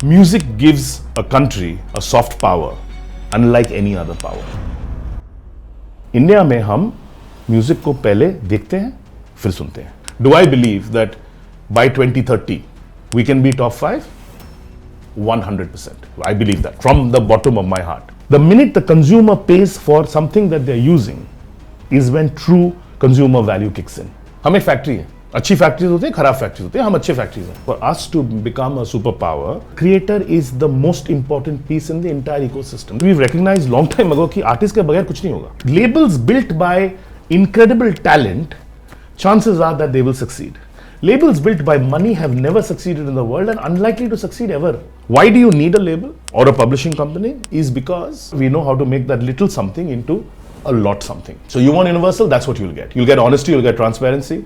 Music gives a country a soft power, unlike any other power. India में हम music को पहले देखते हैं फिर सुनते हैं. Do I believe that by 2030 we can be top 5? 100%. I believe that from the bottom of my heart. The minute the consumer pays for something that they're using is when true consumer value kicks in. हम एक factory है. अच्छी factories होते हैं, खराब factories होते हैं, हम अच्छे फैक्ट्रीज हैं. For us to become a superpower, creator is the most important piece in the entire ecosystem. We've recognized long time ago कि artist के बगैर कुछ नहीं होगा. Labels built by incredible talent, chances are that they will succeed. Labels built by money have never succeeded in the world and unlikely to succeed ever. Why do you need a label or a publishing company? Is because we know how to make that little something into a lot something. So you want universal, that's what you'll get. You'll get honesty, you'll get transparency.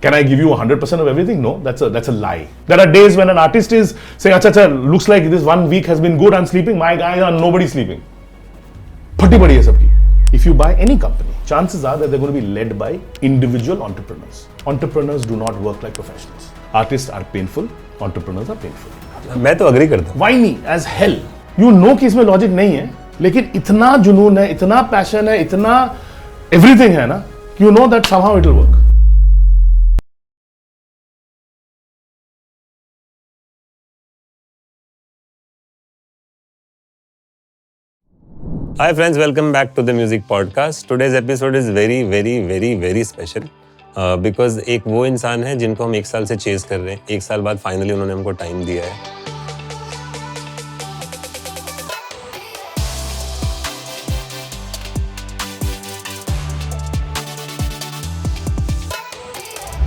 Can I give you 100% of everything? No, that's a lie. There are days when an artist is saying, acha, looks like this 1 week has been good, I'm sleeping, my guys are nobody's sleeping. Phatti padi hai sabki. If you buy any company, chances are that they're going to be led by individual entrepreneurs. Entrepreneurs do not work like professionals. Artists are painful, entrepreneurs are painful. मैं तो agree करता हूँ. Whiny as hell. You know कि इसमें logic नहीं है, लेकिन इतना जुनून है, इतना passion है, इतना everything है ना, you know that somehow it will work. Hi friends, welcome back to the Music Podcast. Today's episode is very special because एक वो इंसान है जिनको हम 1 साल से चेज कर रहे हैं. 1 साल बाद फाइनली उन्होंने हमको टाइम दिया है.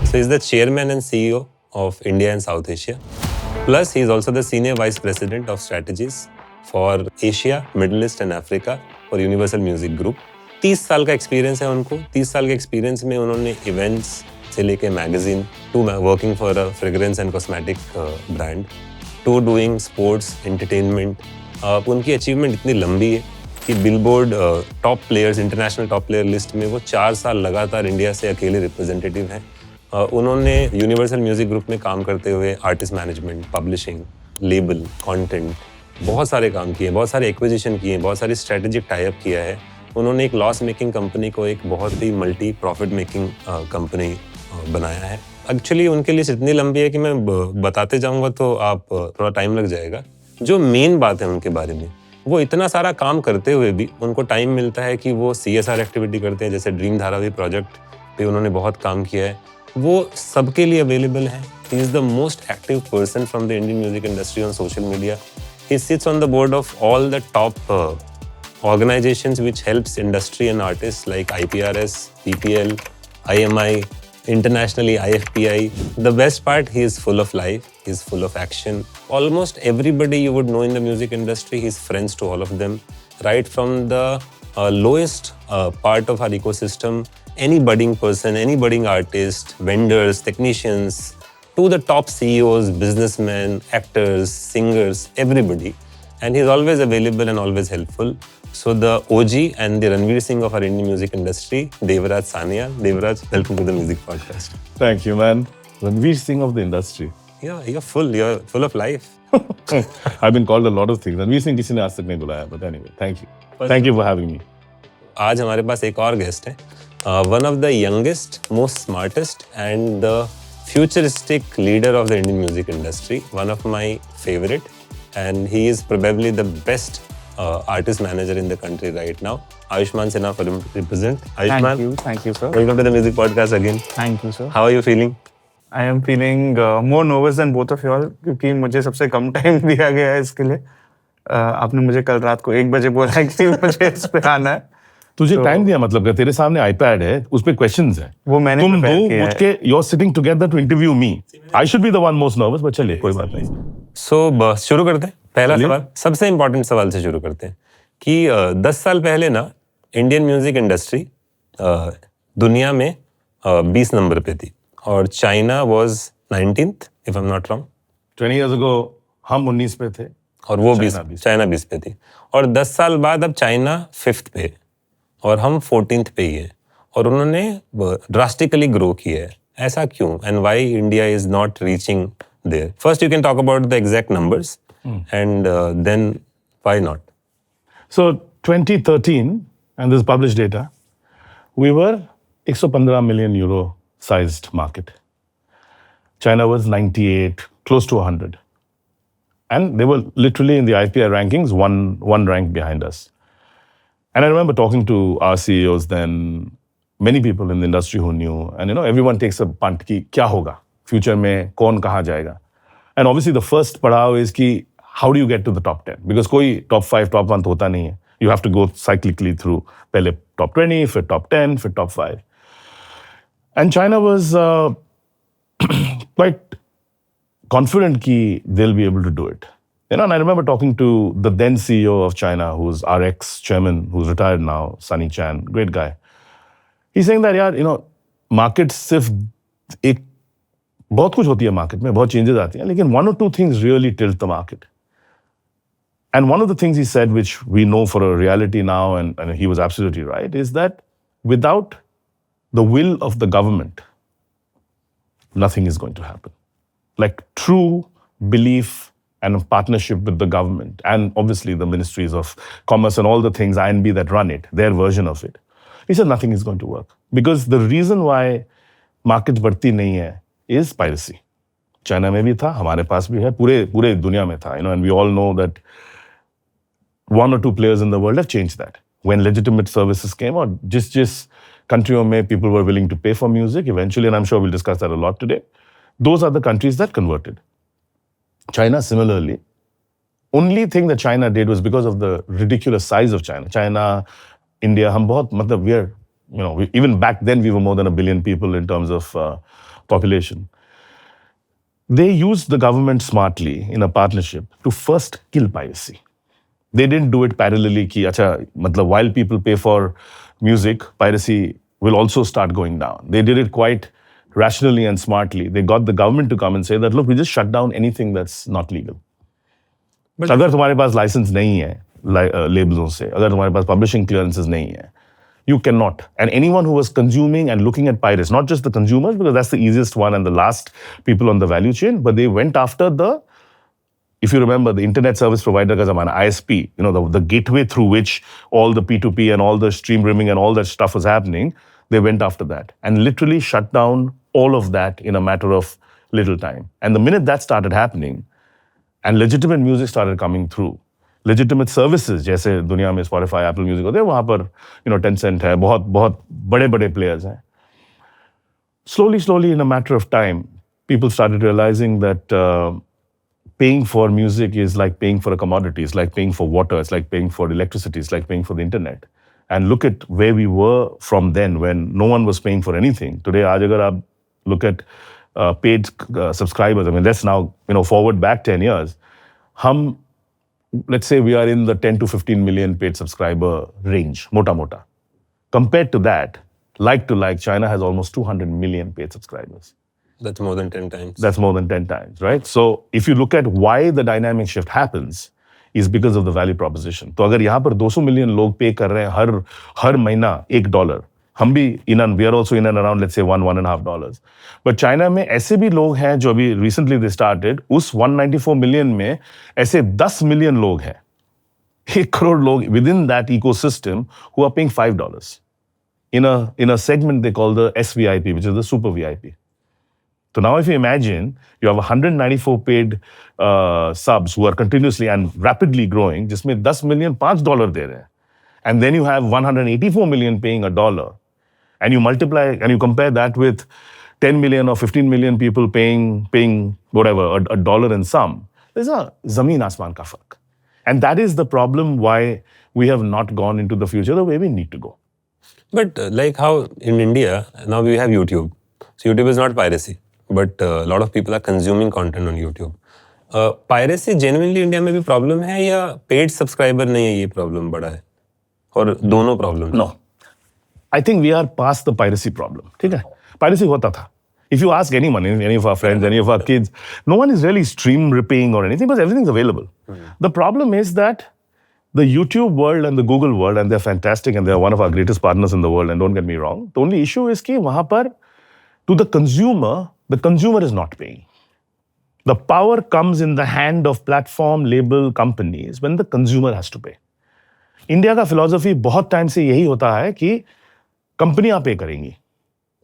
So he's the chairman and CEO of India and South Asia. Plus he is also the senior vice president of strategies for Asia, Middle East and Africa for Universal Music Group. 30 साल का experience है उनको. 30 साल के experience में उन्होंने events से लेके magazine to working for a fragrance and cosmetic brand to doing sports entertainment. उनकी अचीवमेंट इतनी लंबी है कि billboard top players, international top player list में वो 4 साल लगातार इंडिया से अकेले रिप्रेजेंटेटिव हैं. उन्होंने यूनिवर्सल म्यूजिक ग्रुप में काम करते हुए artist management, publishing, label, content, बहुत सारे काम किए, बहुत सारे एक्विजिशन किए, बहुत सारी स्ट्रेटेजिक टाई अप किया है. उन्होंने एक लॉस मेकिंग कंपनी को एक बहुत ही मल्टी प्रॉफिट मेकिंग कंपनी बनाया है. एक्चुअली उनके लिस्ट इतनी लंबी है कि मैं बताते जाऊंगा तो आप थोड़ा टाइम लग जाएगा. जो मेन बात है उनके बारे में, वो इतना सारा काम करते हुए भी उनको टाइम मिलता है कि वो CSR एक्टिविटी करते हैं. जैसे ड्रीम धारावी प्रोजेक्ट पे उन्होंने बहुत काम किया है. वो सबके लिए अवेलेबल है. He is the most active person from the Indian music industry on social media. He sits on the board of all the top organizations which helps industry and artists like IPRS, PPL, IMI, internationally IFPI. The best part, he is full of life, he is full of action. Almost everybody you would know in the music industry, he's friends to all of them. Right from the lowest part of our ecosystem, any budding person, any budding artist, vendors, technicians, to the top CEOs, businessmen, actors, singers, everybody. And he's always available and always helpful. So the OG and the Ranveer Singh of our Indian music industry, Devraj Sanyal. Devraj, welcome to the Music Podcast. Thank you, man. Ranveer Singh of the industry. Yeah, you're full of life. I've been called a lot of things. Ranveer Singh किसी ने आज तक नहीं बुलाया, but anyway, thank you. Thank you for having me. आज हमारे पास एक और गेस्ट है. One of the youngest, most smartest and the futuristic leader of the Indian music industry, one of my favorite, and he is probably the best artist manager in the country right now. Ayushman Sinha for him represent. Ayushman, thank you, sir. Welcome to the Music Podcast again. Thank you, sir. How are you feeling? I am feeling more nervous than both of you all क्योंकि मुझे सबसे कम time दिया गया है इसके लिए. आपने मुझे कल रात को 1 बजे बोला है कि मुझे इस पे आना है. तुझे टाइम दिया मतलब कि तेरे सामने आईपैड है, उस पे क्वेश्चंस है, वो मैंने तुम दो उठ के you are sitting together to interview me. I should be the one most nervous, but चलिए कोई बात नहीं. सो शुरू करते हैं. पहला सवाल, सबसे इंपॉर्टेंट सवाल से शुरू करते हैं कि 10 साल पहले ना इंडियन म्यूजिक इंडस्ट्री दुनिया में 20 नंबर पे थी और China was 19th if I am not wrong. 20 years ago हम 19 पे थे और वो चाइना 20 पे थी. और 10 साल बाद अब चाइना 5th पे और हम 14th पे ही है. और उन्होंने ड्रास्टिकली ग्रो किया है. ऐसा क्यों? And why India is not reaching there? First you can talk about the exact numbers And then why not? So 2013, and this is published data, we were 115 million euro sized market. China was 98, close to 100. And they were literally in the IPI rankings, one rank behind us. And I remember talking to our CEOs then, many people in the industry who knew, and everyone takes a punt ki kya hoga, future mein kaun kahan jayega. And obviously the first padao is ki how do you get to the top 10? Because koi top 5, top 1 hota nahi hai. You have to go cyclically through pehle top 20, फिर top 10, फिर top 5. And China was quite confident ki they'll be able to do it. And I remember talking to the then CEO of China, who's our ex-chairman, who's retired now, Sunny Chan, great guy. He's saying that, yaar, market सिर्फ एक बहुत कुछ होती है market में, बहुत changes आती हैं, लेकिन one or two things really tilt the market. And one of the things he said, which we know for a reality now, and he was absolutely right, is that without the will of the government, nothing is going to happen. Like true belief and a partnership with the government, and obviously the ministries of commerce and all the things, INB that run it, their version of it. He said nothing is going to work. Because the reason why market बढ़ती नहीं है is piracy. China में भी था, हमारे पास भी है, पूरे दुनिया में था, and we all know that one or two players in the world have changed that. When legitimate services came out, just countries where people were willing to pay for music eventually, and I'm sure we'll discuss that a lot today, those are the countries that converted. China, similarly, only thing that China did was because of the ridiculous size of China. China, India, even back then we were more than 1 billion people in terms of population. They used the government smartly in a partnership to first kill piracy. They didn't do it parallelly ki, while people pay for music, piracy will also start going down. They did it quite rationally and smartly. They got the government to come and say that, look, we just shut down anything that's not legal. But अगर तुम्हारे पास license नहीं है, labelon से, अगर तुम्हारे पास publishing clearances नहीं है, you cannot. And anyone who was consuming and looking at pirates, not just the consumers, because that's the easiest one and the last people on the value chain, but they went after if you remember, the internet service provider ka zamana, ISP, the gateway through which all the P2P and all the stream rimming and all that stuff was happening, they went after that and literally shut down all of that in a matter of little time. And the minute that started happening, and legitimate music started coming through, legitimate services, जैसे दुनिया में Spotify, Apple Music होते हैं, वहाँ पर, Tencent है, बहुत बड़े players हैं. Slowly, in a matter of time, people started realizing that paying for music is like paying for a commodity. It's like paying for water. It's like paying for electricity. It's like paying for the internet. And look at where we were from then when no one was paying for anything. Today, aaj agar aap look at paid subscribers, I mean, let's now, forward back 10 years. Let's say we are in the 10 to 15 million paid subscriber range, mota. Compared to that, like to like, China has almost 200 million paid subscribers. That's more than 10 times. That's more than 10 times, right? So if you look at why the dynamic shift happens, is because of the value proposition. तो अगर यहाँ पर 200 million लोग pay कर रहे हैं हर महीना $1, हम भी we are also in and around, let's say $1.5. But China में ऐसे भी लोग हैं जो अभी recently they started, उस 194 million में ऐसे 10 million लोग हैं, 1 crore लोग within that ecosystem who are paying $5 in a segment they call the SVIP, which is the super VIP. So now if you imagine, you have 194 paid subs who are continuously and rapidly growing, जिसमें 10 million $5 दे रहे हैं. And then you have 184 million paying $1. And you multiply and you compare that with 10 million or 15 million people paying whatever, $1 and some. There's a zameen asman ka fark. And that is the problem why we have not gone into the future the way we need to go. But like how in India, now we have YouTube. So YouTube is not piracy. But a lot of people are consuming content on YouTube. Piracy genuinely India में भी problem है या paid subscriber नहीं है ये problem बड़ा है? और दोनों problem? No. I think we are past the piracy problem. ठीक है? Piracy होता था. If you ask anyone, any of our friends, any of our kids, no one is really stream ripping or anything because everything's available. The problem is that the YouTube world and the Google world, and they're fantastic and they're one of our greatest partners in the world, and don't get me wrong, the only issue is कि वहाँ पर to the consumer is not paying. The power comes in the hand of platform label companies when the consumer has to pay. India का philosophy बहुत time से यही होता है कि कंपनियां पे करेंगी.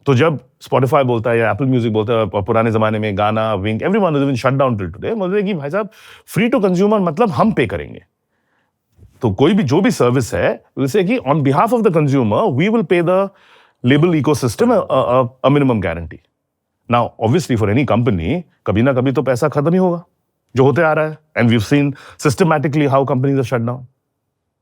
तो जब स्पॉटिफाई बोलता है या एप्पल म्यूजिक बोलता है, और पुराने जमाने में Gaana, Wynk, everyone is been shut down till today, बोलते कि भाई साहब फ्री टू कंज्यूमर मतलब हम पे करेंगे. तो कोई भी जो भी सर्विस है जैसे कि on behalf of the consumer we will pay the label ecosystem a minimum guarantee. Now obviously for any company कभी ना कभी तो पैसा खत्म ही होगा, जो होते आ रहा है, and we have seen systematically how companies are shut down.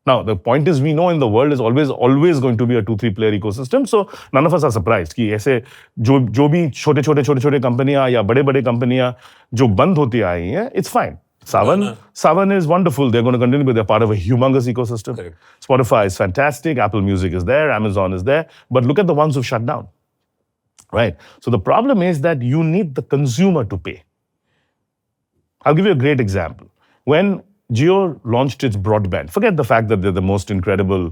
Now, the point is, we know in the world is always going to be a 2-3 player ecosystem. So none of us are surprised कि ऐसे जो भी छोटे कंपनियां या बड़े कंपनियां जो बंद होती आई हैं, it's fine. Savan is wonderful. They're going to continue, but they're part of a humongous ecosystem. Correct. Spotify is fantastic. Apple Music is there. Amazon is there. But look at the ones who've shut down. Right? So the problem is that you need the consumer to pay. I'll give you a great example. When Jio launched its broadband. Forget the fact that they're the most incredible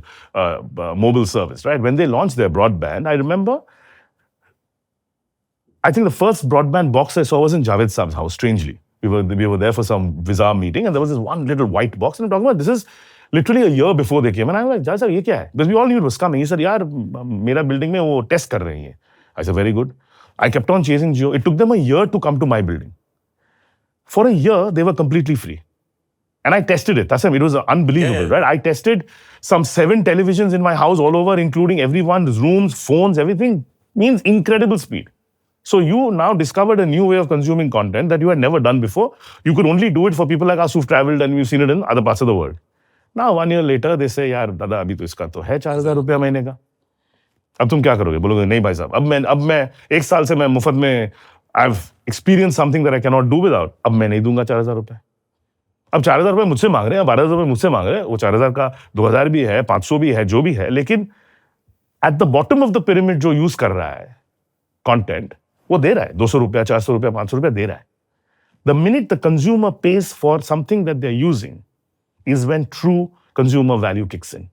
mobile service, right? When they launched their broadband, I remember, I think the first broadband box I saw was in Javed Saab's house, strangely. We were there for some bizarre meeting, and there was this one little white box, and I'm talking about, this is literally a year before they came. And I was like, Javed Saab, ye kya hai? Because we all knew it was coming. He said, yaar, mera building mein wo test kar rahi hai. I said, very good. I kept on chasing Jio. It took them a year to come to my building. For a year, they were completely free. And I tested it. It was unbelievable, right? I tested some 7 televisions in my house all over, including everyone's rooms, phones, everything. Means incredible speed. So you now discovered a new way of consuming content that you had never done before. You could only do it for people like us who've traveled and we've seen it in other parts of the world. Now, 1 year later, they say, यार दादा अभी तो इसका तो है 4,000 रुपया महीने का. अब तुम क्या करोगे? बोलोगे नहीं भाई साहब, अब मैं 1 साल से मैं मुफ्त में I've experienced something that I cannot do without. अब मैं नहीं दूंगा 4,000 रुपए. अब 4,000 रुपए मुझसे मांग रहे हैं, 12,000 रुपए मुझसे मांग रहे हैं. वो 4,000 का 2,000 भी है, 500 भी है, जो भी है, लेकिन at the bottom of the pyramid जो यूज कर रहा है कंटेंट, वो दे रहा है 200 रुपया, 400 रुपया, 500 रुपया दे रहा है. The minute the consumer pays for something that they are using is when true consumer value kicks in.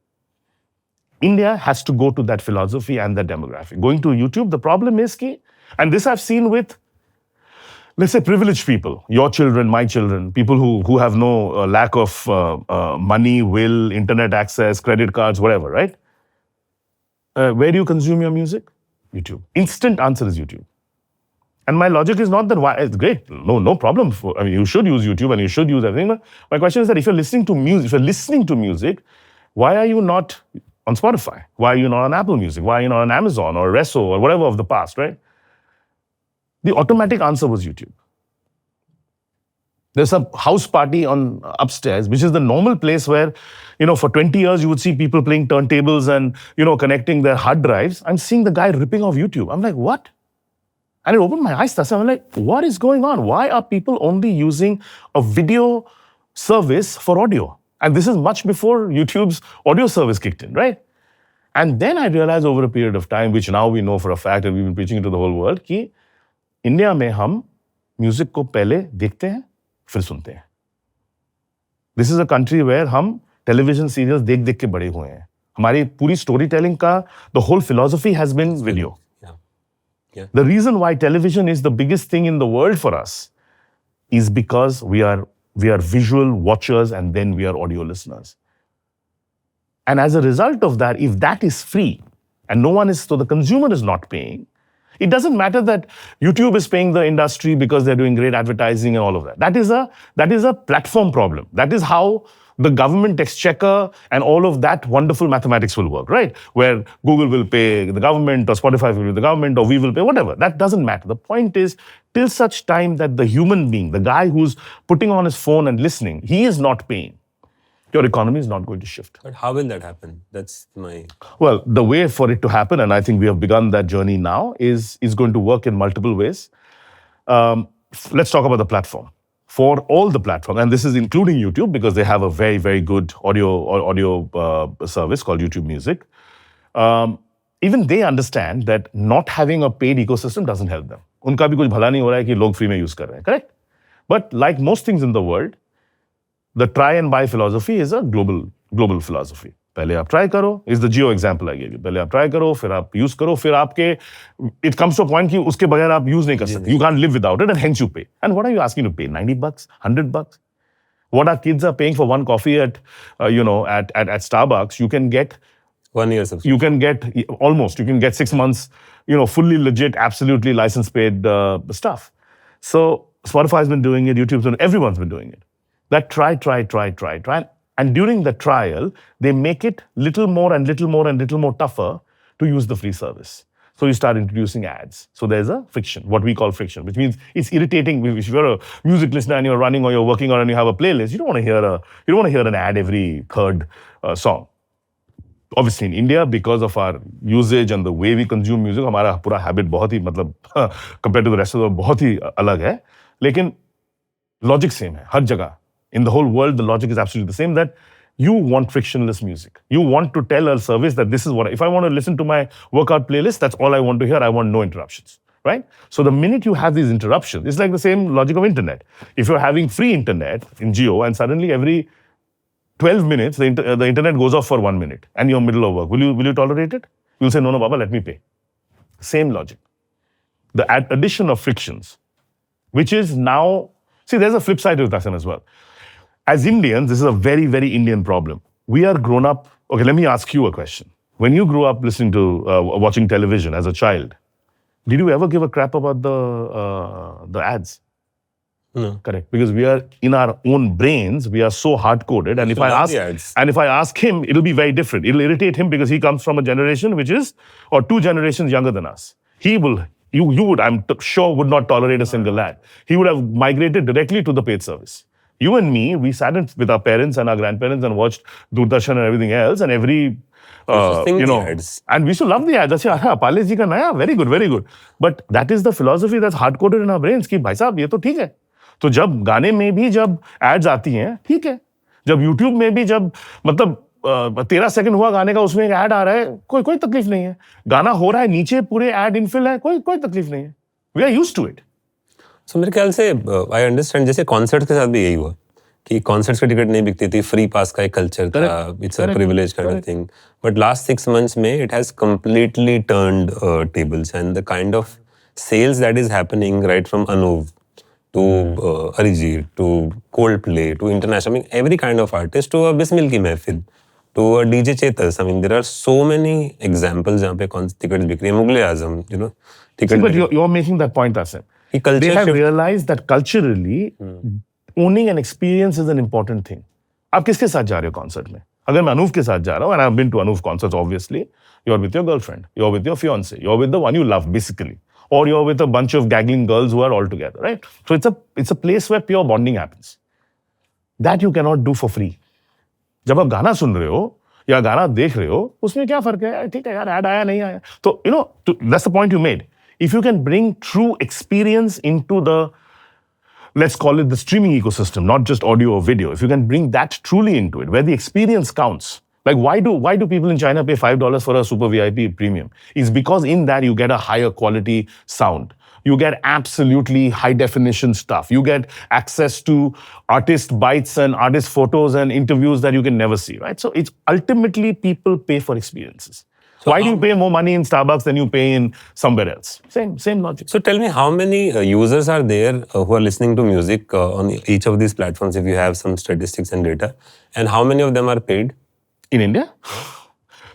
India has to go to that philosophy and that demographic. Going to YouTube, the problem is ki, and this I've seen with, let's say, privileged people, your children, my children, people who have no lack of money, will, internet access, credit cards, whatever, right? Where do you consume your music? YouTube. Instant answer is YouTube. And my logic is not that why it's great. No problem. You should use YouTube and you should use everything. My question is that if you're listening to music, why are you not on Spotify? Why are you not on Apple Music? Why are you not on Amazon or Resso or whatever of the past, right? The automatic answer was YouTube. There's a house party on upstairs, which is the normal place where, for 20 years you would see people playing turntables and, connecting their hard drives. I'm seeing the guy ripping off YouTube. I'm like, what? And it opened my eyes. I'm like, what is going on? Why are people only using a video service for audio? And this is much before YouTube's audio service kicked in, right? And then I realized over a period of time, which now we know for a fact and we've been preaching it to the whole world, कि India में हम music को पहले देखते हैं फिर सुनते हैं. This is a country where हम टेलीविजन सीरियल्स देख देख के बड़े हुए हैं. हमारी पूरी स्टोरी टेलिंग का the whole philosophy has been video. Yeah. The reason why television is the biggest thing in the world for us is because we are visual watchers and then we are audio listeners. And as a result of that, if that is free and so the consumer is not paying, it doesn't matter that YouTube is paying the industry because they're doing great advertising and all of that. That is a platform problem. That is how the government exchequer and all of that wonderful mathematics will work, right? Where Google will pay the government or Spotify will pay the government or we will pay, whatever. That doesn't matter. The point is, till such time that the human being, the guy who's putting on his phone and listening, he is not paying, your economy is not going to shift. But how will that happen? That's my... Well, the way for it to happen, and I think we have begun that journey now, is going to work in multiple ways. Let's talk about the platform. For all the platforms, and this is including YouTube because they have a very, very good audio service called YouTube Music. Even they understand that not having a paid ecosystem doesn't help them. उनका भी कुछ भला नहीं हो रहा है कि लोग फ्री में यूज कर रहे हैं, correct? But like most things in the world, the try and buy philosophy is a global philosophy. पहले आप ट्राई करो, is the Jio example I give you, पहले आप ट्राई करो, फिर आप यूज करो, फिर आपके इट कम्स टू पॉइंट कि उसके बगैर आप यूज नहीं कर सकते, you can't live without it, and hence you pay. And what are you asking to pay? $90, $100? What our kids are paying for one coffee at Starbucks, you can get 1 year subscription. you can get almost, you can get 6 months, fully legit, absolutely license paid stuff. So Spotify has been doing it, YouTube's been, everyone's been doing it. That try. And during the trial, they make it little more tougher to use the free service. So you start introducing ads. So there's a friction, what we call friction, which means it's irritating. If you're a music listener and you're running or you're working and you have a playlist, you don't want to hear an ad every third song. Obviously in India, because of our usage and the way we consume music, हमारा पूरा habit बहुत ही compared to the rest of the world बहुत ही अलग है. लेकिन logic same है हर जगह. In the whole world, the logic is absolutely the same, that you want frictionless music. You want to tell a service that this is what, if I want to listen to my workout playlist, that's all I want to hear. I want no interruptions, right? So the minute you have these interruptions, it's like the same logic of internet. If you're having free internet in Jio and suddenly every 12 minutes, the internet goes off for 1 minute and you're in the middle of work, will you tolerate it? You'll say, no, Baba, let me pay. Same logic. The addition of frictions, which is now, see, there's a flip side to this as well. As Indians, this is a very, very Indian problem. We are grown up. Okay, let me ask you a question. When you grew up listening to, watching television as a child, did you ever give a crap about the ads? No. Correct. Because we are in our own brains, we are so hard-coded. And if I ask him, it'll be very different. It'll irritate him because he comes from a generation which is, or 2 generations younger than us. He will, you would, I'm sure, would not tolerate a single ad. He would have migrated directly to the paid service. You and me, we sat with our parents and our grandparents and watched Doordarshan and everything else, and every, ads. And we used to love the ads. अच्छा, पाले जी का नया, very good, very good. But that is the philosophy that's hard-coded in our brains कि भाई साहब ये तो ठीक है. तो जब गाने में भी जब ads आती हैं, ठीक है. जब YouTube में भी जब मतलब 13 सेकंड हुआ गाने का, उसमें एक ad आ रहा है, कोई तकलीफ नहीं है. गाना हो रहा है, नीचे पूरे ad infill है, कोई तकलीफ नहीं है. We are used to it. So मेरे ख्याल से आई अंडरस्टैंड, जैसे कॉन्सर्ट के साथ भी यही हुआ कि कॉन्सर्ट्स का टिकट नहीं बिकती थी, फ्री पास का एक कल्चर था, it's a privilege kind of thing. But last 6 months में it has completely turned tables, and the kind of sales that is happening right from Anuv to Arijit, to Coldplay, to international, I mean every kind of artist, to a Bismil ki mehfil, to a DJ Chetas. I mean there are so many examples जहाँ पे tickets बिक रही हैं. मुगले आजम, But you're making that point, Asim. They have realized that culturally, owning an experience is an important thing. आप किसके साथ जा रहे हो concert में? अगर मैं अनूव के साथ जा रहा हूँ, and I've been to Anuv concerts, obviously, you're with your girlfriend, you're with your fiance, you're with the one you love, basically. Or you're with a bunch of gaggling girls who are all together, right? So it's a place where pure bonding happens. That you cannot do for free. जब आप गाना सुन रहे हो या गाना देख रहे हो, उसमें क्या फर्क है? ठीक है यार, ad आया नहीं आया. तो that's the point you made. If you can bring true experience into the, let's call it the streaming ecosystem, not just audio or video. If you can bring that truly into it, where the experience counts. Like why do people in China pay $5 for a super VIP premium? It's because in that you get a higher quality sound. You get absolutely high definition stuff. You get access to artist bites and artist photos and interviews that you can never see, right? So it's ultimately people pay for experiences. So why do you pay more money in Starbucks than you pay in somewhere else? Same logic. So tell me, how many users are there who are listening to music on each of these platforms, if you have some statistics and data, and how many of them are paid? In India?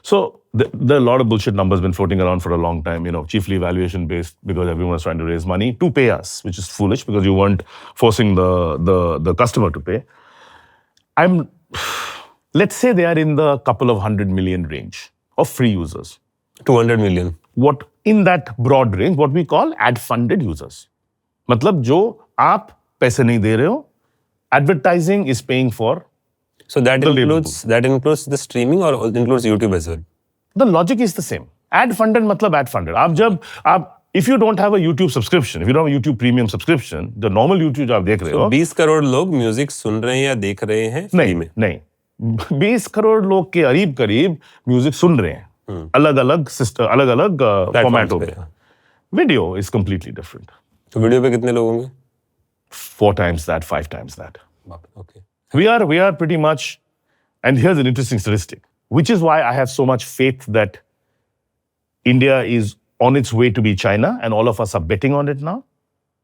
So there are a lot of bullshit numbers been floating around for a long time, chiefly valuation based, because everyone is trying to raise money to pay us, which is foolish because you weren't forcing the customer to pay. Let's say they are in the couple of 100 million range of free users. 200 million. What in that broad range, what we call ad funded users. मतलब जो आप पैसे नहीं दे रहे हो, advertising is paying for. So that includes the streaming or includes YouTube as well? The logic is the same. Ad funded मतलब ad funded. If you don't have a YouTube subscription, if you don't have a YouTube premium subscription, the normal YouTube जो आप देख रहे हो, 20 करोड़ लोग music सुन रहे हैं या देख रहे हैं फ्री में? नहीं, 20 करोड़ लोग के करीब म्यूजिक सुन रहे हैं. अलग-अलग फॉर्मेट हो गया. Video is completely different. तो वीडियो पे कितने लोग होंगे? 4 times that, 5 times that. Okay. We are pretty much, and here's an interesting statistic. which is why I have so much faith that India is on its way to be China, and all of us are betting on it now.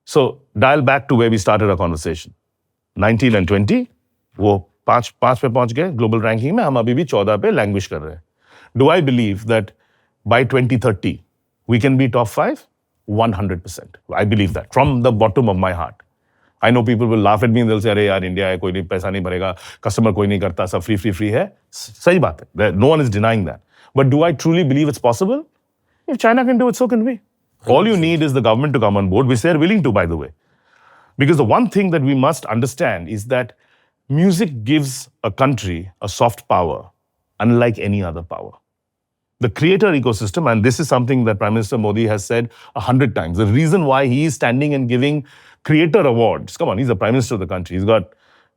So dial back to where we started our conversation. 19 and 20, वो पांच पे पहुंच गए global ranking में, हम अभी भी 14 पे languish कर रहे हैं. Do I believe that by 2030 we can be top 5? 100%. I believe that from the bottom of my heart. I know people will laugh at me and they'll say, अरे यार इंडिया है, कोई नहीं पैसा नहीं भरेगा, कस्टमर कोई नहीं करता, सब free है. सही बात है. No one is denying that. But do I truly believe it's possible? If China can do it, so can we. All you need is the government to come on board, which they're willing to, by the way. Because the one thing that we must understand is that music gives a country a soft power, unlike any other power. The creator ecosystem, and this is something that Prime Minister Modi has said 100 times, the reason why he is standing and giving creator awards, come on, he's the Prime Minister of the country, he's got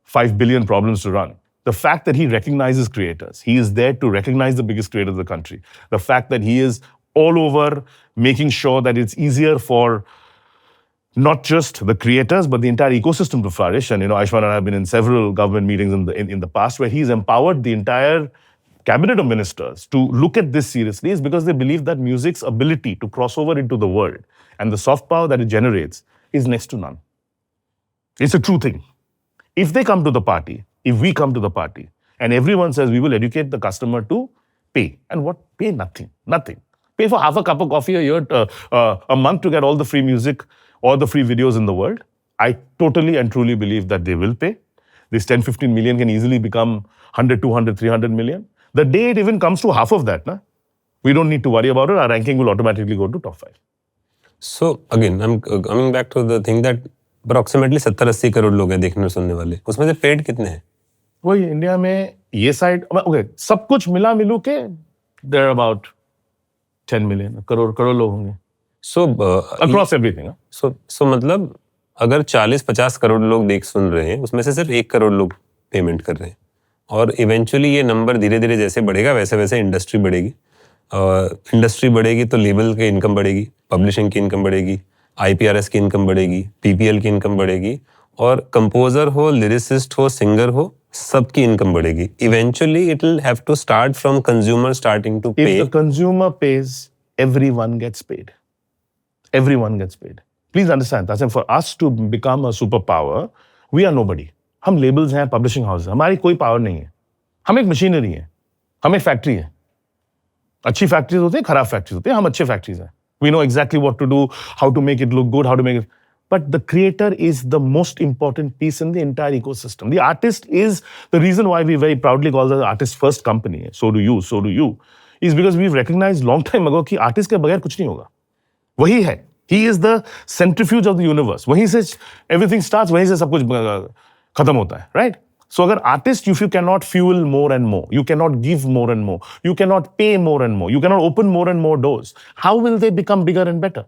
5 billion problems to run. The fact that he recognizes creators, he is there to recognize the biggest creator of the country. The fact that he is all over making sure that it's easier for not just the creators, but the entire ecosystem to flourish. And, Ayushman and I have been in several government meetings in the past where he's empowered the entire cabinet of ministers to look at this seriously, is because they believe that music's ability to cross over into the world and the soft power that it generates is next to none. It's a true thing. If they come to the party, if we come to the party, and everyone says we will educate the customer to pay. And what? Pay nothing. Nothing. Pay for half a cup of coffee a year, a month to get all the free music or the free videos in the world. I totally and truly believe that they will pay. This 10, 15 million can easily become 100, 200, 300 million. The day it even comes to half of that, we don't need to worry about it. Our ranking will automatically go to top 5. So again, I'm coming back to the thing that approximately 70-80 crore लोग हैं देखने और सुनने वाले. उसमें से paid कितने हैं? वही इंडिया में ये साइड, ओके, सब कुछ मिला मिलू के देयर अबाउट 10 million करोड़ लोग होंगे. So across everything. So मतलब अगर 40-50 करोड़ लोग देख सुन रहे हैं, उसमें से सिर्फ 1 करोड़ लोग पेमेंट कर रहे हैं. और इवेंचुअली ये नंबर धीरे धीरे जैसे बढ़ेगा वैसे वैसे इंडस्ट्री बढ़ेगी. इंडस्ट्री बढ़ेगी तो लेबल की इनकम बढ़ेगी, पब्लिशिंग की इनकम बढ़ेगी, IPRS की इनकम बढ़ेगी, PPL की इनकम बढ़ेगी, और कंपोजर हो, लिरिसिस्ट हो, सिंगर हो, सबकी इनकम बढ़ेगी. Eventually it will have to start from consumer starting to pay. If the consumer pays, everyone gets paid. Everyone gets paid. Please understand, Tasim, for us to become a superpower, we are nobody. हम labels हैं, publishing house है, हमारी कोई power नहीं है. हम एक machinery है, हम एक फैक्ट्री है. अच्छी फैक्ट्रीज होती हैं, खराब फैक्ट्रीज होती हैं, हम अच्छे फैक्ट्रीज हैं. We know exactly what to do, how to make it look good, how to make it. But the creator is the most important piece in the entire ecosystem. The artist is the reason why we very proudly call the artist first company. So do you. Is because we've recognized long time ago कि artist के बगैर कुछ नहीं होगा. वही है. He is the centrifuge of the universe. वहीं से everything starts, वहीं से सब कुछ खत्म होता है, right? So अगर artist, if you cannot fuel more and more, you cannot give more and more, you cannot pay more and more, you cannot open more and more doors, how will they become bigger and better?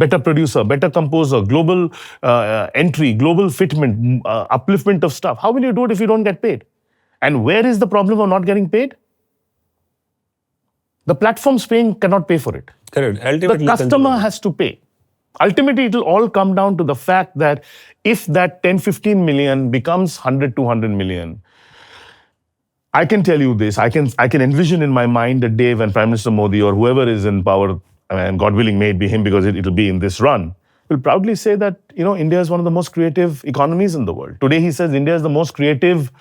Better producer, better composer, global entry, global fitment, upliftment of stuff. How will you do it if you don't get paid? And where is the problem of not getting paid? The platforms paying cannot pay for it. Correct. Ultimately, the customer has to pay. Ultimately, it will all come down to the fact that if that 10-15 million becomes 100-200 million, I can tell you this, I can envision in my mind a day when Prime Minister Modi or whoever is in power, and God willing may it be him because it'll be in this run, will proudly say that, India is one of the most creative economies in the world. Today he says India is the most creative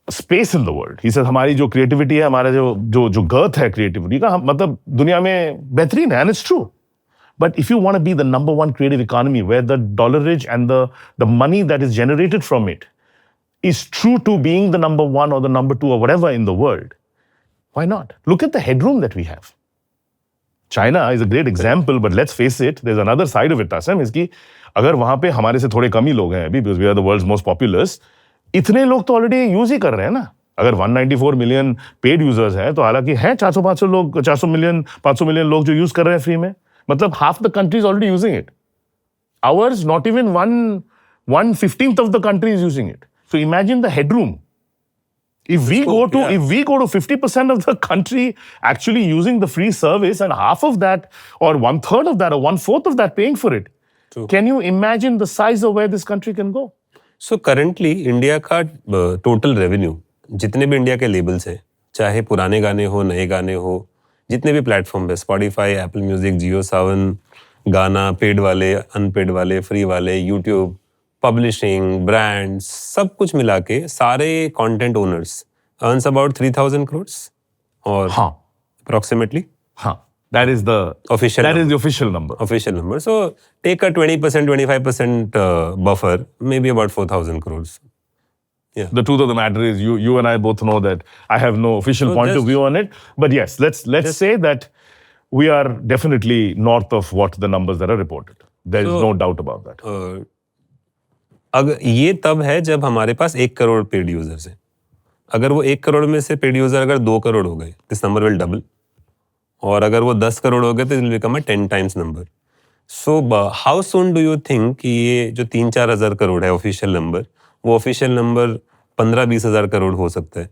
space in the world. He says हमारी जो creativity है, हमारा जो girth है creativity का, मतलब दुनिया में बेहतरीन है, and it's true. But if you want to be the number one creative economy where the dollarage and the money that is generated from it is true to being the number one or the number two or whatever in the world, why not? Look at the headroom that we have. China is a great example, but let's face it, there's another side of it, Tasim, is कि अगर वहाँ पे हमारे से थोड़े कम ही लोग हैं अभी, because we are the world's most populous, इतने लोग तो ऑलरेडी यूज ही कर रहे हैं ना. अगर 194 मिलियन पेड यूजर्स हैं, तो हालांकि हैं 400 मिलियन 500 मिलियन लोग जो यूज कर रहे हैं फ्री में. मतलब half the country is already using it. Ours, not even 1/15th of the country is using it. So imagine the headroom. If we go to 50% of the country actually using the free service and half of that or 1/3 of that or 1/4 of that paying for it, True. Can you imagine the size of where this country can go? So currently India का total revenue, जितने भी India के labels हैं, चाहे पुराने गाने हो, नए गाने हो, जितने भी प्लेटफॉर्म पे, स्पॉटिफाई, एप्पल म्यूजिक, जियो सावन, गाना, पेड वाले, अनपेड वाले, फ्री वाले, यूट्यूब, पब्लिशिंग, ब्रांड्स, सब कुछ मिला के सारे content owners earns about 3,000 crores और हाँ approximately हाँ, that is the official that is number. the official number. Official number. So take a 20%, 25% buffer, maybe about 4,000 crores. Yeah. The truth of the matter is, you and I both know that I have no official So point of just- view on it. But yes, let's say that we are definitely north of what the numbers that are reported. There is So, no doubt about that. अगर ये तब है जब हमारे पास 1 crore paid users हैं. अगर वो 1 करोड़ में से पेड यूजर अगर 2 करोड़ हो गए, दिस नंबर विल डबल. और अगर वो 10 करोड़ हो गए तो it will become a 10 times number. So how soon do you think कि ये जो 3-4 हज़ार करोड़ है ऑफिशियल नंबर, वो ऑफिशियल नंबर 15-20 हज़ार करोड़ हो सकता है?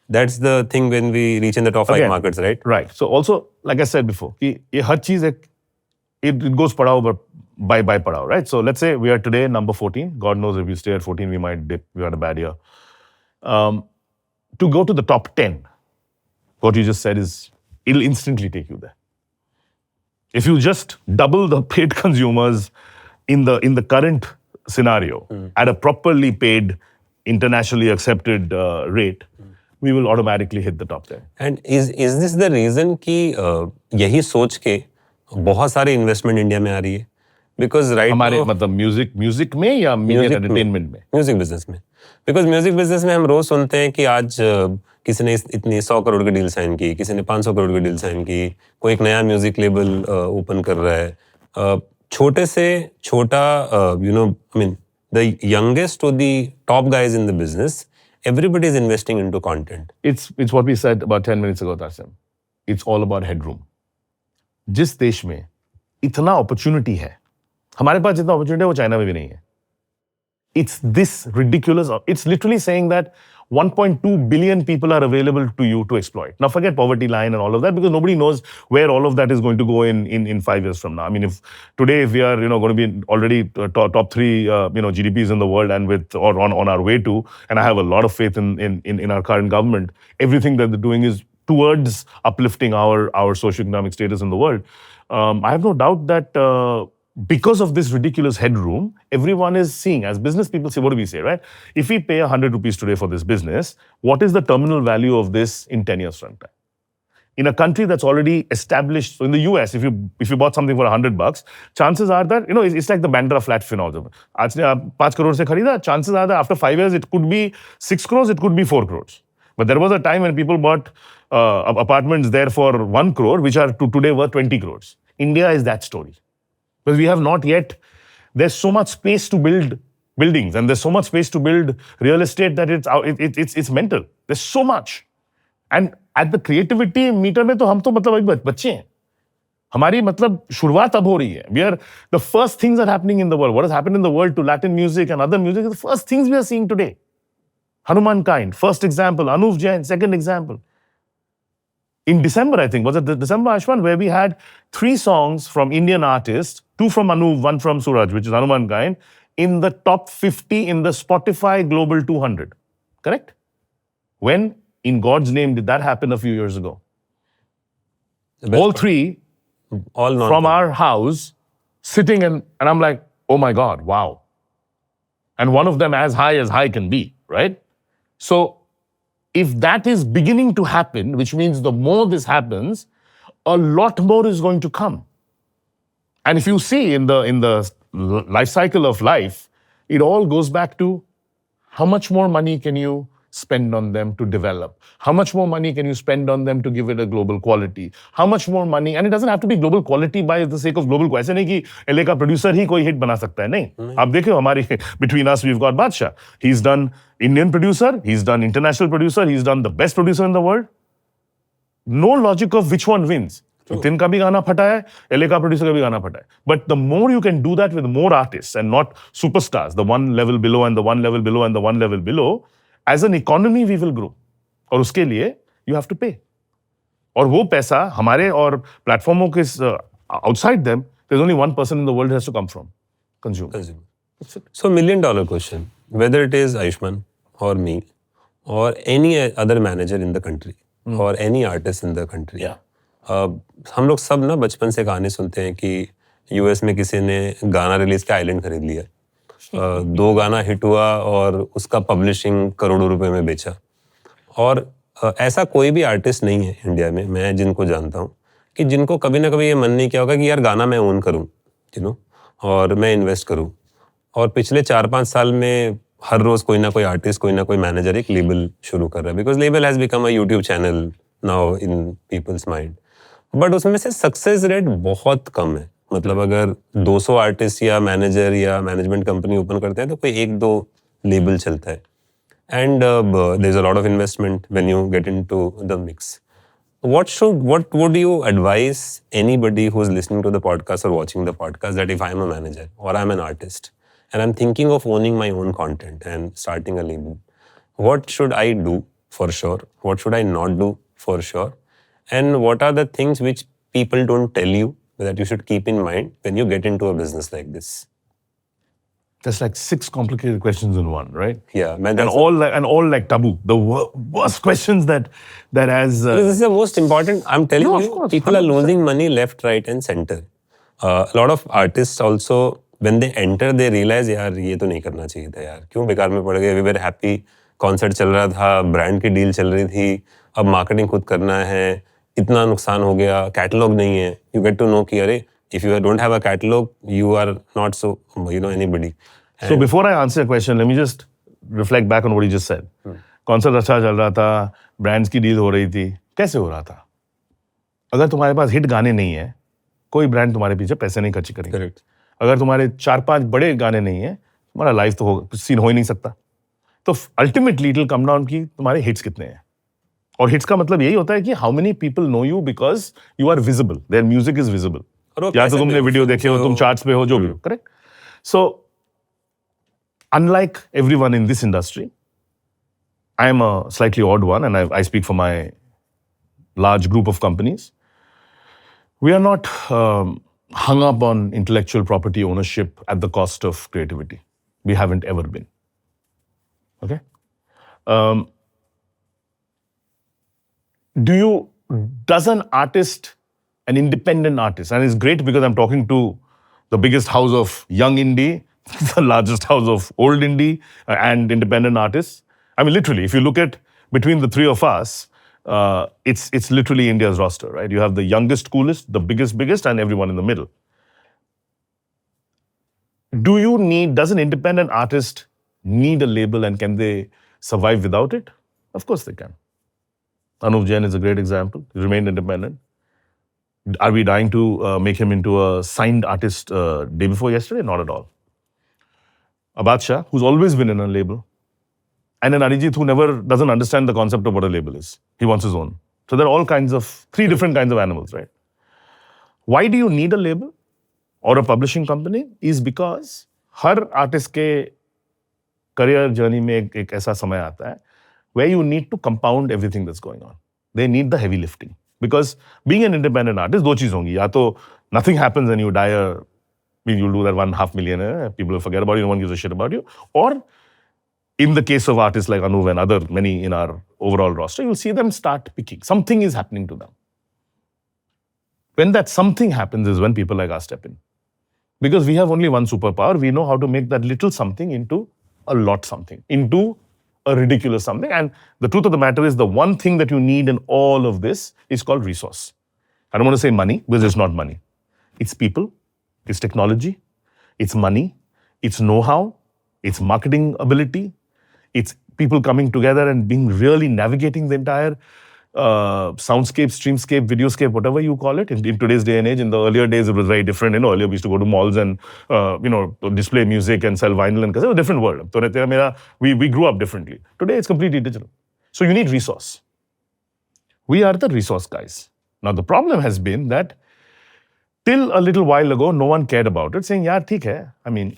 That's the thing when we reach in the top 5 Again, markets, right? Right. So also, like I said before, कि ये हर चीज it goes पड़ाव by पड़ाव, right? So let's say we are today number 14. God knows if we stay at 14, we might dip. We had a bad year. To go to the top 10, what you just said is it'll instantly take you there. If you just double the paid consumers in the current scenario at a properly paid, internationally accepted rate, we will automatically hit the top 10. And is this the reason कि यही सोच के बहुत सारे investment India में आ रही है? Because right हमारे now, मतलब म्यूजिक में या मीडिया एंटरटेनमेंट में? म्यूजिक बिजनेस में. बिकॉज म्यूजिक बिजनेस में हम रोज सुनते हैं कि आज किसी ने इतनी 100 करोड़ की डील साइन की, किसी ने 500 करोड़ की डील साइन की, कोई एक नया म्यूजिक लेबल ओपन कर रहा है. छोटे से छोटा, I mean the youngest to the top guys in the business, everybody is investing into content. It's what we said about 10 minutes ago, Tasim. It's all about headroom. जिस देश में इतना अपॉर्चुनिटी है, हमारे पास जितना अपॉर्चुनिटी है वो चाइना में भी नहीं है. It's this ridiculous. It's literally saying that 1.2 billion people are available to you to exploit. Now forget poverty line and all of that, because nobody knows where all of that is going to go in 5 years from now. I mean, if today we are going to be already top 3 GDPs in the world and on our way to, and I have a lot of faith in our current government, everything that they're doing is towards uplifting our socioeconomic status in the world. I have no doubt that because of this ridiculous headroom, everyone is seeing, as business people say, what do we say, right? If we pay 100 rupees today for this business, what is the terminal value of this in 10 years from time? In a country that's already established, so in the US, if you bought something for $100, chances are that, it's like the Bandra flat phenomenon. Aaj ne 5 crore se kharida, chances are that after 5 years, it could be 6 crores, it could be 4 crores. But there was a time when people bought apartments there for 1 crore, which are today worth 20 crores. India is that story. Because we have not yet, there's so much space to build buildings and there's so much space to build real estate that it's mental. There's so much. And at the creativity meter में तो हम तो मतलब अभी बच्चे हैं. हमारी मतलब शुरुआत अब हो रही है. We are, the first things are happening in the world. What has happened in the world to Latin music and other music is the first things we are seeing today. Hanuman Kind, first example. Anuv Jain, second example. In December, I think, was it December, Ashwan, where we had 3 songs from Indian artists, 2 from Anuv, 1 from Suraj, which is Hanuman Kind, in the top 50 in the Spotify Global 200. Correct? When, in God's name, did that happen a few years ago? All 3 from our house, sitting and I'm like, oh my God, wow. And one of them as high can be, right? So, if that is beginning to happen, which means the more this happens, a lot more is going to come. And if you see in the life cycle of life, it all goes back to how much more money can you spend on them to develop? How much more money can you spend on them to give it a global quality? How much more money? And it doesn't have to be global quality by the sake of global quality. ऐसे नहीं कि LA का producer ही कोई hit बना सकता है, नहीं. आप देखिए हमारी between us we've got Badshah. He's done Indian producer, he's done international producer, he's done the best producer in the world. No logic of which one wins. Nitin का भी गाना फटा है, LA का producer का भी गाना फटा है. But the more you can do that with more artists and not superstars, the one level below and the one level below and the one level below, as an economy we will grow. और उसके लिए you have to pay. और वो पैसा हमारे और प्लेटफॉर्मों के outside them, there's only one person in the world has to come from, consumer. So $1 million question, whether it is Ayushman or me or any other manager in the country, for any artist in the country. Yeah. हम लोग सब ना बचपन से कहानी सुनते हैं कि यूएस में किसी ने गाना रिलीज के आइलैंड खरीद लिया, 2 गाना हिट हुआ और उसका पब्लिशिंग करोड़ों रुपए में बेचा. और ऐसा कोई भी आर्टिस्ट नहीं है इंडिया में, मैं जिनको जानता हूँ, कि जिनको कभी ना कभी ये मन नहीं किया होगा कि यार गाना मैं ओन करूँ, और मैं इन्वेस्ट करूँ. और पिछले 4-5 साल में हर रोज कोई ना कोई आर्टिस्ट, कोई ना कोई मैनेजर एक लेबल शुरू कर रहा है, because label has become a YouTube channel now in people's mind. But उसमें से सक्सेस रेट बहुत कम है. मतलब अगर 200 आर्टिस्ट या मैनेजर या मैनेजमेंट कंपनी ओपन करते हैं तो कोई 1-2 लेबल चलता है. And there is a lot of investment when you get into the mix. What would you advise anybody who's listening to the podcast or watching the podcast that if I'm a manager or I'm an artist and I'm thinking of owning my own content and starting a label, what should I do for sure? What should I not do for sure? And what are the things which people don't tell you that you should keep in mind when you get into a business like this? That's like 6 complicated questions in one, right? Yeah, man. And all like taboo. The worst questions that has. This is the most important. I'm telling No, of you, course, people are 100%. losing money left, right, and center. A lot of artists also, when they enter, they realize, यार ये तो नहीं करना चाहिए था यार. क्यों बेकार में पड़ गए? We were happy. कॉन्सर्ट चल रहा था, ब्रांड की डील चल रही थी, अब मार्केटिंग खुद करना है, इतना नुकसान हो गया, कैटलॉग नहीं है. You get to know कि अरे, if you don't have a catalog, you are not so, anybody. So before I answer your question, let me just reflect back on what you just said. Concert अच्छा चल रहा था, brands की deal हो रही थी. कैसे हो रहा था? अगर तुम्हारे पास हिट गाने नहीं है, कोई ब्रांड तुम्हारे पीछे पैसे नहीं खर्च करेंगे. Correct. अगर तुम्हारे 4-5 बड़े गाने नहीं है, तुम्हारा लाइफ तो सीन हो ही नहीं सकता. तो ultimately it will come down कि तुम्हारे हिट्स कितने हैं. और हिट्स का मतलब यही होता है कि how many people know you because you are visible, their music is visible. या तो तुमने वीडियो देखे हो, तुम चार्ट्स पे हो, जो भी हो. Correct. So unlike everyone in this industry, I am a slightly odd one, and I speak for my large group of companies. We are not hung up on intellectual property ownership at the cost of creativity. We haven't ever been. Okay? Does an artist, an independent artist, and it's great because I'm talking to the biggest house of young indie, the largest house of old indie and independent artists. I mean, literally, if you look at between the three of us, it's literally India's roster, right? You have the youngest, coolest, the biggest, and everyone in the middle. Does an independent artist need a label, and can they survive without it? Of course they can. Anuv Jain is a great example. He remained independent. Are we dying to make him into a signed artist day before yesterday? Not at all. Abad Shah, who's always been in a label, and an Arijit who never doesn't understand the concept of what a label is. He wants his own. So there are all kinds of 3 different kinds of animals, right? Why do you need a label or a publishing company? Is because her artist के career journey में एक ऐसा समय आता है where you need to compound everything that's going on. They need the heavy lifting. Because being an independent artist, 2 चीज होंगी. या तो nothing happens and you die you'll do that 1.5 million, people will forget about you, no one gives a shit about you. Or in the case of artists like Anuv and other many in our overall roster, you'll see them start picking. Something is happening to them. When that something happens is when people like us step in. Because we have only one superpower, we know how to make that little something into a lot something, into a ridiculous something. And the truth of the matter is the one thing that you need in all of this is called resource. I don't want to say money because it's not money. It's people. It's technology, it's money, it's know-how, it's marketing ability, it's people coming together and being really navigating the entire soundscape, streamscape, videoscape, whatever you call it. In today's day and age, in the earlier days, it was very different. Earlier we used to go to malls and, display music and sell vinyl, and it was a different world. We grew up differently. Today, it's completely digital. So you need resource. We are the resource guys. Now, the problem has been that till a little while ago, no one cared about it, saying, yaar, theek hai. I mean,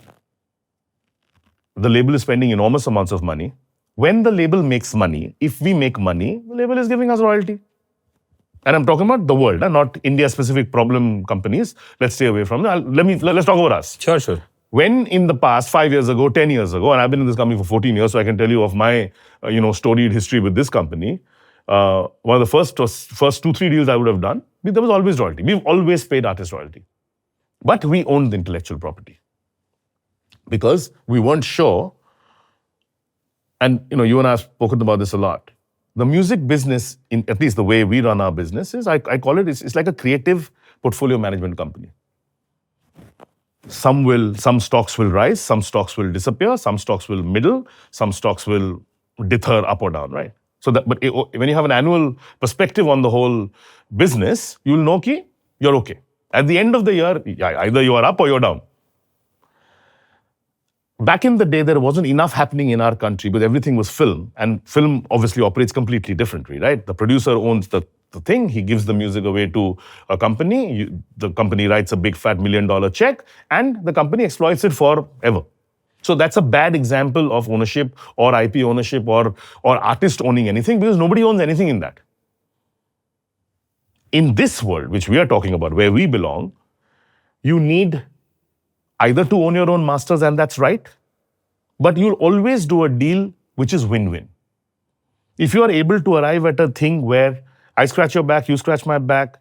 the label is spending enormous amounts of money. When the label makes money, if we make money, the label is giving us royalty. And I'm talking about the world, not India-specific problem companies. Let's stay away from that. Let's talk about us. Sure. When in the past, 5 years ago, 10 years ago, and I've been in this company for 14 years, so I can tell you of my, storied history with this company, one of the first 2-3 deals I would have done, there was always royalty. We've always paid artist royalty. But we owned the intellectual property. Because we weren't sure, and you and I have spoken about this a lot. The music business, in at least the way we run our business, is I call it's like a creative portfolio management company. Some stocks will rise, some stocks will disappear, some stocks will middle, some stocks will deter up or down, right? But when you have an annual perspective on the whole business, you'll know that you're okay. At the end of the year, either you are up or you're down. Back in the day, there wasn't enough happening in our country because everything was film. And film obviously operates completely differently, right? The producer owns the thing. He gives the music away to a company. The company writes a big fat $1 million check and the company exploits it forever. So that's a bad example of ownership or IP ownership or artist owning anything because nobody owns anything in that. In this world, which we are talking about, where we belong, you need either to own your own masters, and that's right, but you'll always do a deal which is win-win. If you are able to arrive at a thing where I scratch your back, you scratch my back,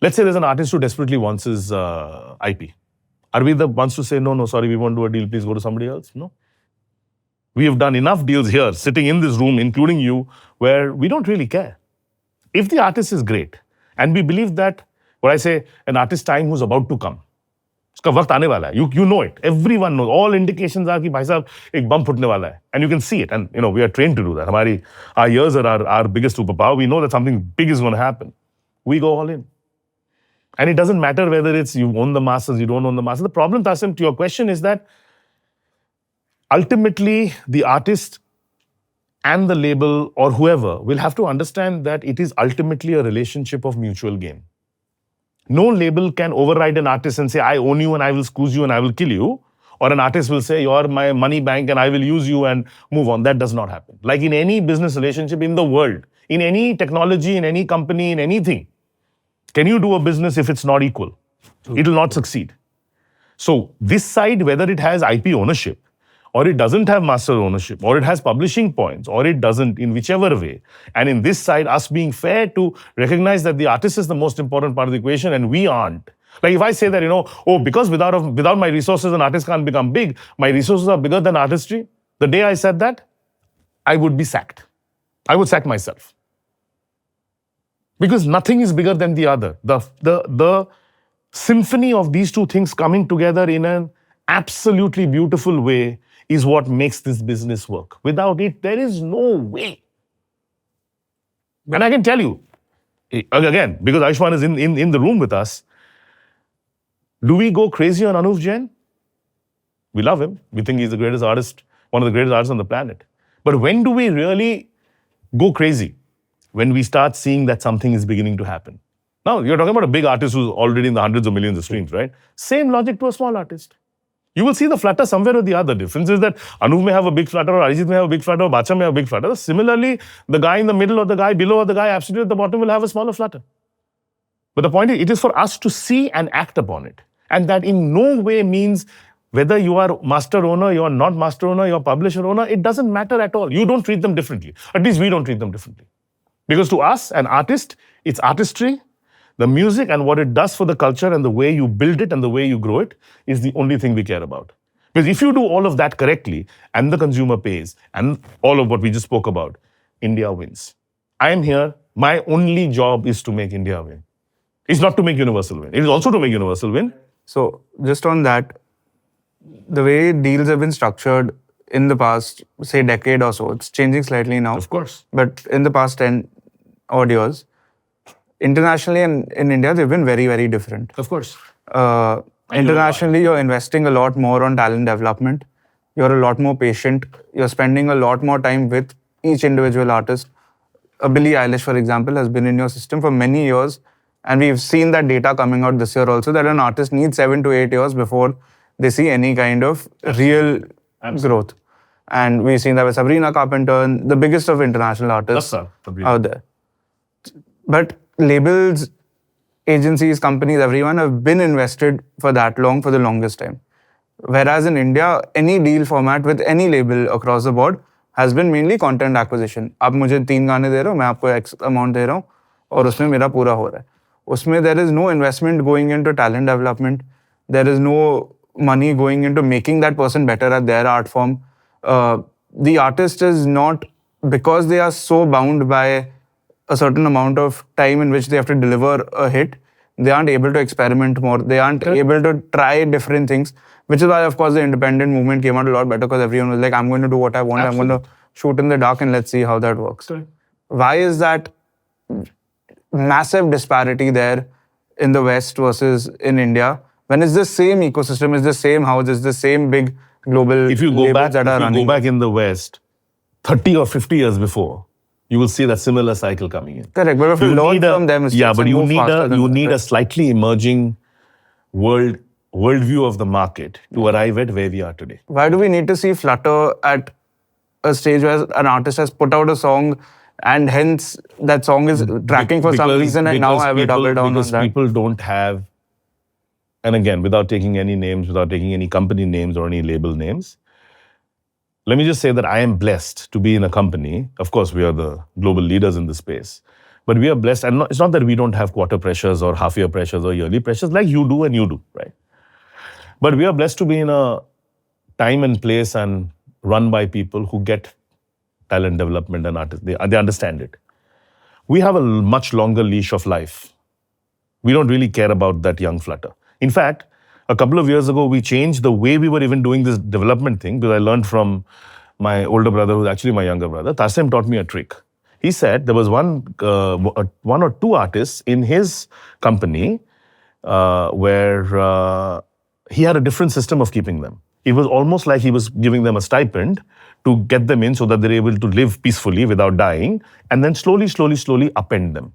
let's say there's an artist who desperately wants his IP. Are we the ones to say, no, sorry, we won't do a deal, please go to somebody else? No. We have done enough deals here, sitting in this room, including you, where we don't really care. If the artist is great, and we believe that, what I say, an artist's time who's about to come, उसका वक्त आने वाला है. You know it. Everyone knows. All indications are कि भाई साहब एक बम फुटने वाला है. And you can see it. And we are trained to do that. Our ears are our biggest superpower. We know that something big is going to happen. We go all in. And it doesn't matter whether it's you own the masters, you don't own the masters. The problem, Tasim, to your question is that ultimately the artist and the label or whoever will have to understand that it is ultimately a relationship of mutual gain. No label can override an artist and say, I own you and I will squeeze you and I will kill you. Or an artist will say, you're my money bank and I will use you and move on. That does not happen. Like in any business relationship in the world, in any technology, in any company, in anything, can you do a business if it's not equal? It will not succeed. So this side, whether it has IP ownership, or it doesn't have master ownership, or it has publishing points, or it doesn't, in whichever way. And in this side, us being fair to recognize that the artist is the most important part of the equation and we aren't. Like if I say that, because without my resources, an artist can't become big, my resources are bigger than artistry. The day I said that, I would be sacked. I would sack myself. Because nothing is bigger than the other. The symphony of these two things coming together in an absolutely beautiful way is what makes this business work. Without it, there is no way. And I can tell you, again, because Ayushmann is in the room with us, do we go crazy on Anuv Jain? We love him. We think he's the greatest artist, one of the greatest artists on the planet. But when do we really go crazy? When we start seeing that something is beginning to happen. Now, you're talking about a big artist who's already in the hundreds of millions of streams, right? Same logic to a small artist. You will see the flutter somewhere or the other. Difference is that Anuv may have a big flutter, or Arijit may have a big flutter, or Bacha may have a big flutter. Similarly, the guy in the middle or the guy below or the guy absolutely at the bottom will have a smaller flutter. But the point is, it is for us to see and act upon it. And that in no way means whether you are master owner, you are not master owner, you are publisher owner, it doesn't matter at all. You don't treat them differently. At least we don't treat them differently. Because to us, an artist, it's artistry, the music and what it does for the culture and the way you build it and the way you grow it is the only thing we care about. Because if you do all of that correctly and the consumer pays and all of what we just spoke about, India wins. I am here. My only job is to make India win. It's not to make Universal win. It is also to make Universal win. So just on that, the way deals have been structured in the past, say, decade or so, it's changing slightly now. Of course. But in the past 10 odd years, internationally and in India, they've been very, very different. Of course. Internationally, you're investing a lot more on talent development. You're a lot more patient. You're spending a lot more time with each individual artist. Billie Eilish, for example, has been in your system for many years. And we've seen that data coming out this year also, that an artist needs 7 to 8 years before they see any kind of real growth. And we've seen that with Sabrina Carpenter, the biggest of international artists out there. But labels, agencies, companies, everyone have been invested for that long, for the longest time. Whereas in India, any deal format with any label across the board has been mainly content acquisition. आप मुझे 3 गाने दे रहे हो, मैं आपको X amount दे रहा हूँ और उसमें मेरा पूरा हो रहा है. उसमें there is no investment going into talent development. There is no money going into making that person better at their art form. The artist is not, because they are so bound by a certain amount of time in which they have to deliver a hit, they aren't able to experiment more. They aren't able to try different things, which is why, of course, the independent movement came out a lot better, because everyone was like, I'm going to do what I want. Absolutely. I'm going to shoot in the dark and let's see how that works. Correct. Why is that massive disparity there in the West versus in India, when it's the same ecosystem, it's the same house, it's the same big global If you go labels back, that are running? go back in the West, 30 or 50 years before, you will see that similar cycle coming in. Correct, but we have to learn from them. Yeah, but you need a a slightly emerging worldview of the market to arrive at where we are today. Why do we need to see Flutter at a stage where an artist has put out a song and hence that song is tracking for some reason, and now I will double down on because that? People don't have, and again, without taking any names, without taking any company names or any label names, let me just say that I am blessed to be in a company. Of course, we are the global leaders in this space, but we are blessed. And it's not that we don't have quarter pressures or half-year pressures or yearly pressures like you do and you do, right? But we are blessed to be in a time and place and run by people who get talent development and artists. They understand it. We have a much longer leash of life. We don't really care about that young Flutter. In fact, a couple of years ago, we changed the way we were even doing this development thing, because I learned from my older brother, who's actually my younger brother. Tarsem taught me a trick. He said there was one or two artists in his company where he had a different system of keeping them. It was almost like he was giving them a stipend to get them in so that they're able to live peacefully without dying, and then slowly upend them.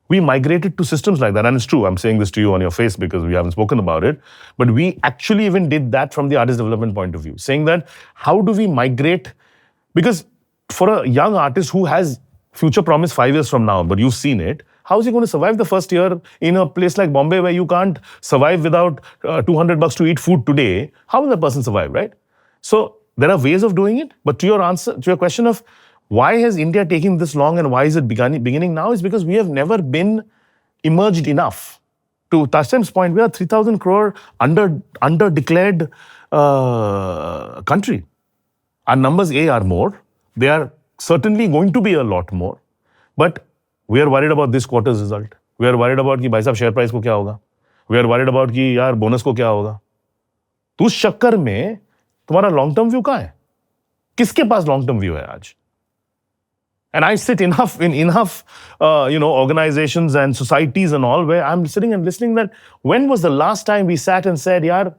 We migrated to systems like that, and it's true. I'm saying this to you on your face because we haven't spoken about it. But we actually even did that from the artist development point of view, saying that how do we migrate? Because for a young artist who has future promise 5 years from now, but you've seen it, how is he going to survive the first year in a place like Bombay where you can't survive without $200 to eat food today? How will that person survive, right? So there are ways of doing it. But to your question of why is India taking this long and why is it beginning now, is because we have never been emerged enough. To Tastem's point, we are 3,000 crore under declared country. Our numbers are more. They are certainly going to be a lot more. But we are worried about this quarter's result. We are worried about कि भाई साहब share price को क्या होगा. We are worried about कि यार bonus को क्या होगा. तो उस चक्कर में तुम्हारा long term view कहाँ है? किसके पास long term view है आज? And I sit in enough organizations and societies and all where I'm sitting and listening that when was the last time we sat and said, yaar,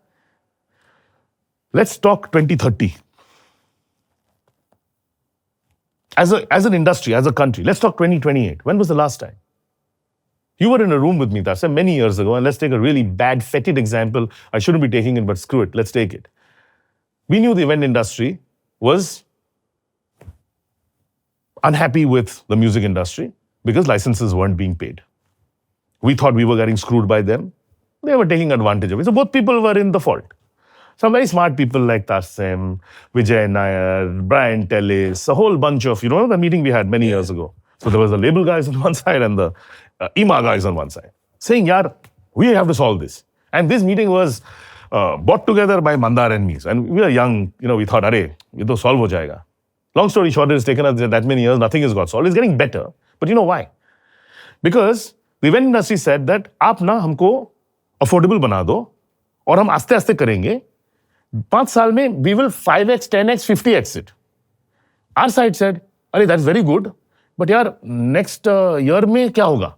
let's talk 2030. As an industry, as a country, let's talk 2028. When was the last time? You were in a room with me, Tarsem, many years ago, and let's take a really bad, fetid example. I shouldn't be taking it, but screw it, let's take it. We knew the event industry was unhappy with the music industry because licenses weren't being paid. We thought we were getting screwed by them. They were taking advantage of it. So both people were in the fault. Some very smart people like Tarsem, Vijay Nair, Brian Tellis, a whole bunch of, the meeting we had many years ago. So there was the label guys on one side and the IMA guys on one side saying, yaar, we have to solve this. And this meeting was brought together by Mandar and me. And we were young, we thought, arey, ye to solve ho jayega. Long story short, it's taken us that many years, nothing has got solved. It's getting better. But you know why? Because the event industry said that, आप ना हमको affordable बना दो और हम आस्ते आस्ते करेंगे. 5 साल में we will 5x, 10x, 50x it. Our side said, अरे that's very good, but यार next year में क्या होगा?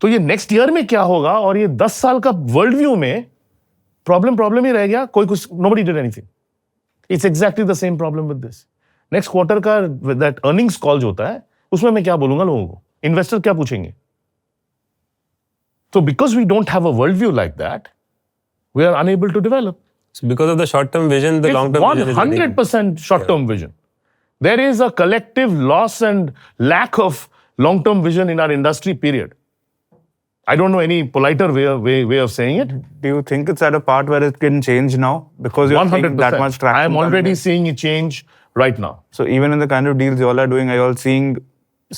तो ये next year में क्या होगा और ये 10 साल का world view में problem ही रह गया. कोई कुछ, nobody did anything. It's exactly the same problem with this. Next quarter का that earnings call जो होता है, उसमें मैं क्या बोलूंगा लोगों को? Investor क्या पूछेंगे? So because we don't have a worldview like that, we are unable to develop. So because of the short-term vision, the long-term vision is 100% short-term vision. There is a collective loss and lack of long-term vision in our industry, period. I don't know any politer way of saying it. Do you think it's at a part where it can change now? Because you're seeing that much traction? I am already seeing it change right now. So even in the kind of deals you all are doing, are you all seeing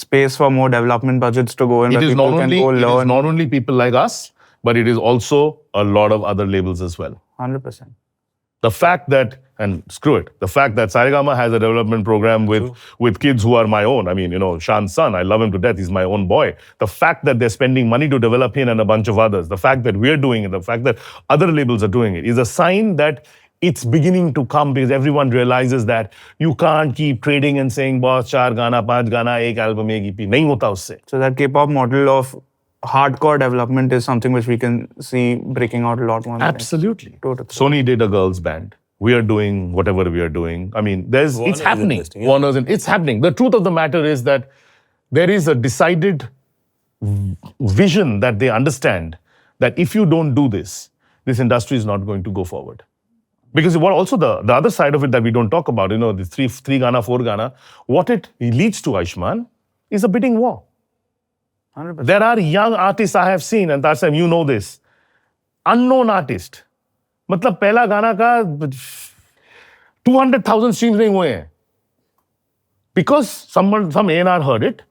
space for more development budgets to go in where people can go It is learn? not only people like us, but it is also a lot of other labels as well. 100%. The fact that, and screw it, the fact that Saregama has a development program with kids who are my own. I mean, Shan's son, I love him to death. He's my own boy. The fact that they're spending money to develop him and a bunch of others, the fact that we're doing it, the fact that other labels are doing it is a sign that it's beginning to come, because everyone realizes that you can't keep trading and saying, boss, 4 gana, 5 gana, ek album, ek EP. Nahi hota usse. So that K-pop model of hardcore development is something which we can see breaking out a lot more. Absolutely. Totally. Sony did a girls band. We are doing whatever we are doing. I mean, it's happening. Warner's, and it's happening. The truth of the matter is that there is a decided vision that they understand that if you don't do this industry is not going to go forward. Because what also the other side of it that we don't talk about, the three Gana, 4 Gana, what it leads to, Aishman, is a bidding war. 100%. There are young artists I have seen, and Tarsam, you know this, unknown artist. मतलब पहला गाना का 200,000 streams नहीं हुए हैं. Because some A&R heard it,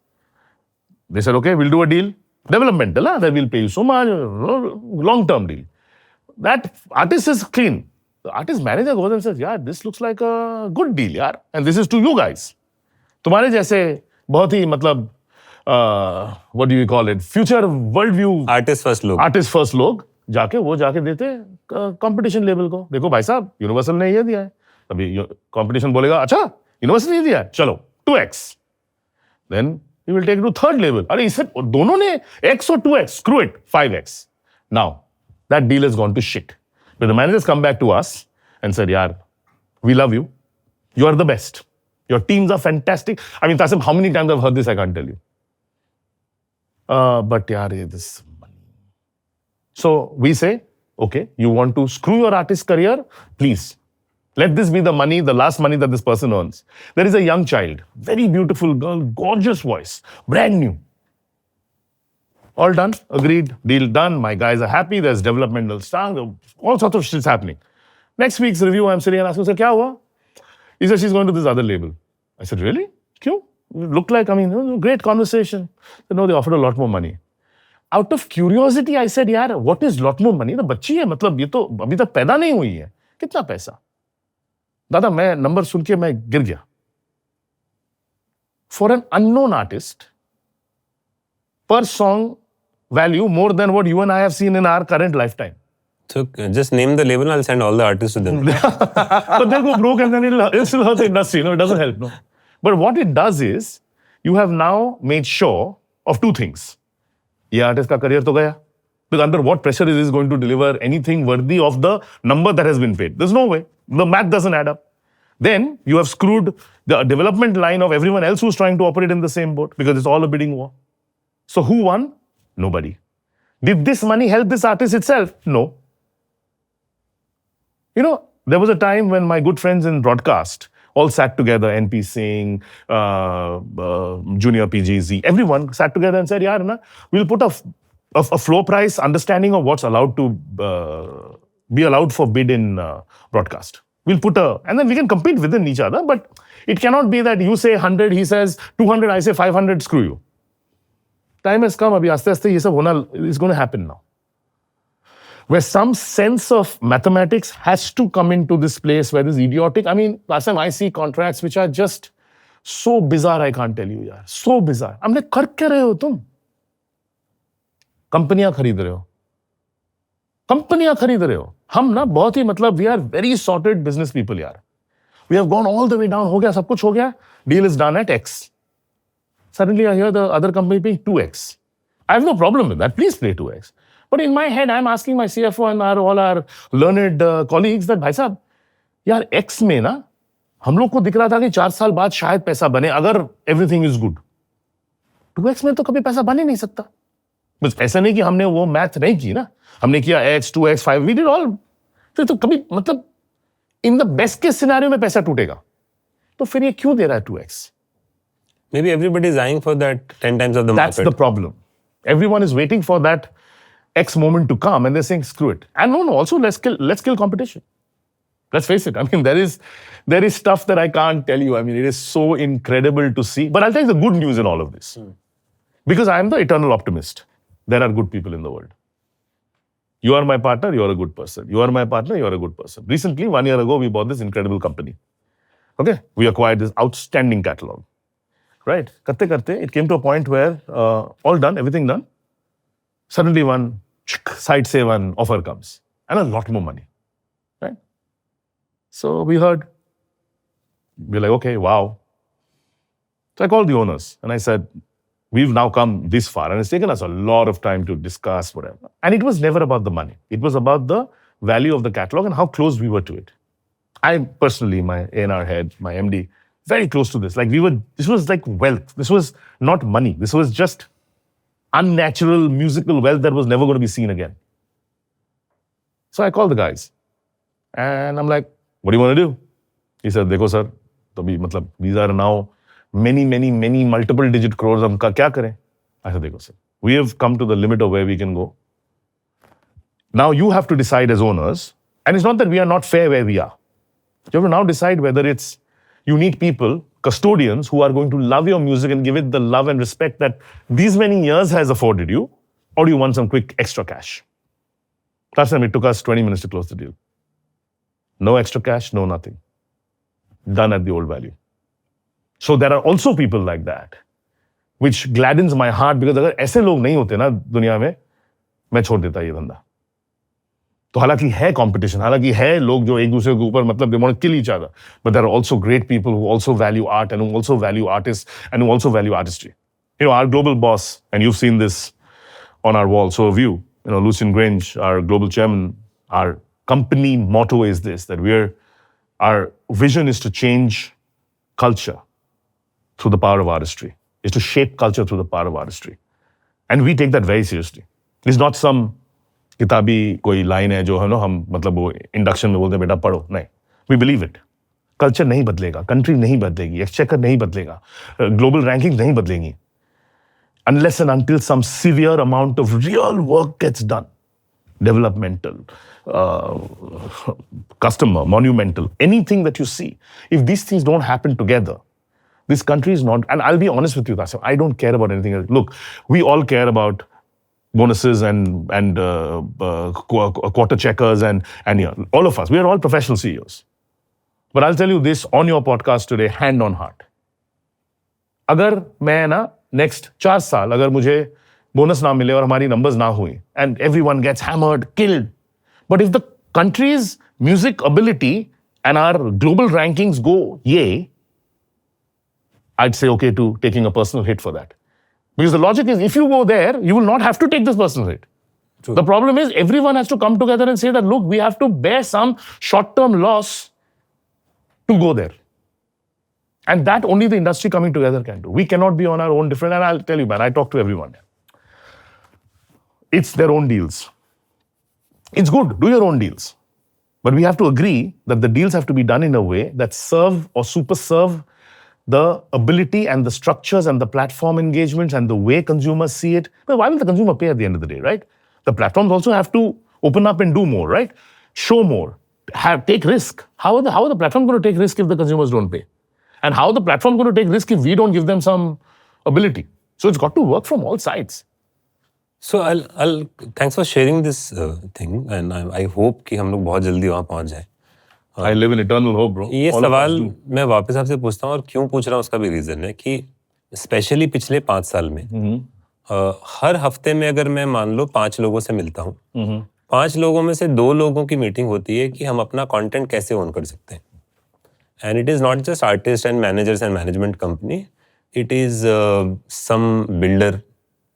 they said, okay, we'll do a deal. Developmental, that we'll pay you so much, long-term deal. That artist is clean. The artist manager goes and says, yeah, this looks like a good deal, yaar. And this is to you guys. तुम्हारे जैसे बहुत ही मतलब what do you call it? Future worldview. Artist first लोग जाके देते competition level को. देखो भाई साहब, यूनिवर्सल ने ये दिया है. अभी कंपटीशन बोलेगा, अच्छा यूनिवर्सल ने दिया है, चलो 2x. Then you will take it to third level. अरे इसे दोनों ने x और 2x, screw it, 5x. Now that deal has gone to shit. But the managers come back to us and said, yaar, we love you. You are the best. Your teams are fantastic. I mean, Tasim, how many times I've heard this, I can't tell you. But yaar, this money. So we say, okay, you want to screw your artist career? Please. Let this be the money, the last money that this person earns. There is a young child, very beautiful girl, gorgeous voice, brand new. All done, agreed, deal done. My guys are happy. There's developmental stuff. All sorts of shit's happening. Next week's review, I'm sitting and asking, sir, kya hua? He said, she's going to this other label. I said, really? Kyun? It looked like, great conversation. Said, no, they offered a lot more money. Out of curiosity, I said, yaar, what is lot more money? The बच्ची है, मतलब ये तो अभी तक पैदा नहीं हुई है. कितना पैसा? दादा, मैं नंबर सुन के मैं गिर गया. For an unknown artist, per song value more than what you and I have seen in our current lifetime. So just name the label and I'll send all the artists to them. But they'll go broke and then it'll still hurt the industry. It doesn't help. No. But what it does is, you have now made sure of two things. ये artist का career तो गया. Because under what pressure is this going to deliver anything worthy of the number that has been paid? There's no way. The math doesn't add up. Then you have screwed the development line of everyone else who's trying to operate in the same boat, because it's all a bidding war. So who won? Nobody. Did this money help this artist itself? No. There was a time when my good friends in broadcast all sat together, NP Singh, Junior PGZ, everyone sat together and said, yaar, na, we'll put a floor price understanding of what's allowed to be allowed for bid in broadcast. We'll put and then we can compete within each other, but it cannot be that you say 100, he says 200, I say 500, screw you. Time has come, abhi aste aste ye sab hona is going to happen now. Where some sense of mathematics has to come into this place where this idiotic, last time I see contracts which are just so bizarre, I can't tell you, yaar. So bizarre. हमने कर क्या रहे हो तुम? कंपनियां खरीद रहे हो. कंपनियां खरीद रहे हो. हम ना बहुत ही we are very sorted business people, yaar. We have gone all the way down, हो गया, सब कुछ हो गया. Deal is done at X. Suddenly I hear the other company paying 2x. I have no problem with that. Please pay 2x. But in my head, I'm asking my CFO and all our learned colleagues that, भाई साहब, यार X में ना, हम लोग को दिख रहा था कि 4 साल बाद शायद पैसा बने अगर everything is good. 2x में तो कभी पैसा बन ही नहीं सकता. बस ऐसा नहीं कि हमने वो मैथ नहीं की ना. हमने किया x, 2x, 5, we did all. तो कभी मतलब in the best case scenario में पैसा टूटेगा. तो फिर ये क्यों दे रहा है 2x? Maybe everybody is eyeing for that 10 times of the market. That's the problem. Everyone is waiting for that X moment to come and they're saying, screw it. And no, also let's kill competition. Let's face it. I mean, there is stuff that I can't tell you. I mean, it is so incredible to see. But I'll tell you the good news in all of this. Because I am the eternal optimist. There are good people in the world. You are my partner, you are a good person. You are my partner, you are a good person. Recently, 1 year ago, we bought this incredible company. Okay? We acquired this outstanding catalog. Right? Karte, it came to a point where all done, everything done. Suddenly one side say one offer comes. And a lot more money. Right? So we heard. We're like, okay, wow. So I called the owners and I said, we've now come this far and it's taken us a lot of time to discuss whatever. And it was never about the money. It was about the value of the catalog and how close we were to it. I personally, my A&R head, my MD, very close to this. Like this was like wealth. This was not money. This was just unnatural musical wealth that was never going to be seen again. So I called the guys and I'm like, what do you want to do? He said, देखो sir, these are now many multiple digit crores. हम क्या करें? I said, देखो sir, we have come to the limit of where we can go. Now you have to decide as owners, and it's not that we are not fair where we are. You have to now decide whether it's you need people, custodians who are going to love your music and give it the love and respect that these many years has afforded you, or do you want some quick extra cash? Last time it took us 20 minutes to close the deal. No extra cash, no nothing. Done at the old value. So there are also people like that, which gladdens my heart because अगर ऐसे लोग नहीं होते ना दुनिया में, मैं छोड़ देता ये धंधा. तो हालांकि है competition, हालांकि है लोग जो एक दूसरे के ऊपर मतलब they want to kill each other, but there are also great people who also value art and who also value artists and who also value artistry. You know, our global boss, and you've seen this on our wall, so have you. You know, Lucian Grange, our global chairman, our company motto is this, that our vision is to change culture through the power of artistry, is to shape culture through the power of artistry. And we take that very seriously. It's not some किताबी कोई line है जो है ना हम मतलब वो induction में बोलते हैं बेटा पढ़ो, नहीं. We believe it. कल्चर नहीं बदलेगा, कंट्री नहीं बदलेगी, एक्सचेकर नहीं बदलेगा, ग्लोबल रैंकिंग नहीं बदलेंगी unless and until some severe amount of real work gets done. Developmental, customer, monumental, anything that you see. If these things don't happen together, this country is not, and I'll be honest with you, Kasim, I don't care about anything else. Look, we all care about bonuses and quarter checkers and yeah, all of us, we are all professional CEOs. But I'll tell you this on your podcast today, hand on heart. अगर मैं ना next 4 साल अगर मुझे bonus ना मिले और हमारी numbers ना हुई and everyone gets hammered, killed. But if the country's music ability and our global rankings go yay, I'd say okay to taking a personal hit for that. Because the logic is if you go there, you will not have to take this personal hit. True. The problem is everyone has to come together and say that, look, we have to bear some short-term loss to go there. And that only the industry coming together can do. We cannot be on our own different. And I'll tell you, man, I talk to everyone. It's their own deals. It's good, do your own deals. But we have to agree that the deals have to be done in a way that serve or super serve the ability and the structures and the platform engagements and the way consumers see it. But why will the consumer pay at the end of the day, right? The platforms also have to open up and do more, right? Show more, take risk. How are the platform going to take risk if the consumers don't pay? And how the platform going to take risk if we don't give them some ability? So it's got to work from all sides. So I'll thanks for sharing this thing, and I hope कि हम लोग बहुत जल्दी वहाँ पहुँच जाए. I live in eternal hope, bro. ये सवाल मैं वापस आपसे पूछता हूँ और क्यों पूछ रहा हूँ उसका भी रीजन है कि स्पेशली पिछले 5 साल में हर हफ्ते में अगर मैं मान लो 5 लोगों से मिलता हूँ, 5 लोगों में से 2 लोगों की मीटिंग होती है कि हम अपना कंटेंट कैसे ओन कर सकते हैं. And it is not just artists and managers and management company. It is some builder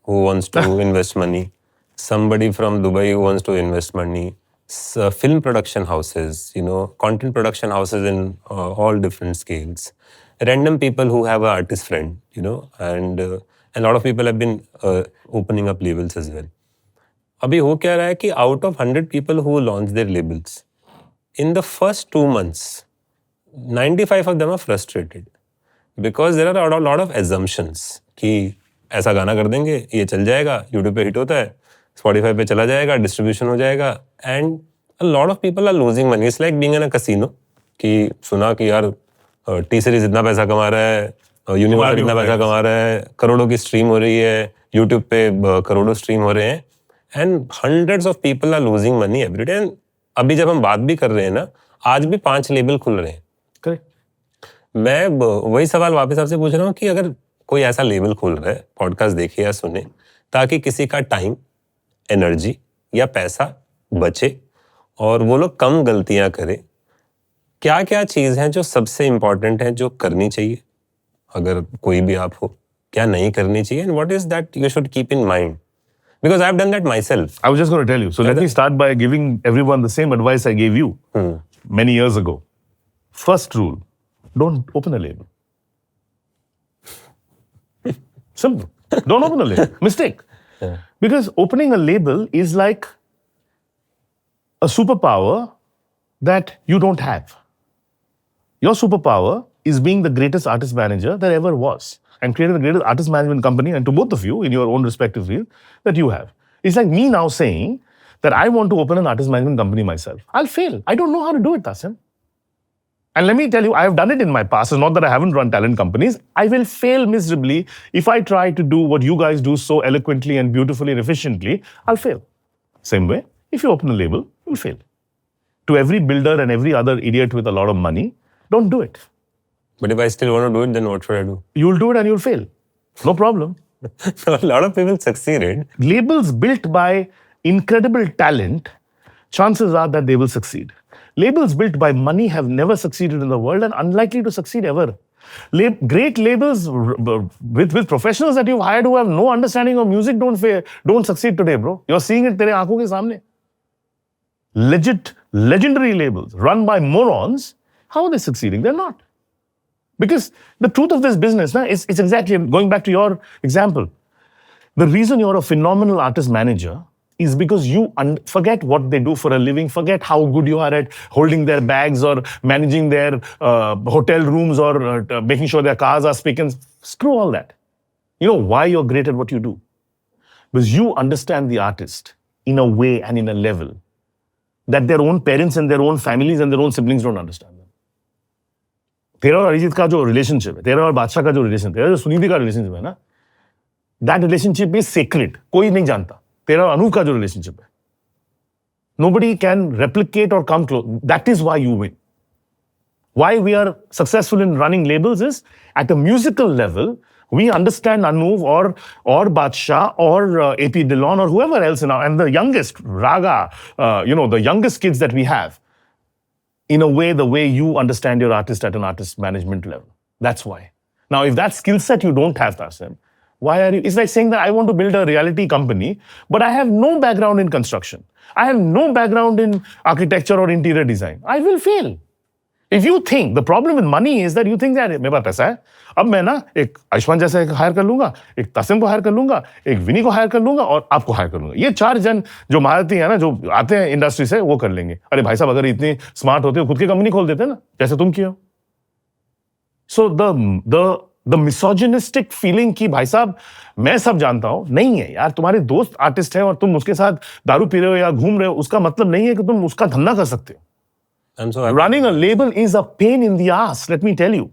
who wants to invest money, somebody from Dubai who wants to invest money, film production houses, content production houses in all different scales, random people who have an artist friend, and a lot of people have been opening up labels as well. अभी हो क्या रहा है कि out of 100 people who launch their labels, in the first 2 months, 95 of them are frustrated because there are a lot of assumptions कि ऐसा गाना कर देंगे, ये चल जाएगा, YouTube पे हिट होता है, Spotify पे चला जाएगा, डिस्ट्रीब्यूशन हो जाएगा, and a lot of people are losing money. It's like being in a casino. कि सुना कि यार टी सीरीज इतना पैसा कमा रहा है, यूनिवर्सल इतना पैसा कमा रहा है, करोड़ों की स्ट्रीम हो रही है, यूट्यूब पे करोड़ों स्ट्रीम हो रहे हैं, and hundreds of people are losing money every day. अभी जब हम बात भी कर रहे हैं ना, आज भी 5 लेबल खुल रहे हैं. करेक्ट. मैं वही सवाल वापस आपसे पूछ रहा हूँ कि अगर कोई ऐसा लेबल खोल रहा है, पॉडकास्ट देखे या सुने, ताकि किसी का टाइम, एनर्जी या पैसा बचे और वो लोग कम गलतियां करें, क्या क्या चीज हैं जो सबसे इंपॉर्टेंट है जो करनी चाहिए अगर कोई भी आप हो, क्या नहीं करनी चाहिए, and what is that you should keep in mind? Because I've done that myself. I was just going to tell you. So let me start by giving everyone the same advice I gave you many years ago. First rule, don't open a label. Simple. Don't open a label. Mistake. Yeah. Because opening a label is like a superpower that you don't have. Your superpower is being the greatest artist manager that ever was, and creating the greatest artist management company, and to both of you in your own respective field, that you have. It's like me now saying that I want to open an artist management company myself. I'll fail. I don't know how to do it, Tasim. And let me tell you, I have done it in my past. It's not that I haven't run talent companies. I will fail miserably if I try to do what you guys do so eloquently and beautifully and efficiently. I'll fail. Same way, if you open a label, you'll fail. To every builder and every other idiot with a lot of money, don't do it. But if I still want to do it, then what should I do? You'll do it and you'll fail. No problem. A lot of people succeeded. Labels built by incredible talent, chances are that they will succeed. Labels built by money have never succeeded in the world and unlikely to succeed ever. Great labels with professionals that you've hired who have no understanding of music don't succeed today, bro. You're seeing it tere aankhon ke samne. Legendary labels run by morons, how are they succeeding? They're not. Because the truth of this business is exactly, going back to your example, the reason you're a phenomenal artist manager is because you forget what they do for a living, forget how good you are at holding their bags or managing their hotel rooms or making sure their cars are spick and screw all that. You know why you're great at what you do? Because you understand the artist in a way and in a level that their own parents and their own families and their own siblings don't understand them. तेरा और अरिजीत का जो relationship है, तेरा और बादशाह का जो रिलेशनशिप है, जो सुनिधि का रिलेशनशिप है ना, दैट रिलेशनशिप इज सेक्रेट. कोई नहीं जानता. तेरा और अनूप का जो रिलेशनशिप है, nobody can replicate or come close. That is why you win. Why we are successful in running labels is at a musical level, we understand Anup or Badshah or AP Dillon or whoever else and the youngest Raga, the youngest kids that we have. In a way, the way you understand your artist at an artist management level. That's why. Now, if that skill set you don't have, Tasim, why are you? It's like saying that I want to build a reality company, but I have no background in construction. I have no background in architecture or interior design. I will fail. If you think, the problem with money is that you think that मेरे पास पैसा है, अब मैं ना एक आयुष्मान जैसा एक higher कर लूंगा, एक तासिम को हायर कर लूंगा, एक विनी को हायर कर लूंगा और आपको हायर कर लूंगा. ये 4 जन जो महारथी है ना, जो आते हैं इंडस्ट्री से, वो कर लेंगे. अरे भाई साहब, अगर इतने स्मार्ट होते हो खुद की कंपनी खोल देते ना, जैसे तुम किए हो. सो द मिसोजिनिस्टिक फीलिंग कि भाई साहब मैं सब जानता हूं, नहीं है यार. तुम्हारे दोस्त आर्टिस्ट है और तुम उसके साथ दारू पी रहे हो या घूम रहे हो, उसका मतलब नहीं है कि तुम उसका धंधा कर सकते हो. Running a label is a pain in the ass, let me tell you.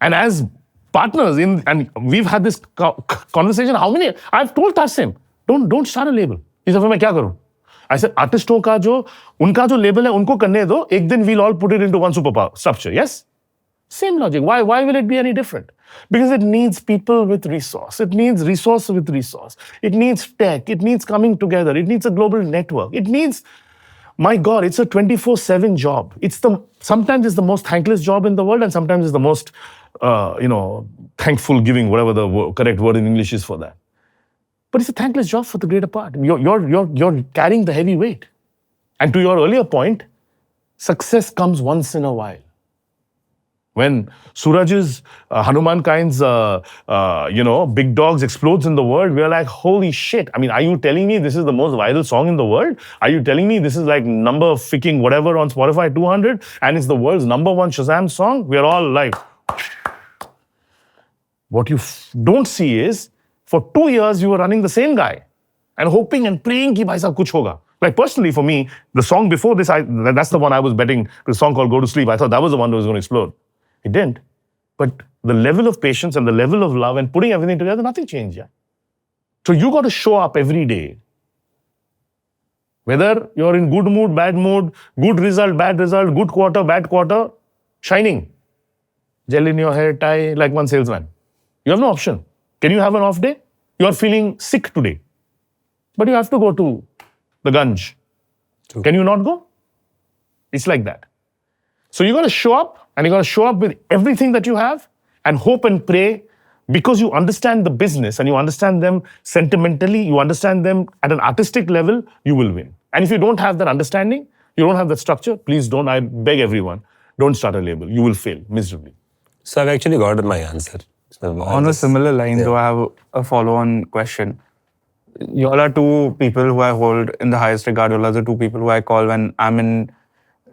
And as partners and we've had this conversation, I've told Tasim, don't start a label. He said, मैं क्या करूं? I said, आर्टिस्टों का जो उनका जो label है उनको करने दो, एक दिन we'll all put it into one super structure. Yes? Same logic. Why will it be any different? Because it needs people with resource. It needs resource with resource. It needs tech. It needs coming together. It needs a global network. It needs, my God, it's a 24/7 job. Sometimes it's the most thankless job in the world, and sometimes it's the most, thankful giving, whatever the correct word in English is for that. But it's a thankless job for the greater part. You're carrying the heavy weight. And to your earlier point, success comes once in a while. When Suraj's Hanuman Kind's Big Dogs explodes in the world, we're like, holy shit. I mean, are you telling me this is the most viral song in the world? Are you telling me this is like number freaking whatever on Spotify 200 and it's the world's number one Shazam song? We're all like, what you don't see is for 2 years you were running the same guy and hoping and praying कि भाई साहब कुछ होगा. Like personally, for me, the song before this, that's the one I was betting. The song called "Go to Sleep." I thought that was the one that was going to explode. It didn't. But the level of patience and the level of love and putting everything together, nothing changed. Yeah. So you got to show up every day. Whether you're in good mood, bad mood, good result, bad result, good quarter, bad quarter, shining. Gel in your hair, tie like one salesman. You have no option. Can you have an off day? You are feeling sick today. But you have to go to the Ganj. True. Can you not go? It's like that. So you got to show up, and you got to show up with everything that you have and hope and pray, because you understand the business and you understand them sentimentally, you understand them at an artistic level, you will win. And if you don't have that understanding, you don't have that structure, please don't. I beg everyone, don't start a label. You will fail miserably. So I've actually got my answer. So On a similar line, though, I have a follow-on question. You all are two people who I hold in the highest regard. You all are the two people who I call when I'm in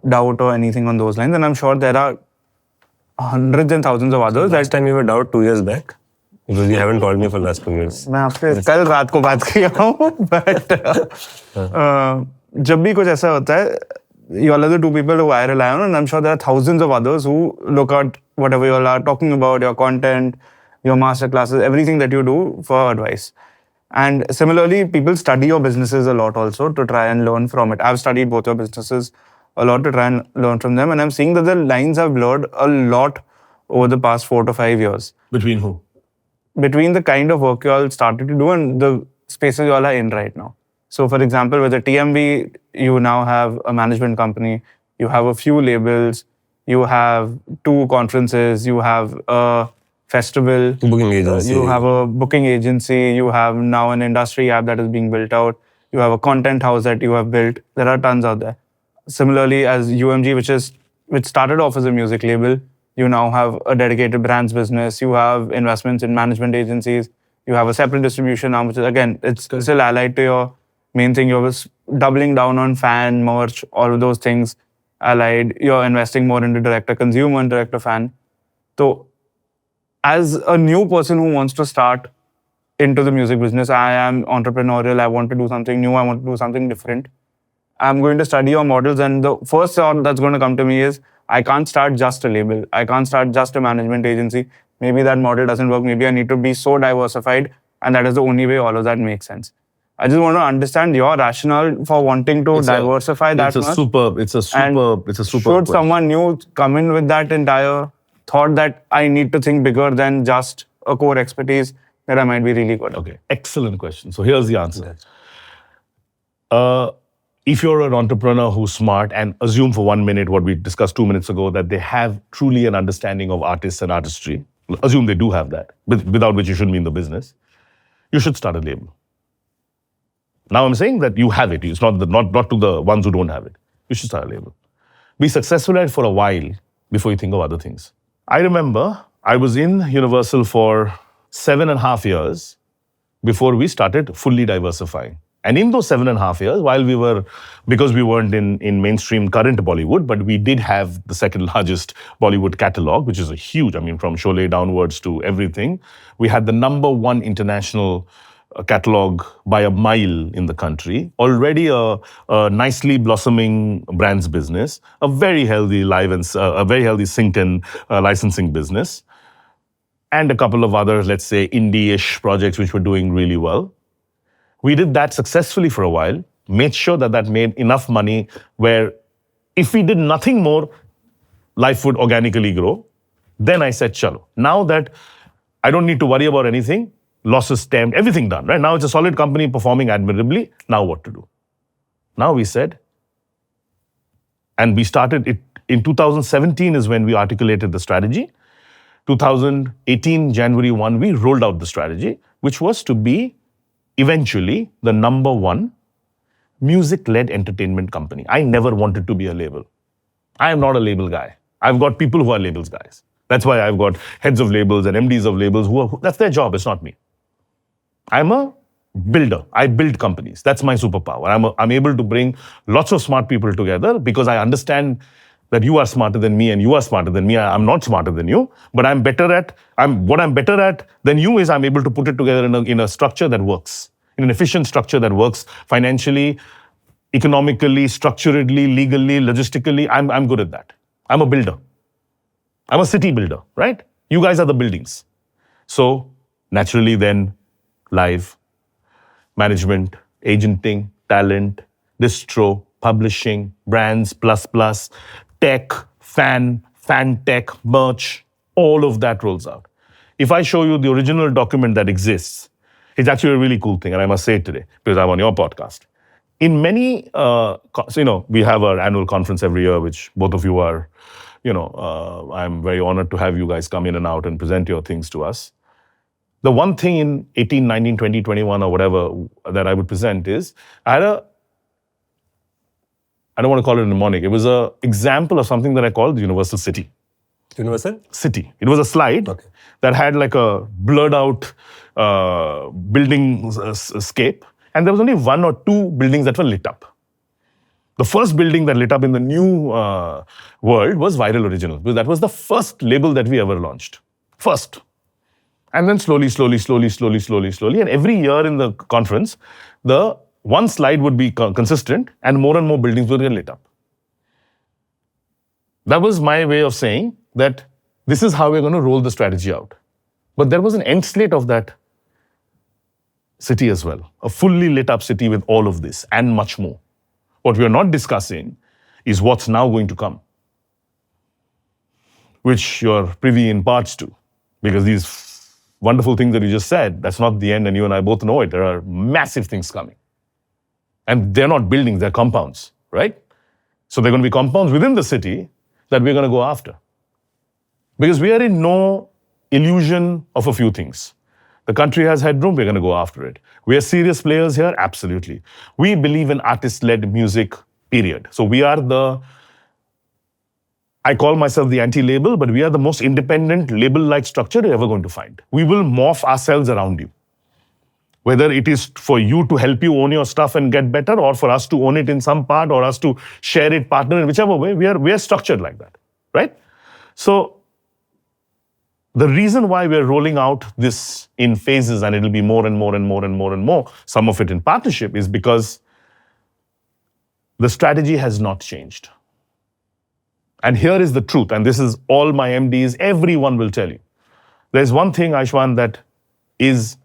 doubt or anything on those lines. And I'm sure there are hundreds and thousands of others. last time you were doubt 2 years back, because you haven't called me for the last 2 years. मैं आपसे कल रात को बात किया हूँ, but जब भी कुछ ऐसा होता है, you all are the two people who I rely on, and I'm sure there are thousands of others who look at whatever you all are talking about, your content, your master classes, everything that you do for advice. And similarly, people study your businesses a lot also to try and learn from it. I've studied both your businesses a lot to try and learn from them, and I'm seeing that the lines have blurred a lot over the past 4 to 5 years. Between who? Between the kind of work you all started to do and the spaces you all are in right now. So, for example, with the TMV, you now have a management company, you have a few labels, you have 2 conferences, you have a festival, Booking agency. you have a booking agency, you have now an industry app that is being built out, you have a content house that you have built. There are tons out there. Similarly, as UMG, which started off as a music label, you now have a dedicated brands business, you have investments in management agencies, you have a separate distribution arm, which is, again, it's still allied to your main thing. You're doubling down on fan, merch, all of those things allied. You're investing more into direct-to-consumer and direct-to-fan. So, as a new person who wants to start into the music business, I am entrepreneurial, I want to do something new, I want to do something different. I'm going to study your models, and the first thought that's going to come to me is, I can't start just a label. I can't start just a management agency. Maybe that model doesn't work. Maybe I need to be so diversified, and that is the only way all of that makes sense. I just want to understand your rationale for wanting to diversify that much. It's a super Should question. someone new come in with that entire thought that I need to think bigger than just a core expertise that I might be really good at? Okay, excellent question. So here's the answer. If you're an entrepreneur who's smart, and assume for 1 minute what we discussed 2 minutes ago, that they have truly an understanding of artists and artistry, assume they do have that, without which you shouldn't be in the business, you should start a label. Now I'm saying that you have it. It's not to the ones who don't have it. You should start a label. Be successful at it for a while before you think of other things. I remember I was in Universal for 7.5 years before we started fully diversifying. And in those 7.5 years, because we weren't in mainstream current Bollywood, but we did have the second largest Bollywood catalog, which is a huge, from Sholay downwards to everything. We had the #1 international catalog by a mile in the country. Already a nicely blossoming brands business, a very healthy a very healthy sync and licensing business, and a couple of other, let's say, indie-ish projects which were doing really well. We did that successfully for a while, made sure that made enough money where if we did nothing more, life would organically grow. Then I said, chalo, now that I don't need to worry about anything, losses stemmed, everything done, right? Now it's a solid company performing admirably. Now what to do? Now we said, and we started it in 2017 is when we articulated the strategy. 2018, January 1, we rolled out the strategy, which was to be eventually the #1 music-led entertainment company. I never wanted to be a label. I am not a label guy. I've got people who are labels guys. That's why I've got heads of labels and MDs of labels that's their job, it's not me. I'm a builder. I build companies. That's my superpower. I'm able to bring lots of smart people together because I understand that you are smarter than me and you are smarter than me. I'm not smarter than you, but what I'm better at than you is I'm able to put it together in a structure that works, in an efficient structure that works financially, economically, structurally, legally, logistically. I'm good at that. I'm a builder. I'm a city builder, right? You guys are the buildings. So naturally then live, management, agenting, talent, distro, publishing, brands, plus, tech, fan tech, merch, all of that rolls out. If I show you the original document that exists, it's actually a really cool thing, and I must say it today because I'm on your podcast. In many, we have our annual conference every year, which both of you are, I'm very honored to have you guys come in and out and present your things to us. The one thing in 18, 19, 20, 21 or whatever that I would present is, I don't want to call it a mnemonic. It was an example of something that I called the universal city. Universal? City. It was a slide that had like a blurred out building scape. And there was only one or two buildings that were lit up. The first building that lit up in the new world was Viral Originals, because that was the first label that we ever launched. First. And then slowly, and every year in the conference, the one slide would be consistent and more buildings would get lit up. That was my way of saying that this is how we're going to roll the strategy out. But there was an end slate of that city as well, a fully lit up city with all of this and much more. What we are not discussing is what's now going to come, which you're privy in parts to, because these wonderful things that you just said, that's not the end, and you and I both know it. There are massive things coming. And they're not buildings, they're compounds, right? So they're going to be compounds within the city that we're going to go after. Because we are in no illusion of a few things. The country has headroom, we're going to go after it. We are serious players here, absolutely. We believe in artist-led music, period. So we are I call myself the anti-label, but we are the most independent label-like structure you're ever going to find. We will morph ourselves around you. Whether it is for you to help you own your stuff and get better, or for us to own it in some part, or us to share it, partner in whichever way, we are structured like that, right? So the reason why we're rolling out this in phases, and it'll be more and more, some of it in partnership, is because the strategy has not changed. And here is the truth, and this is all my MDs, everyone will tell you. There's one thing, Aishwan, that is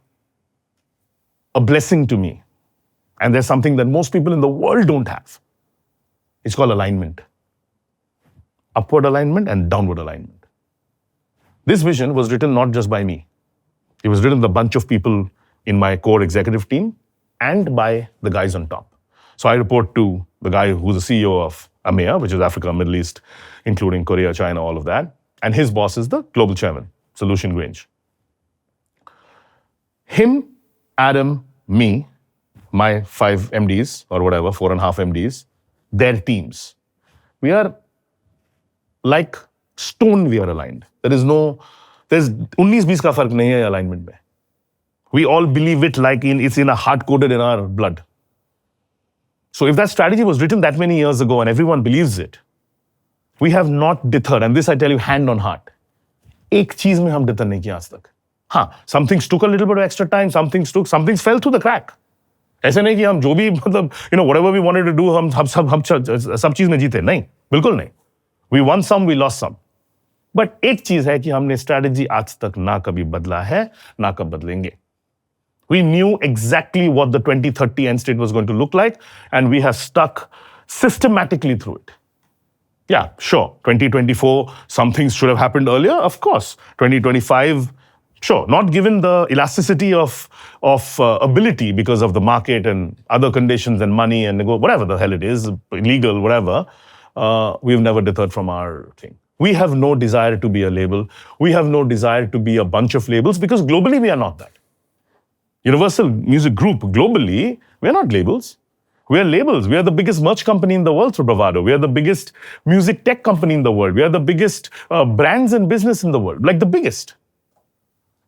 a blessing to me. And there's something that most people in the world don't have. It's called alignment. Upward alignment and downward alignment. This vision was written not just by me. It was written by a bunch of people in my core executive team and by the guys on top. So I report to the guy who's the CEO of AMEA, which is Africa, Middle East, including Korea, China, all of that. And his boss is the global chairman, Solution Grange. Him, Adam, me, my 5 MDs or whatever, 4.5 MDs, their teams. We are like stone, we are aligned. There's 19-20 ka fark nahi hai alignment mein. We all believe it like it's hard-coded in our blood. So if that strategy was written that many years ago and everyone believes it, we have not deterred. And this I tell you hand on heart. एक चीज में हम deter नहीं किया आज तक. हाँ, some things took a little bit of extra time, some things fell through the crack. ऐसे नहीं कि हम जो भी whatever we wanted to do, हम सब चीज में जीते. नहीं, बिल्कुल नहीं. We won some, we lost some. But एक चीज है कि हमने strategy आज तक ना कभी बदला है, ना कब बदलेंगे. We knew exactly what the 2030 end state was going to look like, and we have stuck systematically through it. Yeah, sure. 2024, some things should have happened earlier, of course. 2025, sure. Not given the elasticity of ability because of the market and other conditions and money and whatever the hell it is, illegal, whatever. We've never deterred from our thing. We have no desire to be a label. We have no desire to be a bunch of labels because globally we are not that. Universal Music Group, globally, we are not labels. We are labels. We are the biggest merch company in the world through Bravado. We are the biggest music tech company in the world. We are the biggest brands and business in the world, like the biggest.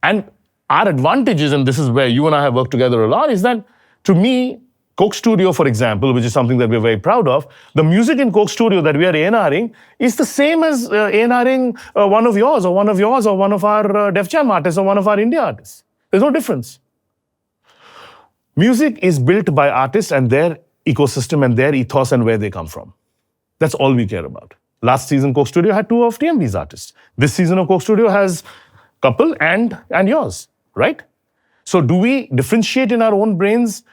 And our advantages, and this is where you and I have worked together a lot, is that to me, Coke Studio, for example, which is something that we're very proud of, the music in Coke Studio that we are A&Ring is the same as A&Ring one of yours or one of our Def Jam artists or one of our India artists. There's no difference. Music is built by artists and their ecosystem and their ethos and where they come from. That's all we care about. Last season, Coke Studio had 2 of TMV's artists. This season of Coke Studio has couple and yours, right? So do we differentiate in our own brains?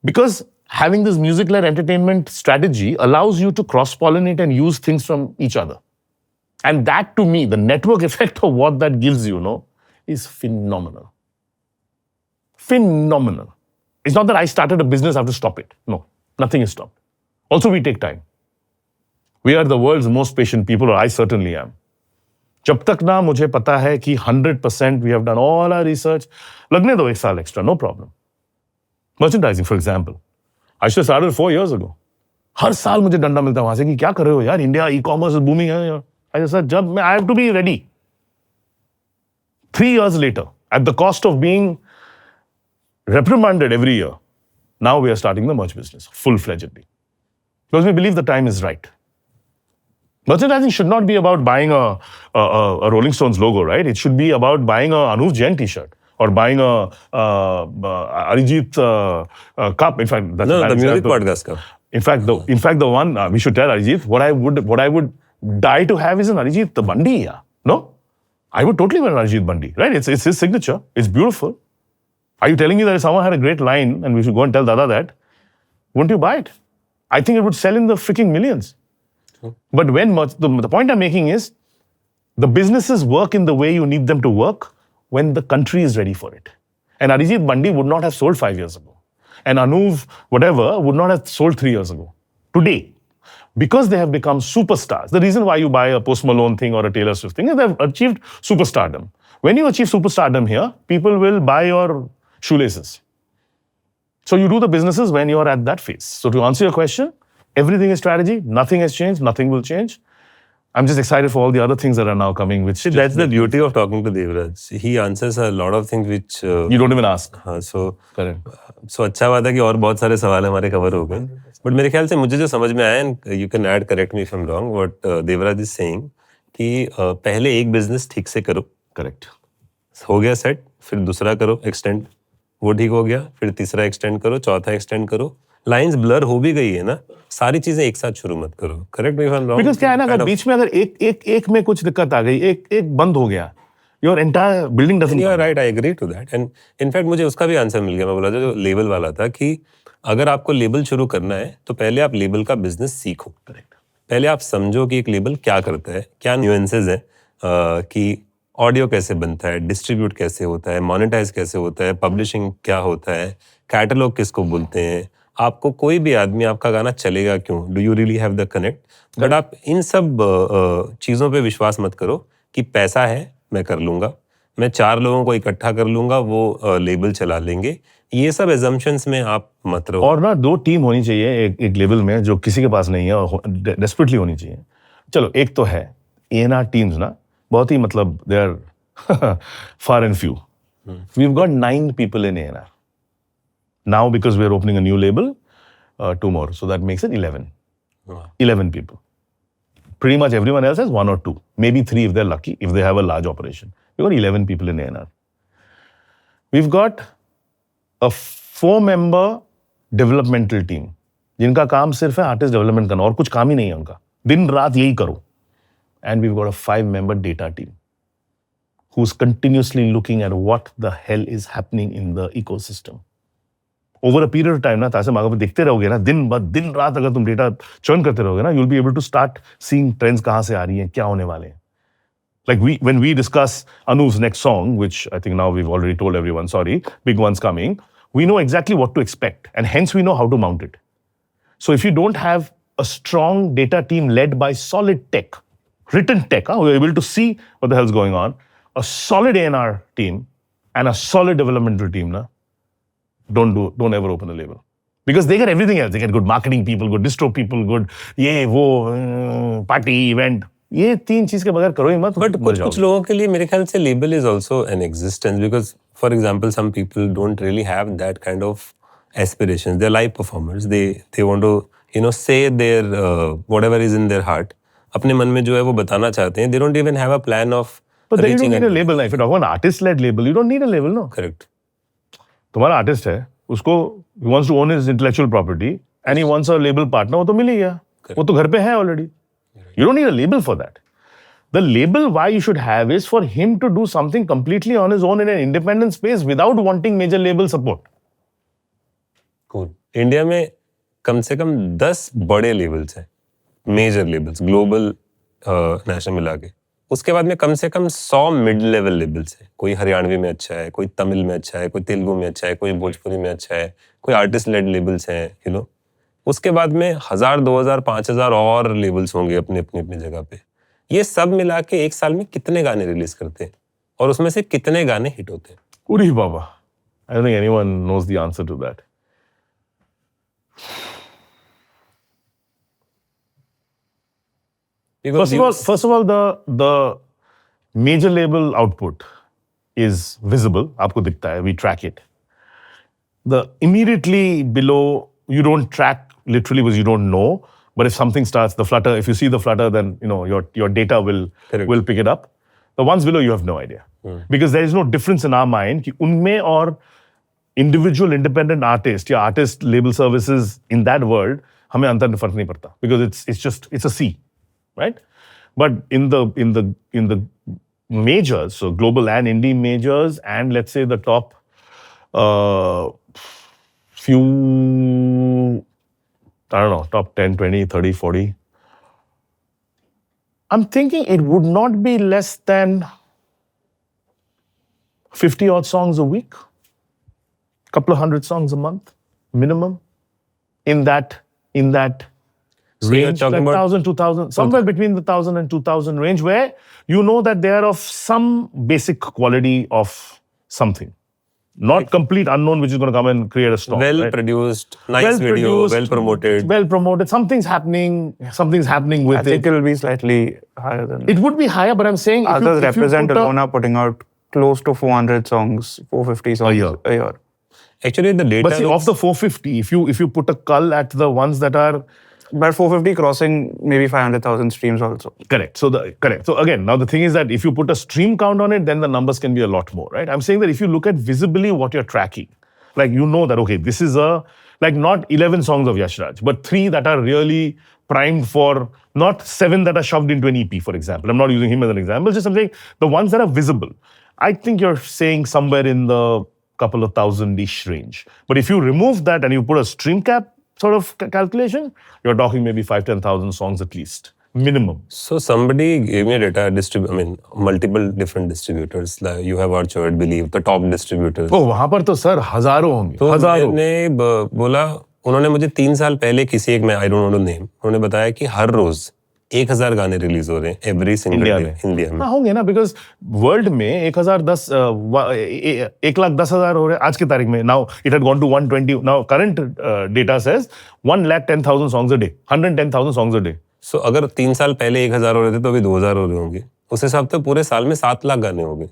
Because having this music-led entertainment strategy allows you to cross-pollinate and use things from each other. And that, to me, the network effect of what that gives you, is phenomenal. Phenomenal. It's not that I started a business, I have to stop it. No, nothing is stopped. Also, we take time. We are the world's most patient people, or I certainly am. जब तक ना मुझे पता है कि 100% we have done all our research, लगने दो 1 साल extra, no problem. Merchandising, for example. I should have started 4 years ago. हर साल मुझे डंडा मिलता है वहां से कि क्या कर रहे हो यार, इंडिया e-commerce is booming है. I said, जब I have to be ready. 3 years later, at the cost of being reprimanded every year, now we are starting the merch business full-fledgedly. Because we believe the time is right. Merchandising should not be about buying a Rolling Stones logo, right? It should be about buying a Anuv Jain t-shirt or buying a Arijit cup. In fact, that's the music podcast cup. In fact, the one we should tell Arijit what I would die to have is an Arijit Bandi. Yeah. No, I would totally wear an Arijit Bandi, right? It's his signature. It's beautiful. Are you telling me that if someone had a great line and we should go and tell Dada that, wouldn't you buy it? I think it would sell in the freaking millions. But when the point I'm making is, the businesses work in the way you need them to work when the country is ready for it. And Arijit Bandi would not have sold 5 years ago. And Anuv, whatever, would not have sold 3 years ago. Today, because they have become superstars, the reason why you buy a Post Malone thing or a Taylor Swift thing is they've achieved superstardom. When you achieve superstardom here, people will buy your shoelaces. So you do the businesses when you're at that phase. So to answer your question, everything is strategy. Nothing has changed. Nothing will change. I'm just excited for all the other things that are now coming. Which that's the beauty of talking to Devraj. He answers a lot of things which you don't even ask. So correct. So अच्छा बात है कि और बहुत सारे सवाल हमारे cover हो गए. But मेरे ख्याल से मुझे जो समझ में आया, and you can add, correct me if I'm wrong, what Devraj is saying, कि पहले एक बिजनेस ठीक से करो. Correct. हो गया सेट, फिर दूसरा करो एक्सटेंड, वो ठीक हो गया, फिर तीसरा एक्सटेंड करो, चौथा एक्सटेंड करो. लाइंस ब्लर हो भी गई है ना, सारी चीजें एक साथ शुरू मत करो. Correct me if I am wrong. Because क्या है ना, अगर बीच में अगर एक में कुछ दिक्कत आ गई, एक बंद हो गया, your entire building doesn't. You are right, I agree to that. And in fact मुझे उसका भी आंसर मिल गया. मैं बोला था जो लेबल वाला था, कि अगर आपको लेबल शुरू करना है तो पहले आप लेबल का बिजनेस सीखो. करेक्ट. पहले आप समझो कि एक लेबल क्या करता है, क्या न्यूएंसेस है, कि ऑडियो कैसे बनता है, डिस्ट्रीब्यूट कैसे होता है, मोनेटाइज कैसे होता है, पब्लिशिंग क्या होता है, कैटलॉग किसको बोलते हैं, आपको कोई भी आदमी आपका गाना चलेगा क्यों, do you really have the connect. But आप इन सब चीज़ों पे विश्वास मत करो कि पैसा है मैं कर लूँगा, मैं 4 लोगों को इकट्ठा कर लूँगा, वो लेबल चला लेंगे. ये सब एजम्पशंस में आप मत रहो. और ना 2 टीम होनी चाहिए एक लेबल में, जो किसी के पास नहीं है और डेस्परेटली होनी चाहिए. चलो एक तो है A&R टीम्स ना, बहुत ही मतलब they are far and few. We have got 9 people in A&R. Now, because we are opening a new label, 2 more. So that makes it 11. Wow. 11 people. Pretty much everyone else has 1 or 2. Maybe 3 if they're lucky, if they have a large operation. We've got 11 people in A&R. We've got a 4-member developmental team. जिनका काम सिर्फ है artist development करना, और कुछ काम ही नहीं है उनका. दिन रात यही करो. And we've got a 5-member data team who's continuously looking at what the hell is happening in the ecosystem. Over a period of time ना, तासे मांगो देखते रहोगे ना, दिन रात अगर तुम डेटा चर्न करते रहोगे ना, you will be able to start seeing trends कहाँ से आ रही हैं, क्या होने वाले हैं. Like when we discuss Anuv's next song, which I think now we've already told everyone, sorry, big one's coming, we know exactly what to expect, and hence we know how to mount it. So if you don't have a strong data team led by solid tech, written tech, who are able to see what the hell's going on, a solid A&R team and a solid developmental team, na, don't ever open a label, because they get everything else. They get good marketing people, good distro people, good party event. ये 3 चीज के बगैर करो ही मत. But कुछ लोगों के लिए मेरे ख्याल से label is also an existence, because for example some people don't really have that kind of aspirations. They are live performers, they want to say their whatever is in their heart. अपने मन में जो है वो बताना चाहते हैं. They don't even have a plan of reaching a label. If you talk about artist led label, you don't need a label, no. Correct. तुम्हारा आर्टिस्ट है, उसको he wants to own his intellectual property, and he wants a label partner, वो तो मिल ही गया, वो तो घर पे है already. You don't need a label for that. The label why you should have is for him to do something completely on his own in an independent space without wanting major label support. Cool. India में कम से कम 10 बड़े labels हैं, major labels, global national मिला के. उसके बाद में कम से कम 100 मिड लेवल लेबल्स हैं. कोई हरियाणवी में अच्छा है, कोई तमिल में अच्छा है, कोई तेलुगु में अच्छा है, कोई भोजपुरी में अच्छा है, कोई आर्टिस्ट लेड लेबल्स हैं, यू नो. उसके बाद में 1000, 2000, 5000 और लेबल्स होंगे अपनी अपनी जगह पे. ये सब मिला के एक साल में कितने गाने रिलीज करते हैं और उसमें से कितने गाने हिट होते हैं? Uri Baba. I don't think anyone knows the answer to that. First of all, the major label output is visible. आपको दिखता है. We track it. The immediately below, you don't track literally because you don't know. But if something starts, the flutter, if you see the flutter, then you know your data will pick it up. The ones below, you have no idea. Because there is no difference in our mind कि उनमें और individual independent artist या artist label services in that world हमें अंतर फर्क नहीं पड़ता. Because it's a sea, right? But in the majors, so global and indie majors, and let's say the top few, I don't know, top 10, 20, 30, 40. I'm thinking it would not be less than 50 odd songs a week, couple of hundred songs a month, minimum, in that So you're range, talking like about 1,000, 2,000, somewhere between the 1,000 and 2,000 range, where you know that they are of some basic quality of something. Not complete unknown, which is going to come and create a storm. well right? produced, nice video, well promoted. Well promoted. Something's happening with I think it. it will be slightly higher than It would be higher, but I'm saying others if you represent put alone are putting out close to 400 songs, 450 songs a year. Actually, the data But see, of the 450, if you put a cull at the ones that are But 450 crossing maybe 500,000 streams also. correct. So again, now the thing is that if you put a stream count on it, then the numbers can be a lot more, right? I'm saying that if you look at visibly what you're tracking, like you know that okay, this is like not 11 songs of Yash Raj, but 3 that are really primed for, not 7 that are shoved into an EP, for example. I'm not using him as an example, just I'm saying the ones that are visible. I think you're saying somewhere in the couple of thousand-ish range. But if you remove that and you put a stream cap sort of calculation, you're talking maybe 5,000-10,000 songs at least, minimum. So somebody gave me data, multiple different distributors. Like you have Orchard, Believe, the top distributors. Oh, वहाँ पर तो sir हजारों होंगे, तो हजारों. मैंने बोला, उन्होंने मुझे 3 साल पहले किसी एक में, I don't know the name, उन्होंने बताया कि हर रोज 1000 गाने रिलीज हो रहे हैं एवरी सिंगल डे इंडिया में. हाँ होंगे ना, बिकॉज वर्ल्ड में 1,10,000 हो रहे हैं आज की तारीख में. Now it had gone to 120. Now current data says 110,000 songs a day, 110,000 songs a day. So अगर 3 साल पहले 1000 हो रहे थे तो अभी 2000 हो रहे होंगे. उस हिसाब से पूरे साल में 7 लाख गाने हो गए.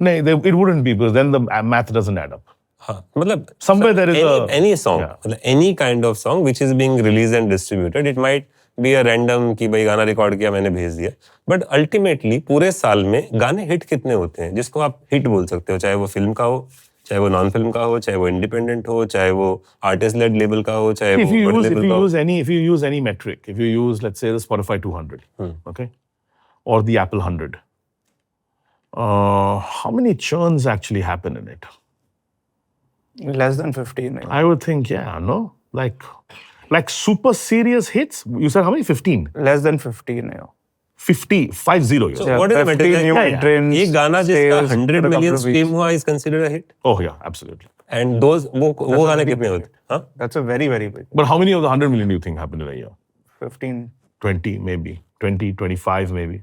नहीं, it wouldn't be, because then the math doesn't add up. हाँ, मतलब somewhere there is any song, मतलब any kind of song which is being released and distributed, it might be a random कि भाई गाना रिकॉर्ड किया मैंने भेज दिया, बट अल्टीमेटली पूरे साल में गाने हिट कितने होते हैं जिसको आप हिट बोल सकते हो, चाहे वो फिल्म का हो, चाहे वो नॉन फिल्म का हो, चाहे वो इंडिपेंडेंट हो, चाहे वो आर्टिस्ट लेड लेबल का हो, चाहे वो बड़े लेबल का हो. If you use any metric, if you use, let's say, the Spotify 200, okay, or the Apple 100, how many churns actually happen in it? Less than 15. I would think, yeah, no? Like super serious hits? You said how many? 15? Less than 15. 50, 50. So what is the metric? एक गाना जिसका 100 million stream हुआ is considered a hit? Oh yeah, absolutely. And those वो गाने कितने होते हैं? That's a very, very big. But how many of the 100 million do you think happen in a year? 15. 20 maybe. 20, 25 maybe.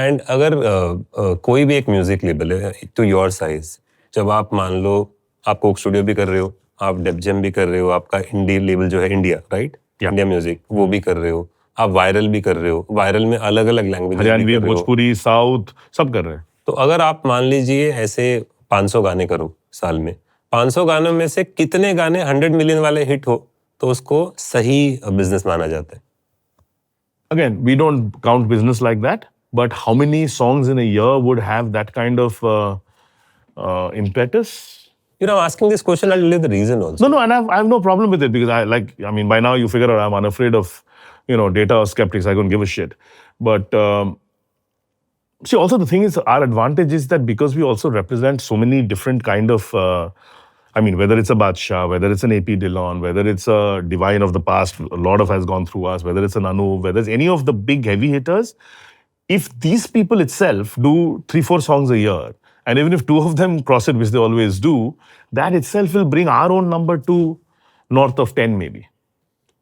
And अगर कोई भी एक म्यूजिक लेबल है to your size, जब आप मान लो आप कोक स्टूडियो भी कर रहे हो, आप डेप जैम भी कर रहे हो, आपका इंडी लेबल जो है इंडिया, राइट, इंडिया म्यूजिक, वो भी कर रहे हो, आप वायरल भी कर रहे हो, वायरल में अलग अलग लैंग्वेज, हरियाणवी, भोजपुरी, साउथ, सब कर रहे हैं. तो अगर आप मान लीजिए ऐसे 500 गाने करो साल में, 500 गानों में से कितने गाने 100 मिलियन वाले हिट हो तो उसको सही बिजनेस माना जाता है. Again, we don't count business like that, but how many songs in a year would have that kind of impetus? You know, I'm asking this question, I'll tell you the reason also. No, and I have no problem with it because I mean, by now you figure out I'm unafraid of, data or skeptics. I don't give a shit. But see, also the thing is, our advantage is that because we also represent so many different kind of, whether it's a Badshah, whether it's an AP Dillon, whether it's a divine of the past, a lot of has gone through us, whether it's an Anup, whether it's any of the big heavy hitters, if these people itself do 3-4 songs a year, and even if 2 of them cross it, which they always do, that itself will bring our own number to north of 10 maybe.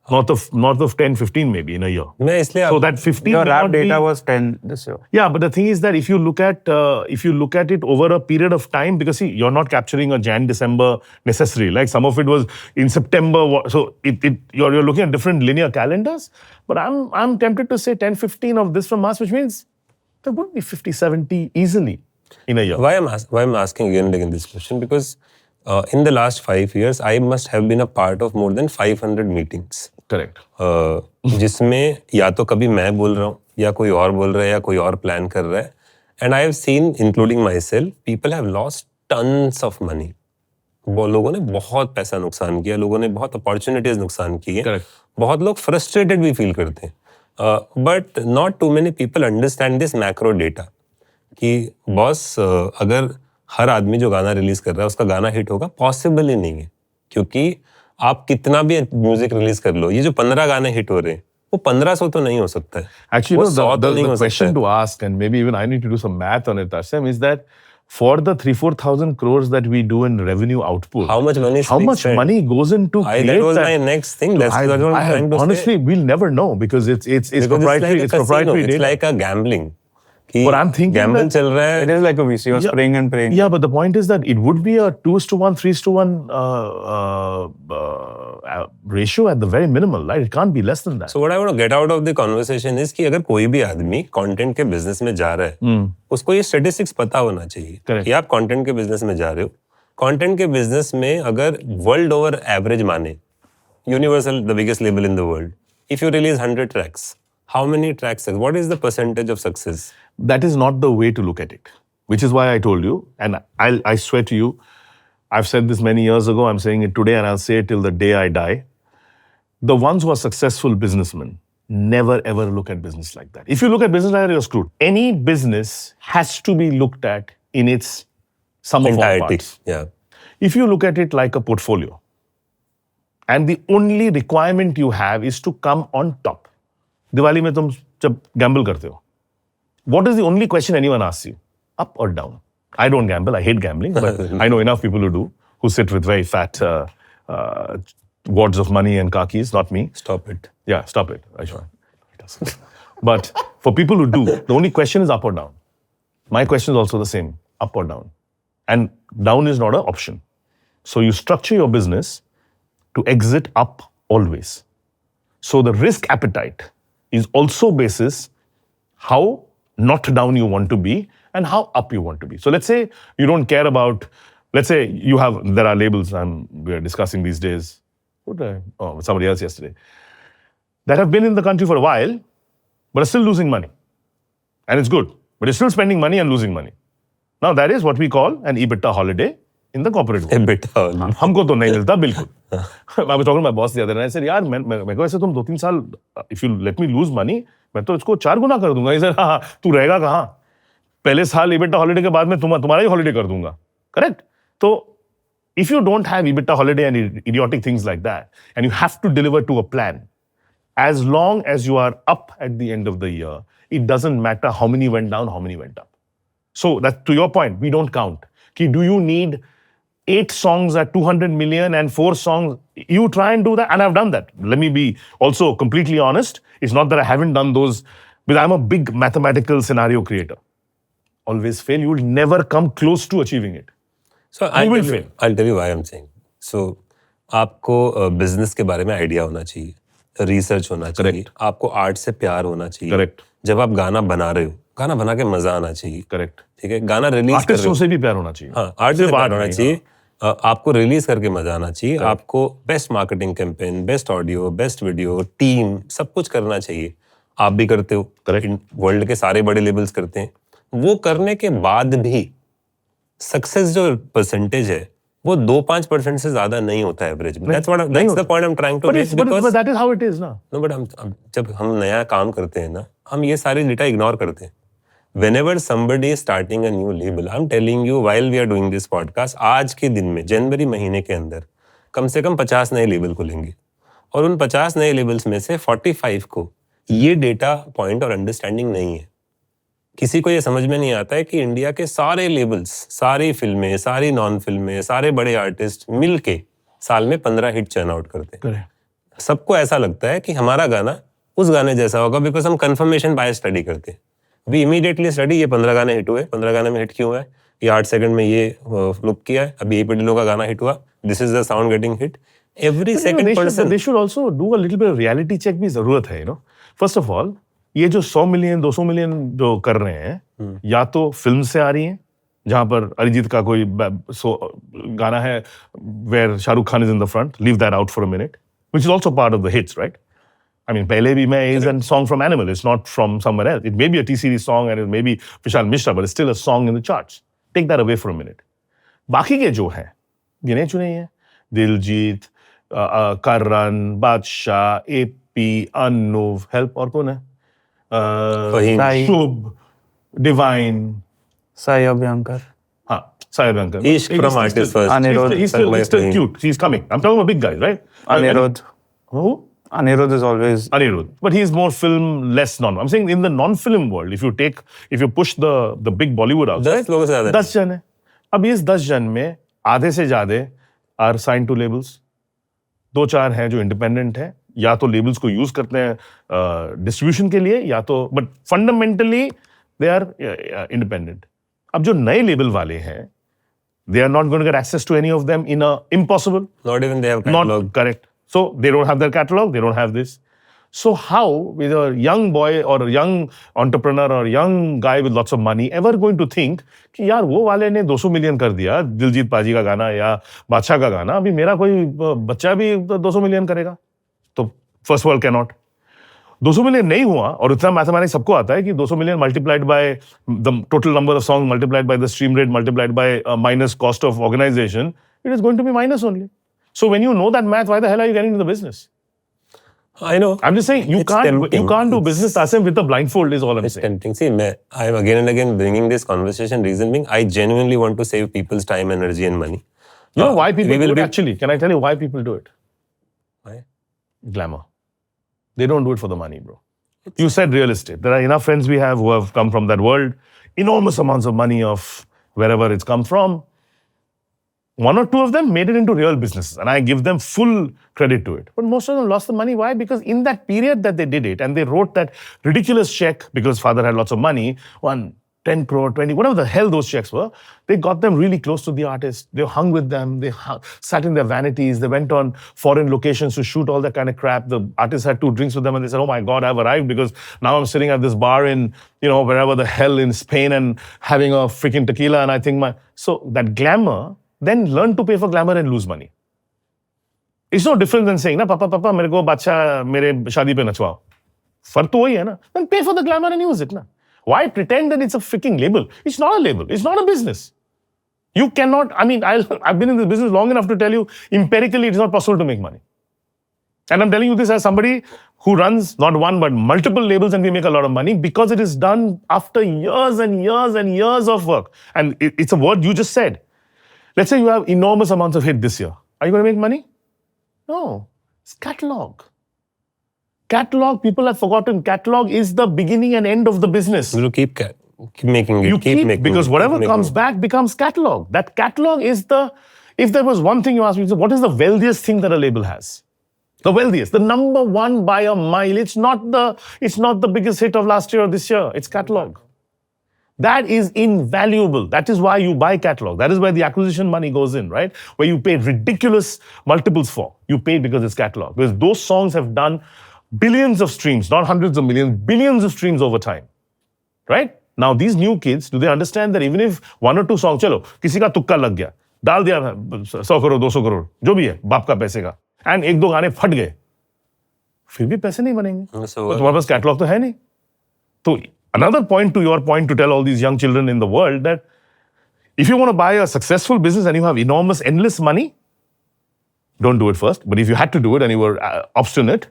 North of 10, 15 maybe in a year. So that 15 your may rap not data be, was 10 this year. Yeah, but the thing is that if you look at it over a period of time, because see, you're not capturing a Jan December necessarily. Like some of it was in September, so you're looking at different linear calendars. But I'm tempted to say 10-15 of this from us, which means there would be 50-70 easily in a year. Why I'm asking again this question? Because in the last 5 years, I must have been a part of more than 500 meetings. Correct. जिसमें या तो कभी मैं बोल रहा हूँ या कोई और बोल रहा है या कोई और प्लान कर रहा है. And I have seen, including my self, people have lost tons of money. लोगों ने बहुत पैसा नुकसान किया, लोगों ने बहुत अपॉर्चुनिटीज नुकसान की है. बहुत लोग फ्रस्ट्रेटेड भी फील करते हैं. But not too many people understand this macro data कि बॉस, अगर हर आदमी जो गाना रिलीज कर रहा है उसका गाना हिट होगा, पॉसिबल ही नहीं है. क्योंकि आप कितना भी म्यूजिक रिलीज कर लो, ये जो 15 गाने हिट हो रहे हैं वो 1500 तो नहीं हो सकता है. Actually, the question to ask, and maybe even I need to do some math on it, Tarsem, is that for the 3,000-4,000 crores that we do in revenue output, how much money goes into create that was my next thing. That's what I'm trying to honestly, say. we'll never know because it's proprietary. It's proprietary data. It's data. like a gambling. But I'm thinking gamble chal raha hai. It is like a VC, you're spraying and praying. Yeah, but the point is that it would be a 2:1, 3:1 ratio at the very minimal, right? It can't be less than that. So what I want to get out of the conversation is कि अगर कोई भी आदमी content के business में जा रहा है, उसको ये स्टैटिस्टिक्स पता होना चाहिए कि आप कंटेंट के बिजनेस में जा रहे हो. कंटेंट के बिजनेस में अगर वर्ल्ड ओवर एवरेज माने, universal the biggest label in the world, if you release 100 tracks, how many tracks? What is the percentage of success? That is not the way to look at it, which is why I told you, and I swear to you, I've said this many years ago, I'm saying it today, and I'll say it till the day I die. The ones who are successful businessmen never ever look at business like that. If you look at business like that, you're screwed. Any business has to be looked at in its sum of all parts. Yeah. If you look at it like a portfolio, and the only requirement you have is to come on top. Diwali में तुम जब Gamble करते हो, what is the only question anyone asks you? Up or down? I don't gamble. I hate gambling, but I know enough people who do, who sit with very fat wads of money and car keys. Not me. Stop it. Yeah, stop it, Aishwan. But for people who do, the only question is up or down. My question is also the same, up or down. And down is not an option. So you structure your business to exit up always. So the risk appetite is also basis how not down you want to be and how up you want to be. So let's say you don't care about, let's say there are labels we're discussing these days. Somebody else yesterday. That have been in the country for a while, but are still losing money. And it's good, but you're still spending money and losing money. Now that is what we call an EBITDA holiday in the corporate world. EBITDA holiday. हमको तो नहीं मिलता बिल्कुल. I was talking to my boss the other day, and I said, यार मैं को ऐसे तुम 2-3 साल, if you let me lose money, मैं तो इसको 4 गुना कर दूंगा. He said, हाँ, तू रहेगा कहाँ? पहले साल EBITDA holiday के बाद में तुम्हारा ही holiday कर दूंगा. Correct? तो if you don't have EBITDA holiday and idiotic things like that, and you have to deliver to a plan, as long as you are up at the end of the year, it doesn't matter how many went down, how many went up. So that, to your point, we don't count. Do you need 8 songs at 200 million and 4 songs? You try and do that, and I've done that. Let me be also completely honest. It's not that I haven't done those, because I'm a big mathematical scenario creator. Always fail. You will never come close to achieving it. So I'll tell you why I'm saying. So आपको business के बारे में idea होना चाहिए, research होना चाहिए, आपको art से प्यार होना चाहिए. करेक्ट. जब आप गाना बना रहे हो, गाना बना के मजा आना चाहिए. करेक्ट. ठीक है, गाना रिलीज कर रहे हो, से भी प्यार होना चाहिए. हाँ, आर्ट से प्यार होना चाहिए. आपको रिलीज करके मजा आना चाहिए. आपको best marketing campaign, best audio, best video, team, सब कुछ करना चाहिए. आप भी करते हो, वर्ल्ड के सारे बड़े लेबल्स करते हैं. वो करने के बाद भी सक्सेस जो परसेंटेज है वो 2-5% से ज्यादा नहीं होता एवरेज में. That's the point I'm trying to make. But that is how it is ना. No, but जब हम नया काम करते हैं ना, हम ये सारी डेटा इग्नोर करते हैं. Whenever somebody is starting a new label, I'm telling you while we are doing this podcast, आज के दिन में जनवरी महीने के अंदर कम से कम 50 नए लेबल खुलेंगे और उन 50 नए लेबल्स में से 45 को ये डेटा पॉइंट और अंडरस्टैंडिंग नहीं है. किसी को ये समझ में नहीं आता है कि इंडिया के सारे लेबल्स, सारी फिल्में, सारी नॉन फिल्में, सारे बड़े आर्टिस्ट मिलके साल में 15 हिट चर्न आउट करते हैं. सबको ऐसा लगता है कि हमारा गाना उस गाने जैसा होगा बिकॉज हम कंफर्मेशन बायस स्टडी करते हैं. वी इमीडिएटली स्टडी ये 15 गाने हिट हुए, 15 गाने में हिट क्यों हुआ है, ये 8 सेकंड में ये फ्लिप किया है, अभी ये पिडिलो का गाना हिट हुआ, this is the sound getting hit. Every second person they should also do a little bit of reality check भी जरूरत है. फर्स्ट ऑफ ऑल ये जो 100 मिलियन 200 मिलियन जो कर रहे हैं या तो फिल्म से आ रही हैं जहां पर अरिजीत का कोई गाना है where Shahrukh Khan is in the front, leave that out for a minute, which is also part of the hits, right? I mean, पहले भी मैं is a song from Animal. It's not from somewhere else. It may be a T-Series song and it may be Vishal Mishra, but it's still a song in the charts. Take that away for a minute. बाकी के जो हैं, गिने चुने हैं, दिलजीत, करण, बादशाह, AP, Anuv, help और कौन है? शुभ, डिवाइन, साई अभ्यंकर. हाँ, Sai Abhyankar. Ishq from artist first. Anirudh. He's still cute. He's coming. I'm talking about big guys, right? Anirudh. Who? Anirudh is always Anirudh, but he's more film, less non. I'm saying in the non-film world, if you push the big Bollywood out, 10 लोगों से ज्यादा 10 जन है. अब इस 10 जन में आधे से ज्यादा are signed to labels. 2-4 हैं जो इंडिपेंडेंट हैं, या तो लेबल्स को यूज करते हैं डिस्ट्रीब्यूशन के लिए, या तो but fundamentally they are independent. अब जो नए लेबल वाले हैं, they are not going to get access to any of them in a impossible. Not even they have catalog. Not correct. So they don't have their catalog, they don't have this. So how with a young boy or a young entrepreneur or a young guy with lots of money ever going to think कि यार वो वाले ने 200 million कर दिया, दिलजीत पाजी का गाना या बादशाह का गाना, अभी मेरा कोई बच्चा भी 200 मिलियन करेगा? तो फर्स्ट वर्ल्ड कैनॉट. 200 मिलियन नहीं हुआ और इतना मैथमेटिक्स सबको आता है कि 200 million multiplied by the total number of song multiplied by the stream rate multiplied by minus cost of organisation, it is going to be minus only. So when you know that math, why the hell are you getting into the business? I know. I'm just saying you can't do business Asim with a blindfold is all I'm it's saying. Tempting. See, I am again and again bringing this conversation. Reason being, I genuinely want to save people's time, energy, and money. You know why people do it actually? Can I tell you why people do it? Why? Glamour. They don't do it for the money, bro. You said real estate. There are enough friends we have who have come from that world. Enormous amounts of money of wherever it's come from. 1 or 2 of them made it into real businesses, and I give them full credit to it. But most of them lost the money. Why? Because in that period that they did it, and they wrote that ridiculous check because father had lots of money, 10 crore, 20, whatever the hell those checks were, they got them really close to the artist. They hung with them. They sat in their vanities. They went on foreign locations to shoot all that kind of crap. The artist had 2 drinks with them, and they said, "Oh my God, I've arrived because now I'm sitting at this bar in, wherever the hell in Spain and having a freaking tequila." And I think so that glamour. Then learn to pay for glamour and lose money. It's no different than saying, "Na papa, मेरे को बादशाह मेरे शादी पे नचवाओ." फर्क तो वही है ना. Then pay for the glamour and use it ना. Why pretend that it's a freaking label? It's not a label. It's not a business. You cannot. I mean, I've been in this business long enough to tell you empirically it's not possible to make money. And I'm telling you this as somebody who runs not one but multiple labels, and we make a lot of money because it is done after years and years and years of work. And it's a word you just said. Let's say you have enormous amounts of hit this year. Are you going to make money? No. It's catalog. Catalog, people have forgotten. Catalog is the beginning and end of the business. You keep making it. You keep making because whatever comes back becomes catalog. That catalog is if there was one thing you asked me, what is the wealthiest thing that a label has? The wealthiest, the number one by a mile. It's not the biggest hit of last year or this year. It's catalog. That is invaluable. That is why you buy catalog. That is where the acquisition money goes in, right? Where you pay ridiculous multiples for. You pay because it's catalog. Because those songs have done billions of streams, not hundreds of millions, billions of streams over time. Right? Now, these new kids, do they understand that even if 1 or 2 songs, चलो, किसी का तुक्का लग गया, डाल दिया 100 करोड़, 200 करोड़, जो भी है, बाप का पैसे का, and 1-2 गाने फट गए, फिर भी पैसे नहीं बनेंगे. तो तुम्हारे पास कैटलॉग तो है नहीं. तो another point to your point to tell all these young children in the world that If you want to buy a successful business and you have enormous, endless money, don't do it first. But if you had to do it and you were obstinate,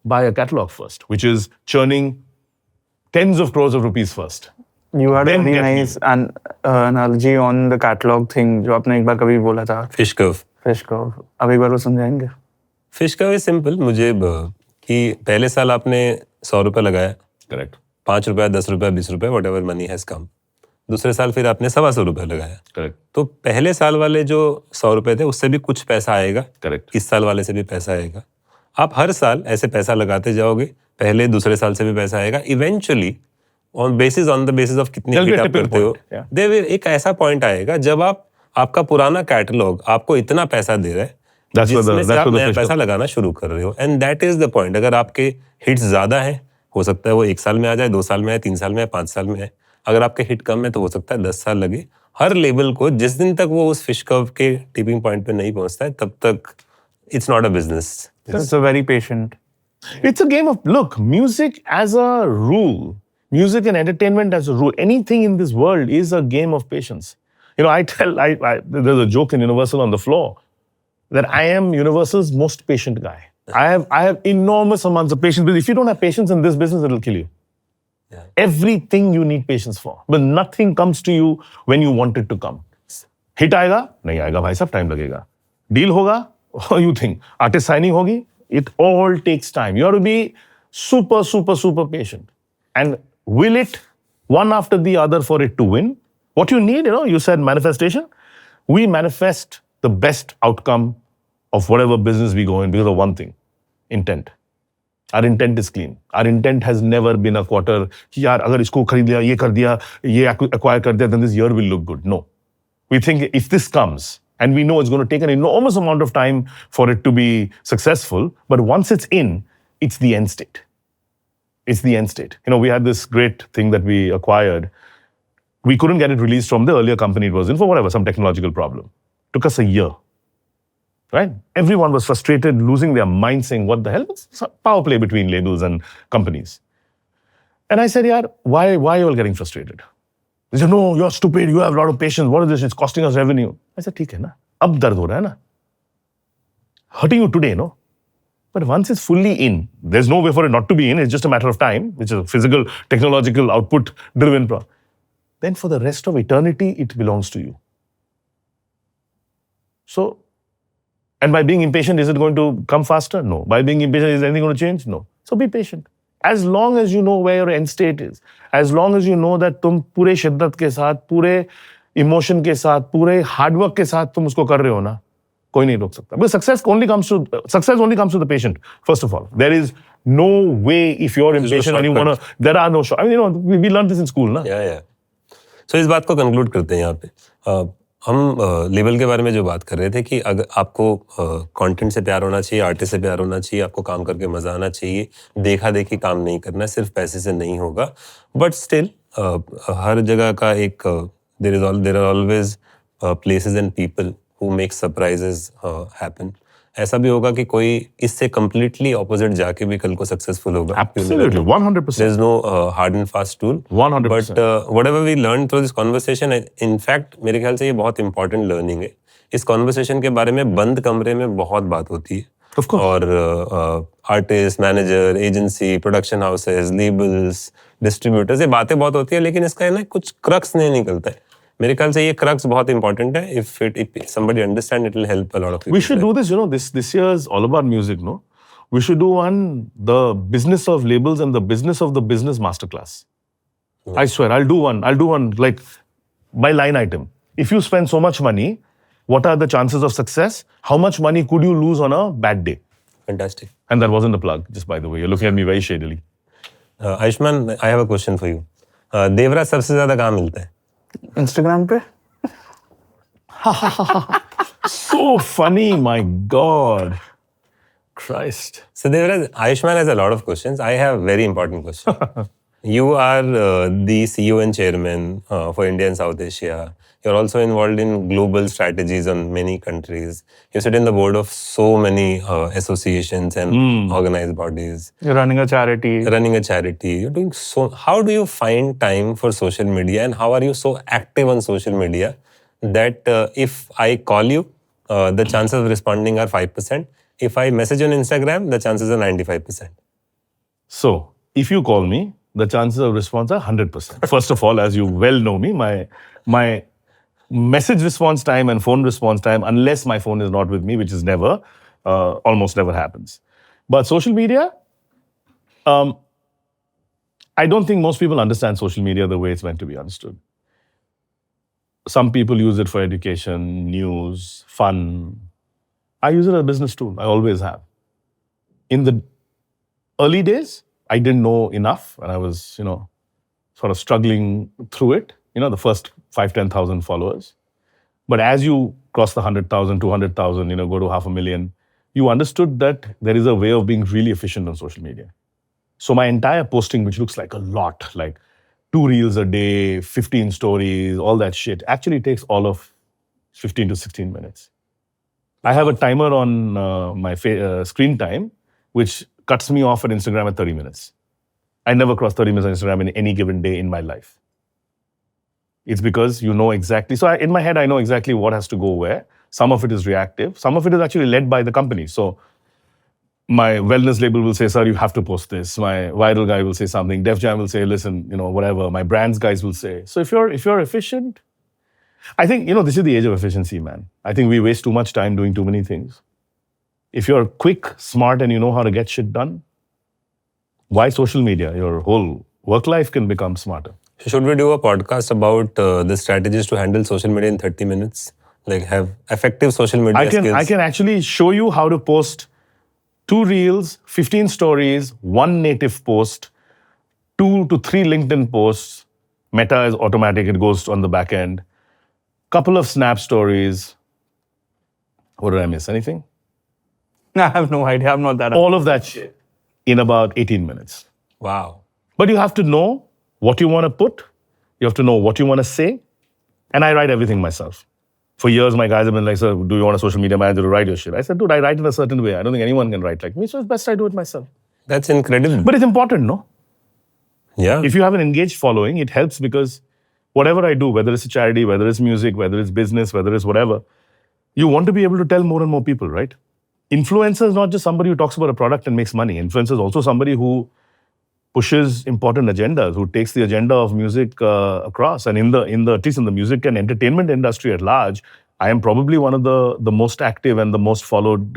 buy a catalog first, which is churning tens of crores of rupees first. You had a Then very get nice analogy on the catalog thing जो आपने एक बार कभी बोला था. Fish curve. Fish curve. अब एक बार वो समझाएंगे? Fish curve is simple. मुझे कि पहले साल आपने 100 रुपये लगाया. Correct. 5 रुपये, 10 रुपये, 20 रुपये, whatever money has come. दूसरे साल फिर आपने 125 रुपये लगाया. Correct. तो पहले साल वाले जो 100 रुपये थे उससे भी कुछ पैसा आएगा. Correct. इस साल वाले से भी पैसा आएगा. आप हर साल ऐसे पैसा लगाते जाओगे. पहले दूसरे साल से भी पैसा आएगा. Eventually, on the basis of कितनी There'll be a hit आप tipping करते हो, point, yeah. there will एक ऐसा पॉइंट आएगा जब आपका पुराना कैटलॉग आपको इतना पैसा दे रहा है जिसमें से आप नया पैसा लगाना शुरू कर रहे हो. And that is the point. अगर आपके हिट्स ज्यादा हैं, हो सकता है वो 1 साल में आ जाए, 2 साल में आए, 3 साल में आए, 5 साल में आए. अगर आपके हिट कम है तो हो सकता है 10 साल लगे. हर लेवल को जिस दिन तक वो उस फिश कर्व के टिपिंग पॉइंट पे नहीं पहुंचता है तब तक it's not a business. It's a very patient. It's a game of, look, music as a rule, music and entertainment as a rule, anything in this world is a game of patience. You know, there's a joke in Universal on the floor that I am Universal's most patient guy. I have enormous amounts of patience, but if you don't have patience in this business, it'll kill you. Yeah. Everything you need patience for, but nothing comes to you when you want it to come. Hit आएगा, नहीं आएगा भाई साहब, time लगेगा. Deal होगा, you think. Artist signing होगी, it all takes time. You have to be super, super, super patient. And will it one after the other for it to win? What you need, you said manifestation. We manifest the best outcome of whatever business we go in because of one thing, intent. Our intent is clean. Our intent has never been a quarter, कि यार अगर इसको खरीद लिया, ये कर दिया, ये acquire कर दिया, then this year will look good. No. We think if this comes, and we know it's going to take an enormous amount of time for it to be successful, but once it's in, it's the end state. It's the end state. We had this great thing that we acquired. We couldn't get it released from the earlier company it was in for whatever, some technological problem. Took us a year. Right? Everyone was frustrated, losing their mind, saying, what the hell? It's a power play between labels and companies. And I said, yaar, why are you all getting frustrated? They said, no, you're stupid, you have a lot of patience, what is this? It's costing us revenue. I said, theek hai na, ab dard ho raha hai na. Hurting you today, no? But once it's fully in, there's no way for it not to be in, it's just a matter of time, which is a physical, technological, output-driven problem. Then for the rest of eternity, it belongs to you. So, and by being impatient, is it going to come faster? No. By being impatient, is anything going to change? No. So be patient. As long as you know where your end state is, as long as you know that तुम पूरे शिद्दत के साथ, पूरे emotion के साथ, पूरे hard work के साथ तुम उसको कर रहे हो ना, कोई नहीं रोक सकता. But success only comes to the patient. First of all, there is no way if you're impatient and you want to. There are no. I mean, we learned this in school, ना? Yeah. So इस बात को conclude करते हैं यहाँ पे. हम level के बारे में जो बात कर रहे थे कि अगर आपको कंटेंट से प्यार होना चाहिए, आर्टिस्ट से प्यार होना चाहिए, आपको काम करके मजा आना चाहिए, देखा देखी काम नहीं करना, सिर्फ पैसे से नहीं होगा. बट स्टिल हर जगह का एक there are always places and people who make surprises happen. ऐसा भी होगा कि कोई इससे completely opposite जाके भी कल को successful होगा. Absolutely, 100%. There's no hard and fast rule. 100%. But whatever we learned through this conversation, in fact, मेरे ख्याल से ये बहुत important learning है. इस conversation के बारे में बंद कमरे में बहुत बात होती है. Of course. और artist, manager, agency, production houses, labels, distributors, ये बातें बहुत होती है, लेकिन इसका है ना कुछ crux नहीं निकलता है. मेरे ख्याल से ये क्रक्स बहुत इंपॉर्टेंट है. If somebody understand, it will help a lot of people. We should do this, this year is all about music, no? We should do the business of labels and the business of the business masterclass. Yeah. I swear, I'll do one like by line item. If you spend so much money, what are the chances of success? How much money could you lose on a bad day? Fantastic. And that wasn't a plug, just by the way. You're looking at me very shadily. Ayushman, I have a question for you. Devraj सबसे ज्यादा कहाँ मिलता है? Instagram पे? So funny, my God. Christ. So Devraj, Ayushman has a lot of questions. I have a very important question. You are the CEO and chairman for India and South Asia. You're also involved in global strategies on many countries. You sit in the board of so many associations and organized bodies. You're running a charity. Running a charity. You're doing so. How do you find time for social media, and how are you so active on social media that if I call you, the chances of responding are 5%. If I message on Instagram, the chances are 95%. So, if you call me, the chances of response are 100%. First of all, as you well know me, my message response time and phone response time, unless my phone is not with me, which is never, almost never happens. But social media, I don't think most people understand social media the way it's meant to be understood. Some people use it for education, news, fun. I use it as a business tool. I always have. In the early days, I didn't know enough, and I was, sort of struggling through it. The first 5,000-10,000 followers. But as you cross the 100,000, 200,000, go to 500,000, you understood that there is a way of being really efficient on social media. So my entire posting, which looks like a lot, like 2 reels a day, 15 stories, all that shit, actually takes all of 15 to 16 minutes. I have a timer on my screen time, which cuts me off at Instagram at 30 minutes. I never cross 30 minutes on Instagram in any given day in my life. It's because you know exactly. So in my head, I know exactly what has to go where. Some of it is reactive. Some of it is actually led by the company. So my wellness label will say, sir, you have to post this. My viral guy will say something. Def Jam will say, listen, whatever. My brands guys will say. So if you're efficient, I think, this is the age of efficiency, man. I think we waste too much time doing too many things. If you're quick, smart, and you know how to get shit done, why social media? Your whole work life can become smarter. Should we do a podcast about the strategies to handle social media in 30 minutes? Like have effective social media skills? I can actually show you how to post 2 reels, 15 stories, 1 native post, 2 to 3 LinkedIn posts. Meta is automatic, it goes on the back end. Couple of Snap stories. What did I miss? Anything? I have no idea. I'm not that. All of that shit in about 18 minutes. Wow. But you have to know what you want to put. You have to know what you want to say. And I write everything myself. For years, my guys have been like, sir, do you want a social media manager to write your shit? I said, dude, I write in a certain way. I don't think anyone can write like me. So it's best I do it myself. That's incredible. But it's important, no? Yeah. If you have an engaged following, it helps because whatever I do, whether it's a charity, whether it's music, whether it's business, whether it's whatever, you want to be able to tell more and more people, right? Influencer is not just somebody who talks about a product and makes money. Influencer is also somebody who pushes important agendas, who takes the agenda of music across. And at least in the music and entertainment industry at large, I am probably one of the most active and the most followed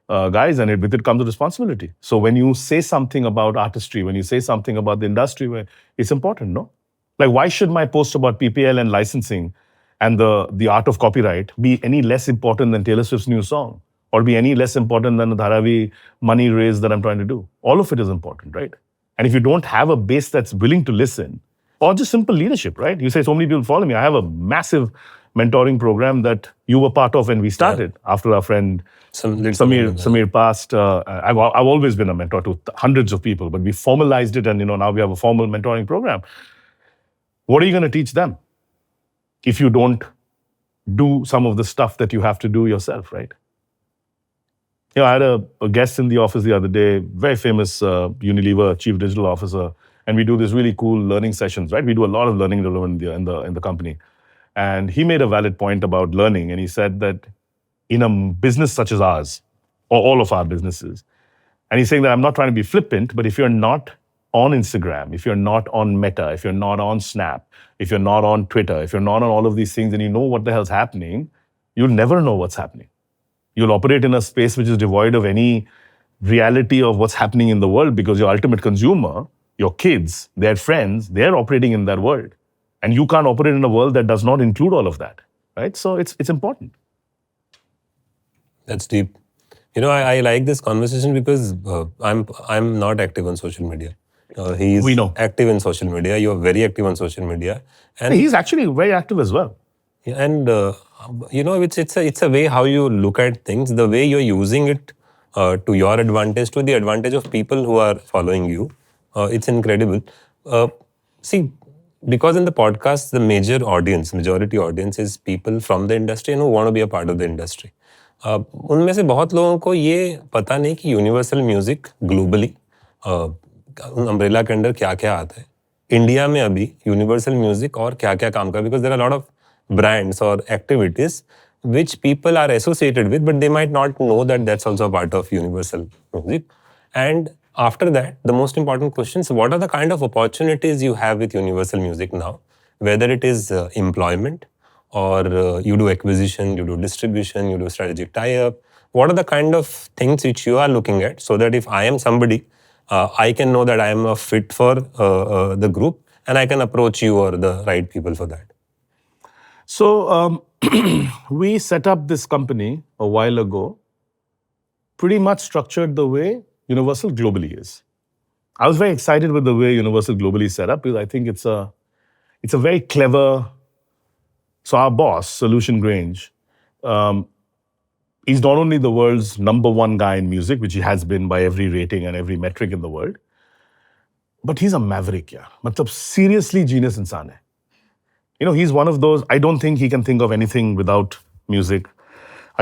guys, and with it comes a responsibility. So when you say something about artistry, when you say something about the industry, it's important, no? Like, why should my post about PPL and licensing and the art of copyright be any less important than Taylor Swift's new song? Or be any less important than the Dharavi money raise that I'm trying to do? All of it is important, right? And if you don't have a base that's willing to listen, or just simple leadership, right? You say, so many people follow me. I have a massive mentoring program that you were part of when we started after our friend Samir passed. I've always been a mentor to hundreds of people, but we formalized it and now we have a formal mentoring program. What are you going to teach them if you don't do some of the stuff that you have to do yourself, right? I had a guest in the office the other day, very famous Unilever chief digital officer, and we do this really cool learning sessions, right? We do a lot of learning development in the company. And he made a valid point about learning, and he said that in a business such as ours, or all of our businesses, and he's saying that I'm not trying to be flippant, but if you're not on Instagram, if you're not on Meta, if you're not on Snap, if you're not on Twitter, if you're not on all of these things and you know what the hell's happening, you'll never know what's happening. You'll operate in a space which is devoid of any reality of what's happening in the world because your ultimate consumer, your kids, their friends, they're operating in that world. And you can't operate in a world that does not include all of that, right? So it's important. That's deep. I like this conversation because I'm not active on social media. He's active in social media. You're very active on social media. And he's actually very active as well. And it's a way how you look at things, the way you're using it to your advantage, to the advantage of people who are following you. It's incredible. See, because in the podcast, the majority audience is people from the industry and who want to be a part of the industry. उनमें से बहुत लोगों को ये पता नहीं कि universal music globally umbrella के अंडर क्या क्या आता है. इंडिया में अभी यूनिवर्सल म्यूजिक और क्या क्या काम कर, because there are lot of brands or activities which people are associated with, but they might not know that that's also a part of universal music. And after that, the most important question is, what are the kind of opportunities you have with universal music now? Whether it is employment or you do acquisition, you do distribution, you do strategic tie-up. What are the kind of things which you are looking at so that if I am somebody, I can know that I am a fit for the group and I can approach you or the right people for that. So we set up this company a while ago, pretty much structured the way Universal globally is. I was very excited with the way Universal globally is set up because I think it's a very clever. So our boss, Solution Grange, he's not only the world's #1 guy in music, which he has been by every rating and every metric in the world, but he's a maverick, yeah. Matlab seriously genius insan hai. You know, he's one of those, I don't think he can think of anything without music.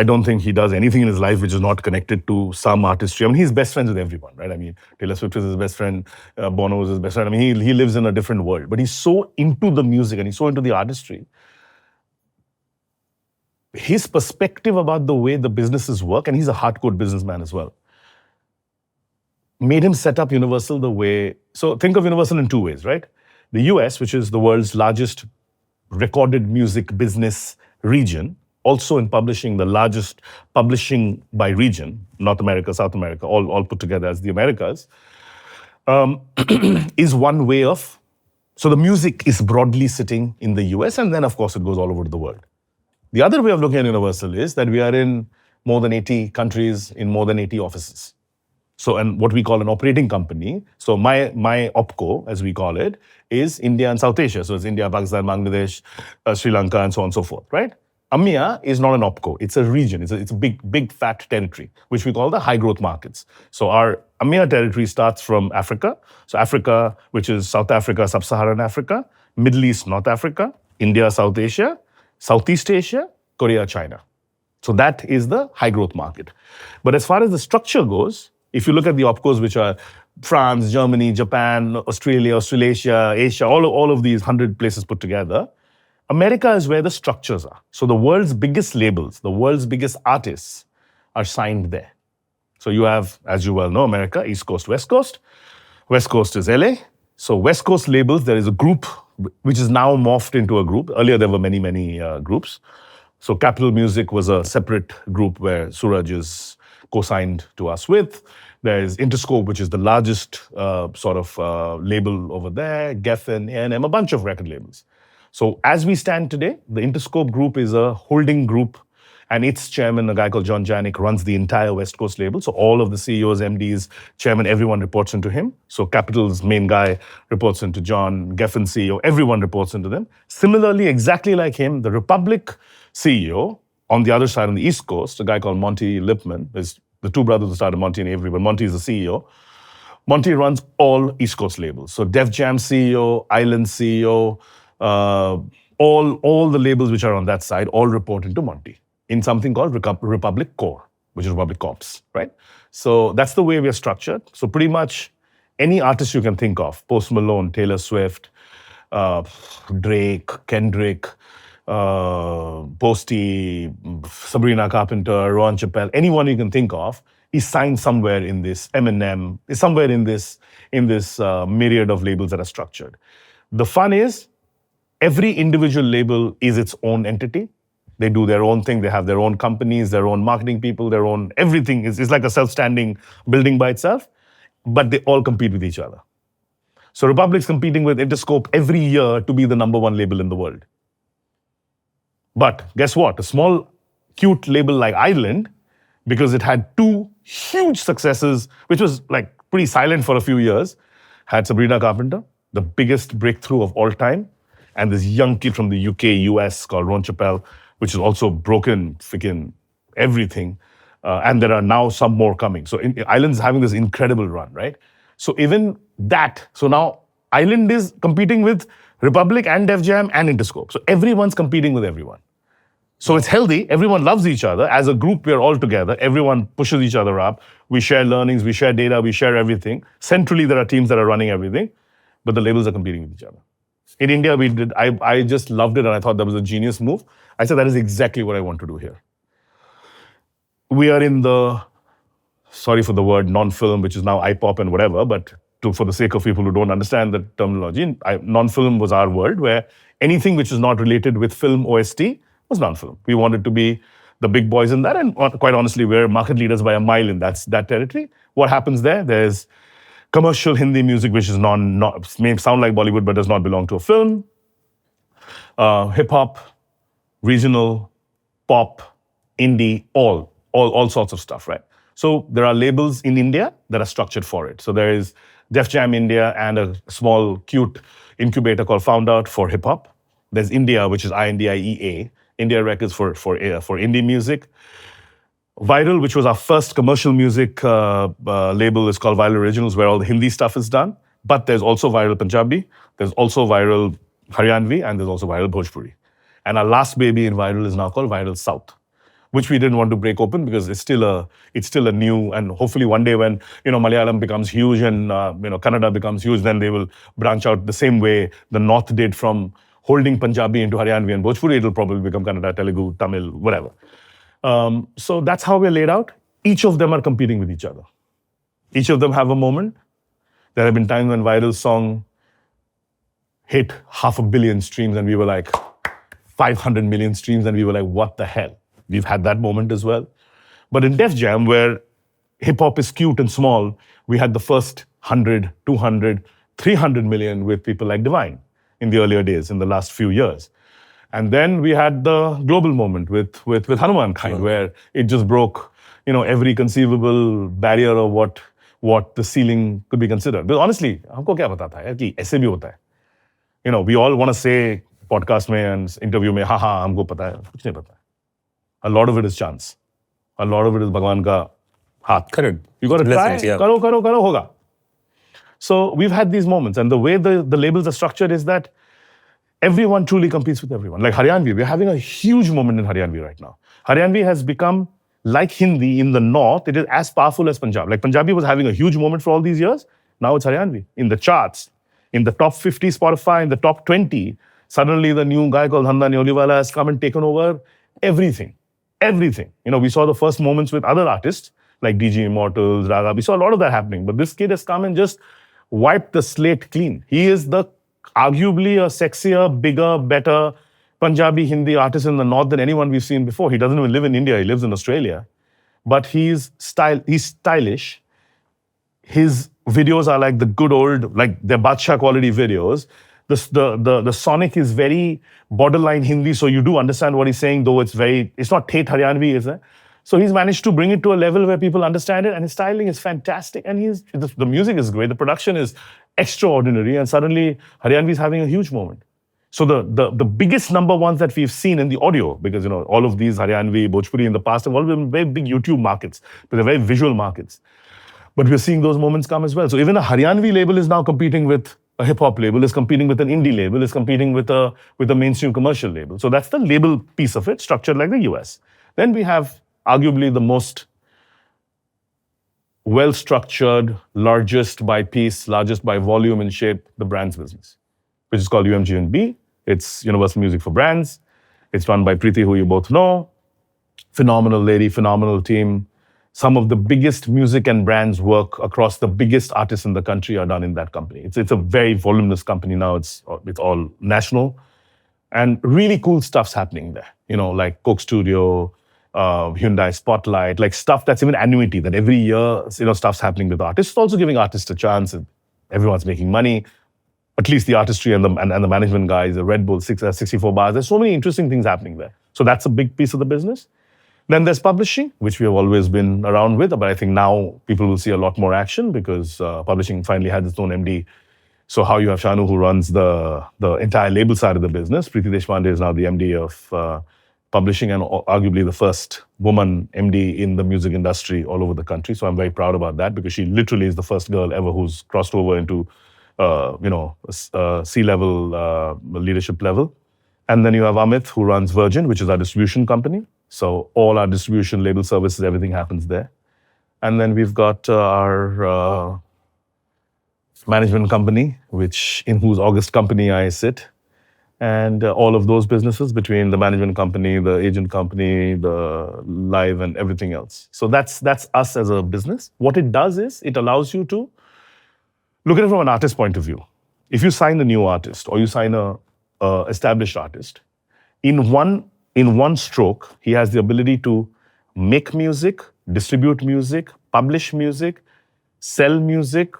I don't think he does anything in his life which is not connected to some artistry. I mean, he's best friends with everyone, right? I mean, Taylor Swift is his best friend, Bono is his best friend. I mean, he lives in a different world, but he's so into the music and he's so into the artistry. His perspective about the way the businesses work, and he's a hardcore businessman as well, made him set up Universal the way. So think of Universal in two ways, right? The US, which is the world's largest recorded music business region, also in publishing, the largest publishing by region, North America, South America, all put together as the Americas, is one way of, so the music is broadly sitting in the US, and then of course it goes all over the world. The other way of looking at Universal is that we are in more than 80 countries, in more than 80 offices. So, and what we call an operating company. So my OpCo, as we call it, is India and South Asia. So it's India, Pakistan, Bangladesh, Sri Lanka, and so on and so forth, right? AMEA is not an OpCo. It's a region. It's a big fat territory, which we call the high growth markets. So our AMEA territory starts from Africa. So Africa, which is South Africa, Sub-Saharan Africa, Middle East, North Africa, India, South Asia, Southeast Asia, Korea, China. So that is the high growth market. But as far as the structure goes, if you look at the OpCos, which are France, Germany, Japan, Australia, Australasia, Asia, all of these 100 places put together, America is where the structures are. So the world's biggest labels, the world's biggest artists are signed there. So you have, as you well know, America, East Coast, West Coast. West Coast is LA. So West Coast labels, there is a group which is now morphed into a group. Earlier, there were many groups. So Capital Music was a separate group where Suraj is co-signed to us with. There's Interscope, which is the largest label over there, Geffen, A&M, a bunch of record labels. So as we stand today, the Interscope group is a holding group, and its chairman, a guy called John Janik, runs the entire West Coast label. So all of the CEOs, MDs, chairman, everyone reports into him. So Capital's main guy reports into John, Geffen CEO, everyone reports into them. Similarly, exactly like him, the Republic CEO, on the other side, on the East Coast, a guy called Monty Lipman, is the two brothers who started Monty and Avery, but Monty is the CEO. Monty runs all East Coast labels. So Def Jam CEO, Island CEO, all the labels which are on that side all report into Monty in something called Republic Core, which is Republic Corps, right? So that's the way we are structured. So pretty much any artist you can think of, Post Malone, Taylor Swift, Drake, Kendrick, Posty, Sabrina Carpenter, Ron Chappell, anyone you can think of is signed somewhere in this. Eminem is somewhere in this myriad of labels that are structured. The fun is every individual label is its own entity. They do their own thing. They have their own companies, their own marketing people, their own everything. It's like a self-standing building by itself, but they all compete with each other. So Republic's competing with Interscope every year to be the #1 label in the world. But guess what? A small, cute label like Island, because it had two huge successes, which was like pretty silent for a few years, had Sabrina Carpenter, the biggest breakthrough of all time, and this young kid from the UK, US called Ron Chappell, which is also broken freaking everything. And there are now some more coming. So Island's having this incredible run, right? So even that, so now Island is competing with Republic and Def Jam and Interscope. So everyone's competing with everyone. So it's healthy. Everyone loves each other. As a group, we're all together. Everyone pushes each other up. We share learnings, we share data, we share everything. Centrally, there are teams that are running everything, but the labels are competing with each other. In India, I just loved it and I thought that was a genius move. I said, that is exactly what I want to do here. We are in the, sorry for the word, non-film, which is now iPop and whatever, but for the sake of people who don't understand the terminology, non-film was our world where anything which is not related with film OST was non-film. We wanted to be the big boys in that, and quite honestly, we're market leaders by a mile in that territory. What happens there? There's commercial Hindi music, which is may sound like Bollywood, but does not belong to a film. Hip-hop, regional, pop, indie, all sorts of stuff, right? So there are labels in India that are structured for it. So there is Def Jam India and a small, cute incubator called Found Out for hip-hop. There's India, which is INDIEA, India Records for indie music. Viral, which was our first commercial music label, is called Viral Originals, where all the Hindi stuff is done. But there's also Viral Punjabi, there's also Viral Haryanvi, and there's also Viral Bhojpuri. And our last baby in Viral is now called Viral South, which we didn't want to break open because it's still a new, and hopefully one day when Malayalam becomes huge and Kannada becomes huge, then they will branch out the same way the North did from holding Punjabi into Haryanvi and Bhojpuri. It'll probably become Kannada, Telugu, Tamil, whatever. So that's how we're laid out. Each of them are competing with each other. Each of them have a moment. There have been times when Viral song hit 500 million streams and we were like 500 million streams and we were like, what the hell? We've had that moment as well. But in Def Jam, where hip-hop is cute and small, we had the first 100, 200, 300 million with people like Divine in the earlier days, in the last few years. And then we had the global moment with Hanuman Kind, where it just broke, every conceivable barrier of what the ceiling could be considered. But honestly, हमको क्या पता था यार कि ऐसे भी होता है. We all want to say podcast में and interview में, हाँ हमको पता है, कुछ नहीं पता. A lot of it is chance. A lot of it is Bhagwan ka haath. Correct. You got to try. Lessons, yeah. Karo, hoga. So we've had these moments, and the way the labels are structured is that everyone truly competes with everyone. Like Haryanvi, we're having a huge moment in Haryanvi right now. Haryanvi has become, like Hindi in the north, it is as powerful as Punjab. Like Punjabi was having a huge moment for all these years. Now it's Haryanvi. In the charts, in the top 50 Spotify, in the top 20, suddenly the new guy called Handa Nyoliwala has come and taken over everything. Everything. We saw the first moments with other artists like DG Immortals, Raga. We saw a lot of that happening. But this kid has come and just wiped the slate clean. He is arguably a sexier, bigger, better Punjabi Hindi artist in the north than anyone we've seen before. He doesn't even live in India. He lives in Australia. But he's stylish. His videos are like the good old, like they're Badshah quality videos. The sonic is very borderline Hindi, so you do understand what he's saying, though it's not Thet Haryanvi, is it? So he's managed to bring it to a level where people understand it, and his styling is fantastic, and the music is great, the production is extraordinary, and suddenly Haryanvi is having a huge moment. So the biggest number ones that we've seen in the audio, because all of these Haryanvi, Bhojpuri in the past have all been very big YouTube markets, but they're very visual markets. But we're seeing those moments come as well. So even a Haryanvi label is now competing with a hip-hop label, is competing with an indie label, is competing with a mainstream commercial label. So that's the label piece of it, structured like the US. Then we have arguably the most well-structured, largest by piece, largest by volume and shape, the brands business, which is called UMG&B. It's Universal Music for Brands. It's run by Preeti, who you both know. Phenomenal lady, phenomenal team. Some of the biggest music and brands work across the biggest artists in the country are done in that company. It's a very voluminous company now. It's all national. And really cool stuff's happening there. Like Coke Studio, Hyundai Spotlight, like stuff that's even annuity, that every year, stuff's happening with artists. It's also giving artists a chance. And everyone's making money. At least the artistry and the management guys, the Red Bull, 64 bars. There's so many interesting things happening there. So that's a big piece of the business. Then there's publishing, which we have always been around with, but I think now people will see a lot more action because publishing finally has its own MD. So how you have Shanu, who runs the entire label side of the business. Preeti Deshpande is now the MD of publishing and arguably the first woman MD in the music industry all over the country. So I'm very proud about that because she literally is the first girl ever who's crossed over into C-level leadership level. And then you have Amit, who runs Virgin, which is our distribution company. So all our distribution, label services, everything happens there. And then we've got our management company, in whose August company I sit. And all of those businesses between the management company, the agent company, the live and everything else. So that's us as a business. What it does is it allows you to look at it from an artist point of view. If you sign a new artist or you sign a established artist, in one stroke, he has the ability to make music, distribute music, publish music, sell music,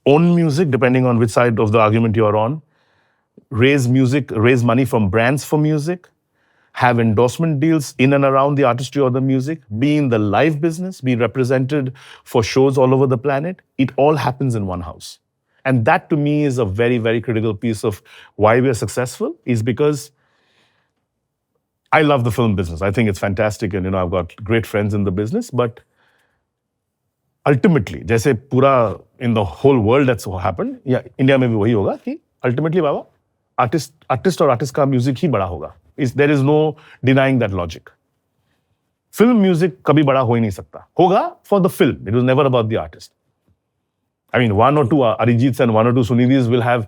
own music, depending on which side of the argument you're on, raise money from brands for music, have endorsement deals in and around the artistry or the music, be in the live business, be represented for shows all over the planet. It all happens in one house. And that to me is a very, very critical piece of why we're successful, is because I love the film business. I think it's fantastic, and I've got great friends in the business, but ultimately, जैसे पूरा in the whole world that's what happened, या India में भी वही होगा कि ultimately बाबा artist और artist का music ही बड़ा होगा. There is no denying that logic. Film music कभी बड़ा हो ही नहीं सकता. होगा for the film. It was never about the artist. I mean, one or two Arijits and one or two Sunidhis will have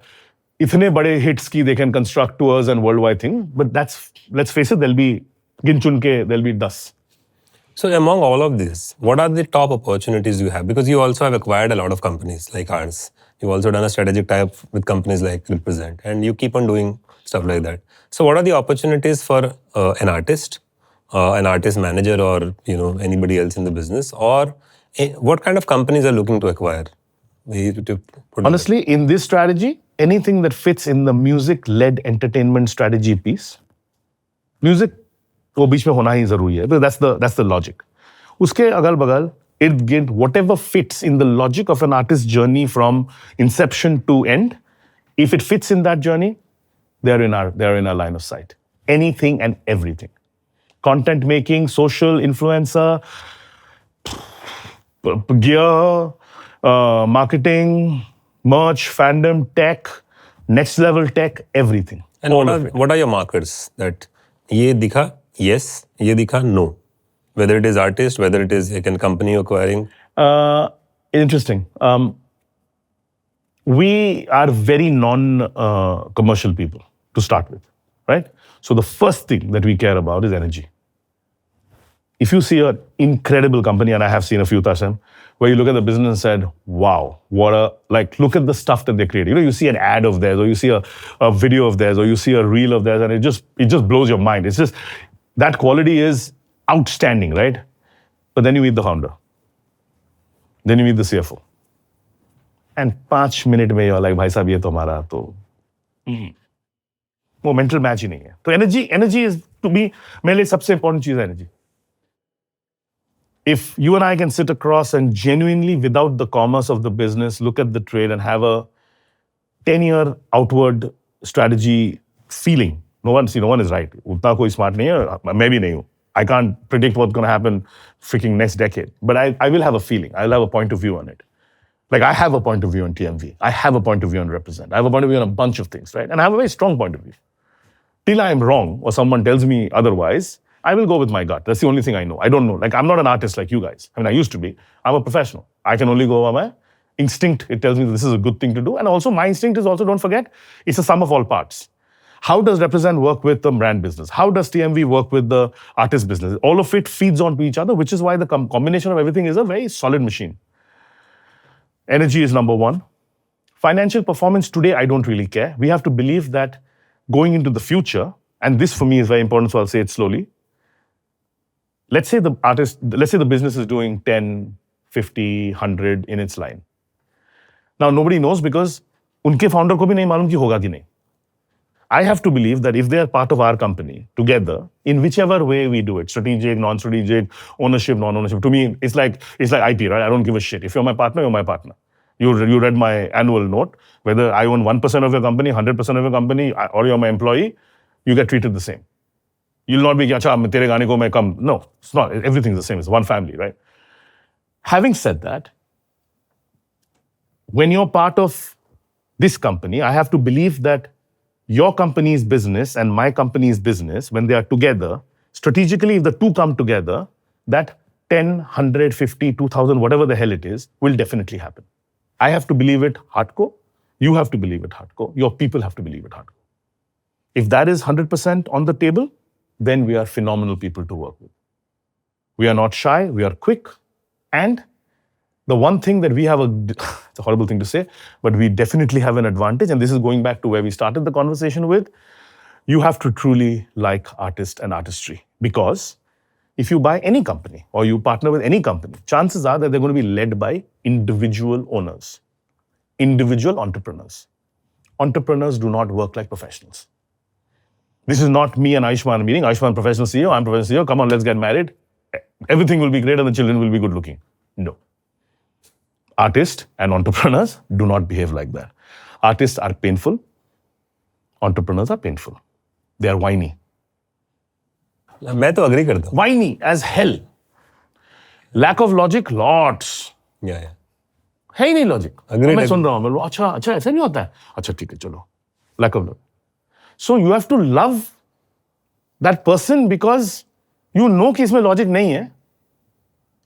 इतने बड़े hits की they can construct tours and worldwide thing. But let's face it, there'll be गिन चुन के there'll be 10. So among all of this, what are the top opportunities you have? Because you also have acquired a lot of companies like ours. You've also done a strategic tie-up with companies like Represent, and you keep on doing stuff like that. So what are the opportunities for an artist manager, or anybody else in the business, or what kind of companies are looking to acquire? Honestly, in this strategy, anything that fits in the music-led entertainment strategy piece, music वो बीच में होना ही जरूरी है. That's the logic. उसके अगल बगल इर्द गिर्द whatever fits in the logic of an artist's journey from inception to end, if it fits in that journey, they're in our line of sight. Anything and everything. Content making, social, influencer, gear, marketing, merch, fandom, tech, next level tech, everything. And what are your markers that ये दिखा yes, ये दिखा no? Whether it is artist, whether it is like a company acquiring? Interesting. We are very non-commercial people to start with, right? So the first thing that we care about is energy. If you see an incredible company, and I have seen a few, Tashem, where you look at the business and said, wow, look at the stuff that they create. You see an ad of theirs, or you see a video of theirs, or you see a reel of theirs, and it just blows your mind. It's just, that quality is outstanding, right? But then you meet the founder. Then you meet the CFO. And 5 minutes में you're like, भाई साहब ये तो हमारा तो वो mental match ही नहीं है. तो energy is to me मेरे लिए सबसे important चीज़ है energy. If you and I can sit across and genuinely, without the commerce of the business, look at the trade and have a 10-year outward strategy feeling. No one is right. उतना कोई smart नहीं है. मैं भी नहीं हूँ. I can't predict what's going to happen freaking next decade. But I will have a feeling. I'll have a point of view on it. Like I have a point of view on TMV. I have a point of view on Represent. I have a point of view on a bunch of things, right? And I have a very strong point of view. Till I am wrong or someone tells me otherwise, I will go with my gut. That's the only thing I know. I don't know. Like I'm not an artist like you guys. I mean, I used to be. I'm a professional. I can only go by my instinct. It tells me this is a good thing to do. And also my instinct is also, don't forget, it's a sum of all parts. How does Represent work with the brand business? How does TMV work with the artist business? All of it feeds onto each other, which is why the combination of everything is a very solid machine. Energy is number one. Financial performance today, I don't really care. We have to believe that going into the future, and this for me is very important, so I'll say it slowly. Let's say the business is doing 10, 50, 100 in its line. Now, nobody knows because उनके founder को भी नहीं मालूम कि होगा कि नहीं. I have to believe that if they are part of our company together, in whichever way we do it, strategic, non-strategic, ownership, non-ownership, to me, it's like IP, right? I don't give a shit. If you're my partner, you're my partner. You read my annual note, whether I own 1% of your company, 100% of your company, or you're my employee, you get treated the same. You'll not be, acha, tere gaane ko main kam. No, it's not. Everything's the same. It's one family, right? Having said that, when you're part of this company, I have to believe that your company's business and my company's business, when they are together, strategically, if the two come together, that 10, 100, 50, 2,000, whatever the hell it is, will definitely happen. I have to believe it hardcore. You have to believe it hardcore. Your people have to believe it hardcore. If that is 100% on the table, then we are phenomenal people to work with. We are not shy, we are quick. And the one thing that we have, it's a horrible thing to say, but we definitely have an advantage, and this is going back to where we started the conversation with, you have to truly like artist and artistry. Because if you buy any company or you partner with any company, chances are that they're going to be led by individual owners, individual entrepreneurs. Entrepreneurs do not work like professionals. This is not me and Ayushman meeting. Ayushman, professional CEO, I'm professional CEO. Come on, let's get married. Everything will be great and the children will be good looking. No. Artists and entrepreneurs do not behave like that. Artists are painful. Entrepreneurs are painful. They are whiny. मैं तो agree करता हूँ. Whiny as hell. Lack of logic, lots. Yeah. है ही नहीं logic. Agreed. मैं सुन रहा हूँ, मैं अच्छा ऐसा नहीं होता है. अच्छा ठीक है चलो. Lack of logic. So you have to love that person because you know कि इसमें लॉजिक नहीं है.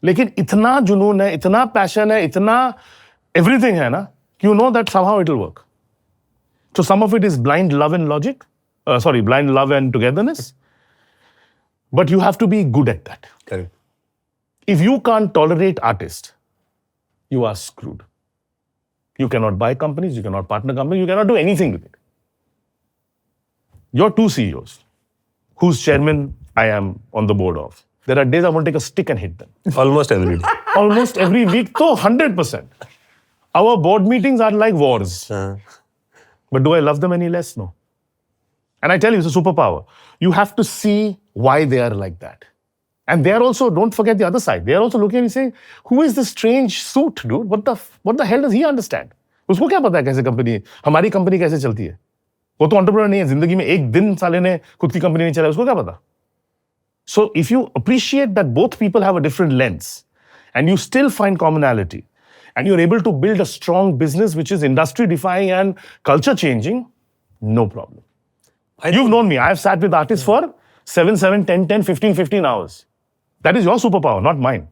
लेकिन इतना जुनून है, इतना पैशन है, इतना everything है ना, you know that somehow it will work. So some of it is blind love and logic. Blind love and togetherness. But you have to be good at that. Correct. If you can't tolerate artists, you are screwed. You cannot buy companies, you cannot partner companies, you cannot do anything with it. You're two CEOs, whose chairman I am on the board of. There are days I want to take a stick and hit them. Almost every day. Almost every week, so 100%. Our board meetings are like wars. But do I love them any less? No. And I tell you, it's a superpower. You have to see why they are like that. And they are also, don't forget the other side. They are also looking at me saying, who is this strange suit, dude? What the hell does he understand? उसको क्या पता है कैसे company, हमारी company कैसे चलती है? वो तो एंटरप्रेन्योर नहीं है, जिंदगी में एक दिन साले ने खुद की कंपनी नहीं चलाई, उसको क्या पता? So if you appreciate that both people have a different lens and you still find commonality and you're able to build a strong business which is industry defying and culture changing, no problem. You've known me. I've sat with artists for 7, 10, 15 hours. That is your superpower, not mine.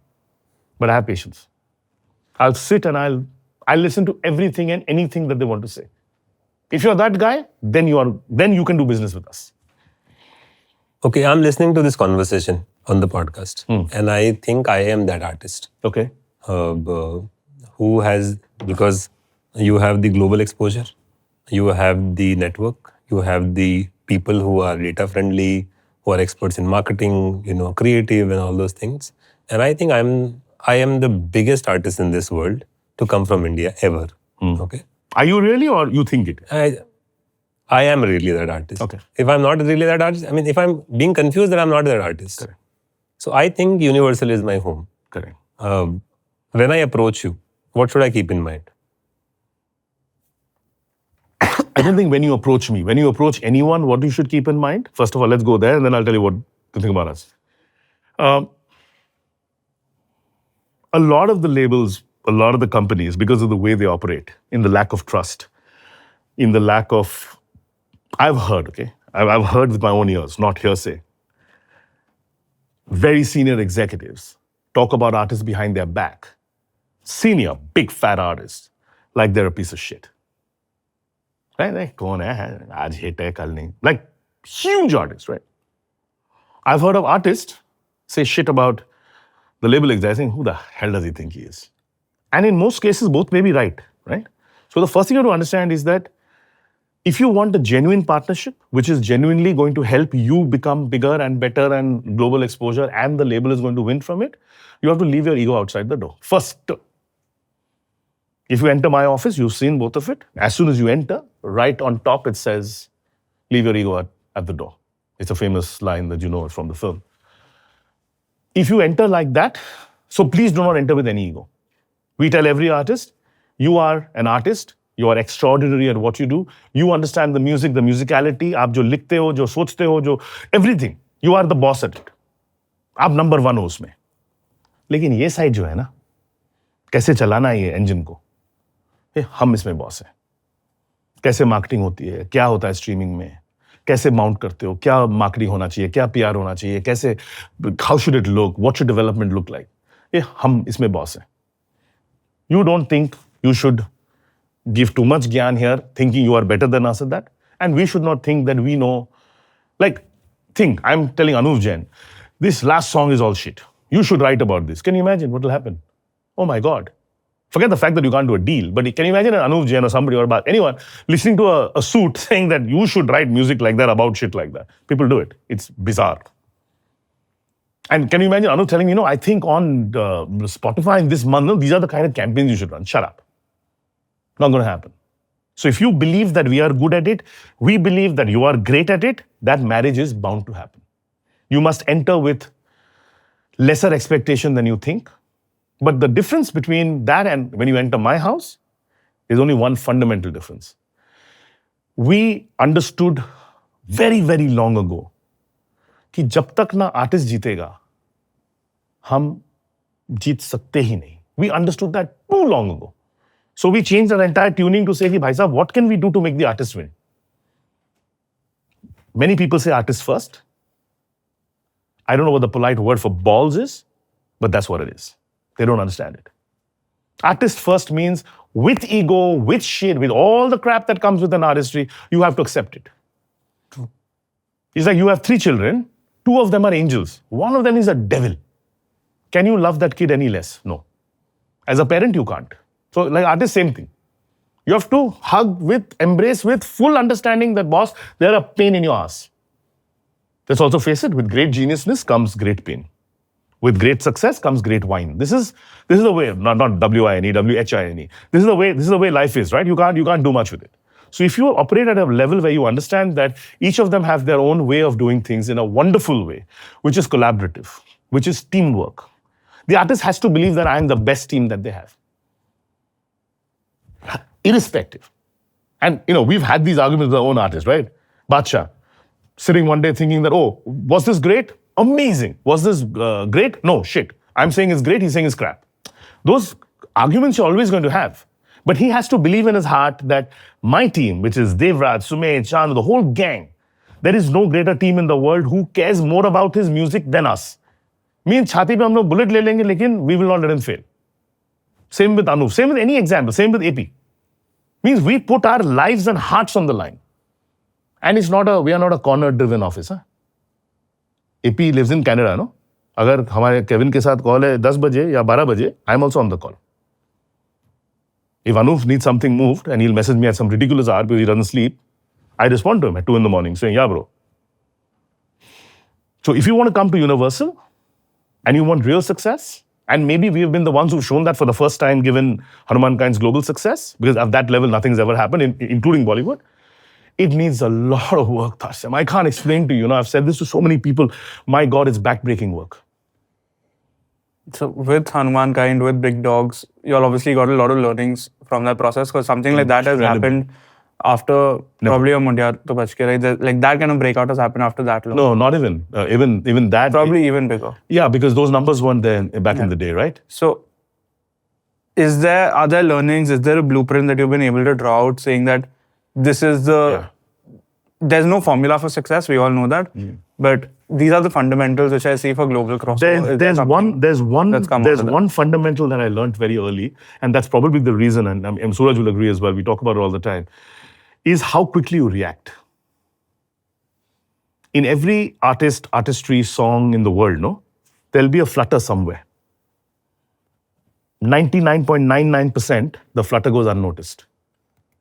But I have patience. I'll sit and I'll listen to everything and anything that they want to say. If you're that guy, then you can do business with us. Okay, I'm listening to this conversation on the podcast, and I think I am that artist. Okay. Who has, because you have the global exposure, you have the network, you have the people who are data friendly, who are experts in marketing, creative and all those things. And I think I am the biggest artist in this world to come from India ever. Okay. Are you really, or you think it? I am really that artist. Okay. If I'm not really that artist, if I'm being confused, then I'm not that artist. Correct. So I think Universal is my home. Correct. When I approach you, what should I keep in mind? I don't think when you approach me, when you approach anyone, what you should keep in mind. First of all, let's go there and then I'll tell you what to think about us. A lot of the labels, a lot of the companies, because of the way they operate, in the lack of trust, in the lack of, I've heard with my own ears, not hearsay, very senior executives talk about artists behind their back. Senior, big fat artists, like they're a piece of shit. Right? Like, kaun hai? Aaj hit hai, kal nahi. Like, huge artists, right? I've heard of artists say shit about the label exec, saying, who the hell does he think he is? And in most cases, both may be right? So the first thing you have to understand is that if you want a genuine partnership, which is genuinely going to help you become bigger and better and global exposure, and the label is going to win from it, you have to leave your ego outside the door. First, if you enter my office, you've seen both of it. As soon as you enter, right on top, it says, leave your ego at the door. It's a famous line that you know from the film. If you enter like that, so please do not enter with any ego. We tell every artist, you are an artist, you are extraordinary at what you do, you understand the music, the musicality, आप जो लिखते हो, जो सोचते हो, जो everything, you are the boss at it. आप number one हो उसमें. लेकिन ये साइड जो है ना, कैसे चलाना है ये engine को, हम इसमें बॉस हैं. कैसे मार्केटिंग होती है, क्या होता है स्ट्रीमिंग में, कैसे माउंट करते हो, क्या मार्केटिंग होना चाहिए, क्या पीआर होना चाहिए, कैसे, how should it look, what should development look like, ये हम इसमें बॉस हैं. You don't think you should give too much gyan here, thinking you are better than us at that. And we should not think that we know. Like, think, I'm telling Anuv Jain, this last song is all shit. You should write about this. Can you imagine what will happen? Oh my God. Forget the fact that you can't do a deal, but can you imagine an Anuv Jain or somebody or about anyone listening to a suit saying that you should write music like that about shit like that? People do it. It's bizarre. And can you imagine Anu telling me, I think on Spotify in this month, no, these are the kind of campaigns you should run. Shut up. Not going to happen. So if you believe that we are good at it, we believe that you are great at it, that marriage is bound to happen. You must enter with lesser expectation than you think. But the difference between that and when you enter my house is only one fundamental difference. We understood very, very long ago कि जब तक ना artist जीतेगा हम जीत सकते ही नहीं. We understood that too long ago. So we changed our entire tuning to say, भाई साहब, what can we do to make the artist win? Many people say artist first. I don't know what the polite word for balls is, but that's what it is. They don't understand it. Artist first means with ego, with shit, with all the crap that comes with an artistry, you have to accept it. True. It's like you have 3 children. 2 of them are angels. One of them is a devil. Can you love that kid any less? No. As a parent, you can't. So, like artist, same thing. You have to hug with, embrace with full understanding that, boss, they're a pain in your ass. Let's also face it, with great geniusness comes great pain. With great success comes great wine. This is the way, not W-I-N-E, W-H-I-N-E. This is the way life is, right? You can't do much with it. So if you operate at a level where you understand that each of them have their own way of doing things in a wonderful way, which is collaborative, which is teamwork, the artist has to believe that I am the best team that they have. Irrespective. And, we've had these arguments with our own artists, right? Badshah, sitting one day thinking that, was this great? Amazing. Was this great? No, shit. I'm saying it's great, he's saying it's crap. Those arguments you're always going to have. But he has to believe in his heart that my team, which is Devraj, Sumay, Chan, the whole gang, there is no greater team in the world who cares more about his music than us. Means छाती पे हम लोग bullet ले लेंगे, लेकिन we will not let him fail. Same with Anuv, same with any example, same with AP. Means we put our lives and hearts on the line. And we are not a corner-driven office. Huh? AP lives in Canada, no? अगर हमारे Kevin के साथ call है 10 बजे या 12 बजे, I am also on the call. If Anup needs something moved and he'll message me at some ridiculous hour because he doesn't sleep, I respond to him at 2 a.m. saying, yeah, bro. So if you want to come to Universal and you want real success, and maybe we have been the ones who've shown that for the first time given Hanuman Kind's global success, because at that level, nothing's ever happened, including Bollywood. It needs a lot of work, Tarsem. I can't explain to you. I've said this to so many people. My God, it's backbreaking work. So with Hanuman Kind, with Big Dogs, you all obviously got a lot of learnings from that process, because something like that has happened after probably a Mundial to Bachke, right? Like that kind of breakout has happened after that long. No, not even. Even that. Probably even bigger. Yeah, because those numbers weren't there back in the day, right? So are there learnings? Is there a blueprint that you've been able to draw out saying that this is there's no formula for success, we all know that. But these are the fundamentals which I see for global crossover. There's one fundamental that I learned very early, and that's probably the reason, and Suraj will agree as well, we talk about it all the time, is how quickly you react. In every artistry song in the world, there'll be a flutter somewhere. 99.99% the flutter goes unnoticed.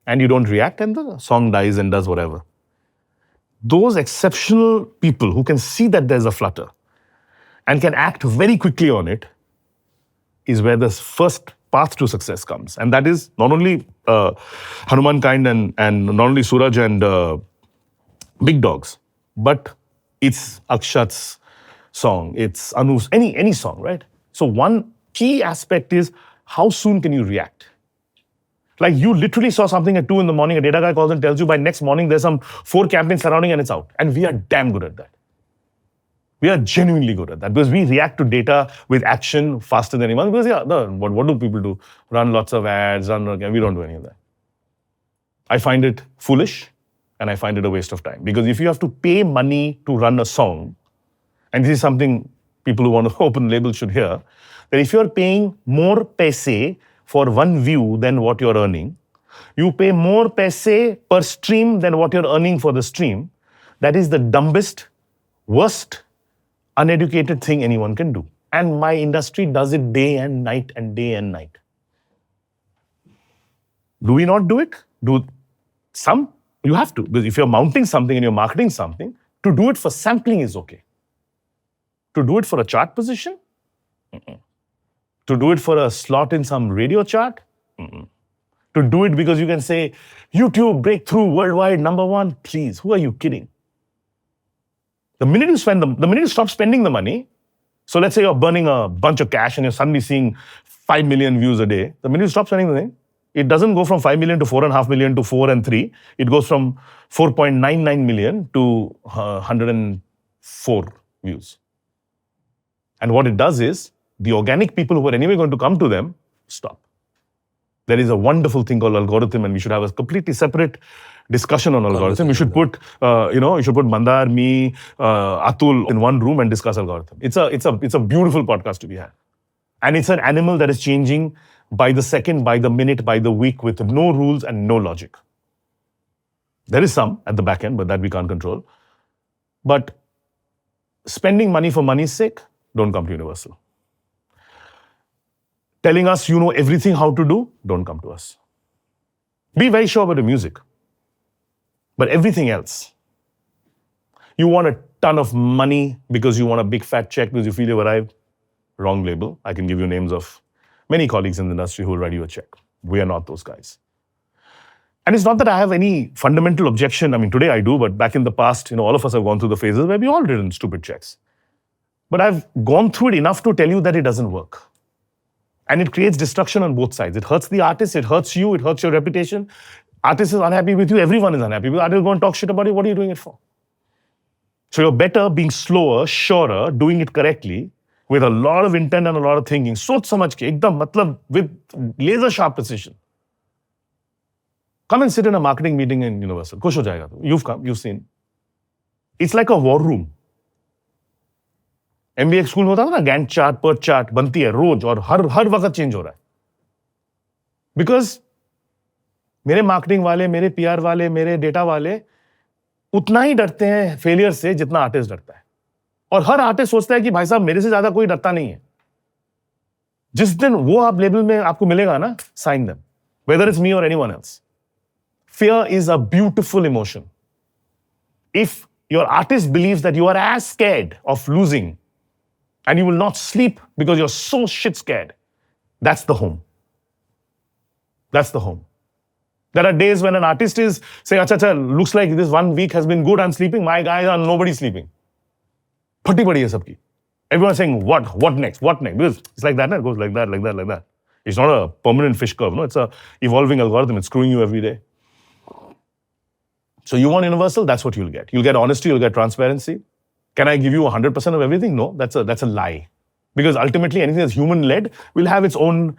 And you don't react and the song dies and does whatever. Those exceptional people who can see that there's a flutter and can act very quickly on it is where the first path to success comes. And that is not only Hanuman Kind and not only Suraj and Big Dogs, but it's Akshat's song, it's Anu's, any song, right? So one key aspect is how soon can you react? Like you literally saw something at 2 a.m, a data guy calls and tells you by next morning there's some 4 campaigns surrounding and it's out. And we are damn good at that. We are genuinely good at that because we react to data with action faster than anyone. Because what do people do? Run lots of ads, we don't do any of that. I find it foolish and I find it a waste of time. Because if you have to pay money to run a song, and this is something people who want to open labels should hear, that if you're paying more paise for one view than what you're earning, you pay more paise per stream than what you're earning for the stream, that is the dumbest, worst, uneducated thing anyone can do. And my industry does it day and night and day and night. Do we not do it? Some? You have to. Because if you're mounting something and you're marketing something, to do it for sampling is okay. To do it for a chart position? To do it for a slot in some radio chart? To do it because you can say, YouTube breakthrough worldwide #1? Please, who are you kidding? The minute you stop spending the money, so let's say you're burning a bunch of cash and you're suddenly seeing 5 million views a day, the minute you stop spending the thing, it doesn't go from 5 million to 4.5 million to 4 and 3. It goes from 4.99 million to 104 views. And what it does is, the organic people who are anyway going to come to them, stop. There is a wonderful thing called algorithm, and we should have a completely separate discussion on algorithm. You should put, Mandar, me, Atul in one room and discuss algorithm. It's a beautiful podcast to be had. And it's an animal that is changing by the second, by the minute, by the week, with no rules and no logic. There is some at the back end, but that we can't control. But spending money for money's sake, don't come to Universal. Telling us you know everything how to do, don't come to us. Be very sure about the music. But everything else, you want a ton of money because you want a big fat check because you feel you've arrived, wrong label. I can give you names of many colleagues in the industry who will write you a check. We are not those guys. And it's not that I have any fundamental objection. I mean, today I do, but back in the past, all of us have gone through the phases where we all did stupid checks. But I've gone through it enough to tell you that it doesn't work. And it creates destruction on both sides. It hurts the artist, it hurts you, it hurts your reputation. Artist is unhappy with you, everyone is unhappy. Because artist will go and talk shit about you, what are you doing it for? So you're better being slower, surer, doing it correctly, with a lot of intent and a lot of thinking. Soch samajh ke, ekdam, matlab, with laser sharp precision. Come and sit in a marketing meeting in Universal. Khush ho jayega tu. You've come, you've seen. It's like a war room. MBA school में होता था ना, Gantt chart पर chart बनती है रोज और हर वक्त change हो रहा है. बिकॉज मेरे मार्केटिंग वाले, मेरे पीआर वाले, मेरे डेटा वाले उतना ही डरते हैं फेलियर से जितना आर्टिस्ट डरता है. और हर आर्टिस्ट सोचता है कि भाई साहब मेरे से ज्यादा कोई डरता नहीं है. जिस दिन वो आप लेबल में आपको मिलेगा ना, sign them, whether it's me और anyone else. Fear is a beautiful emotion. If your artist believes that you are as scared of losing and you will not sleep because you're so shit scared, that's the home. That's the home. There are days when an artist is saying, acha, looks like this 1 week has been good, I'm sleeping, my guys are nobody's sleeping. Phatti padi hai sabki. Everyone's saying, what next? Because it's like that, it goes like that, like that, like that. It's not a permanent fish curve, no? It's a evolving algorithm, it's screwing you every day. So you want universal, that's what you'll get. You'll get honesty, you'll get transparency. Can I give you 100% of everything? No, that's a lie. Because ultimately anything that's human-led will have its own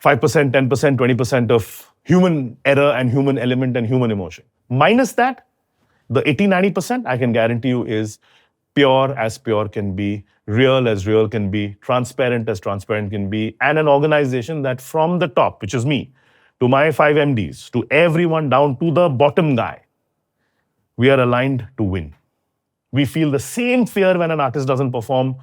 5%, 10%, 20% of human error and human element and human emotion. Minus that, the 80-90%, I can guarantee you, is pure as pure can be, real as real can be, transparent as transparent can be, and an organization that from the top, which is me, to my 5 MDs, to everyone down to the bottom guy, we are aligned to win. We feel the same fear when an artist doesn't perform.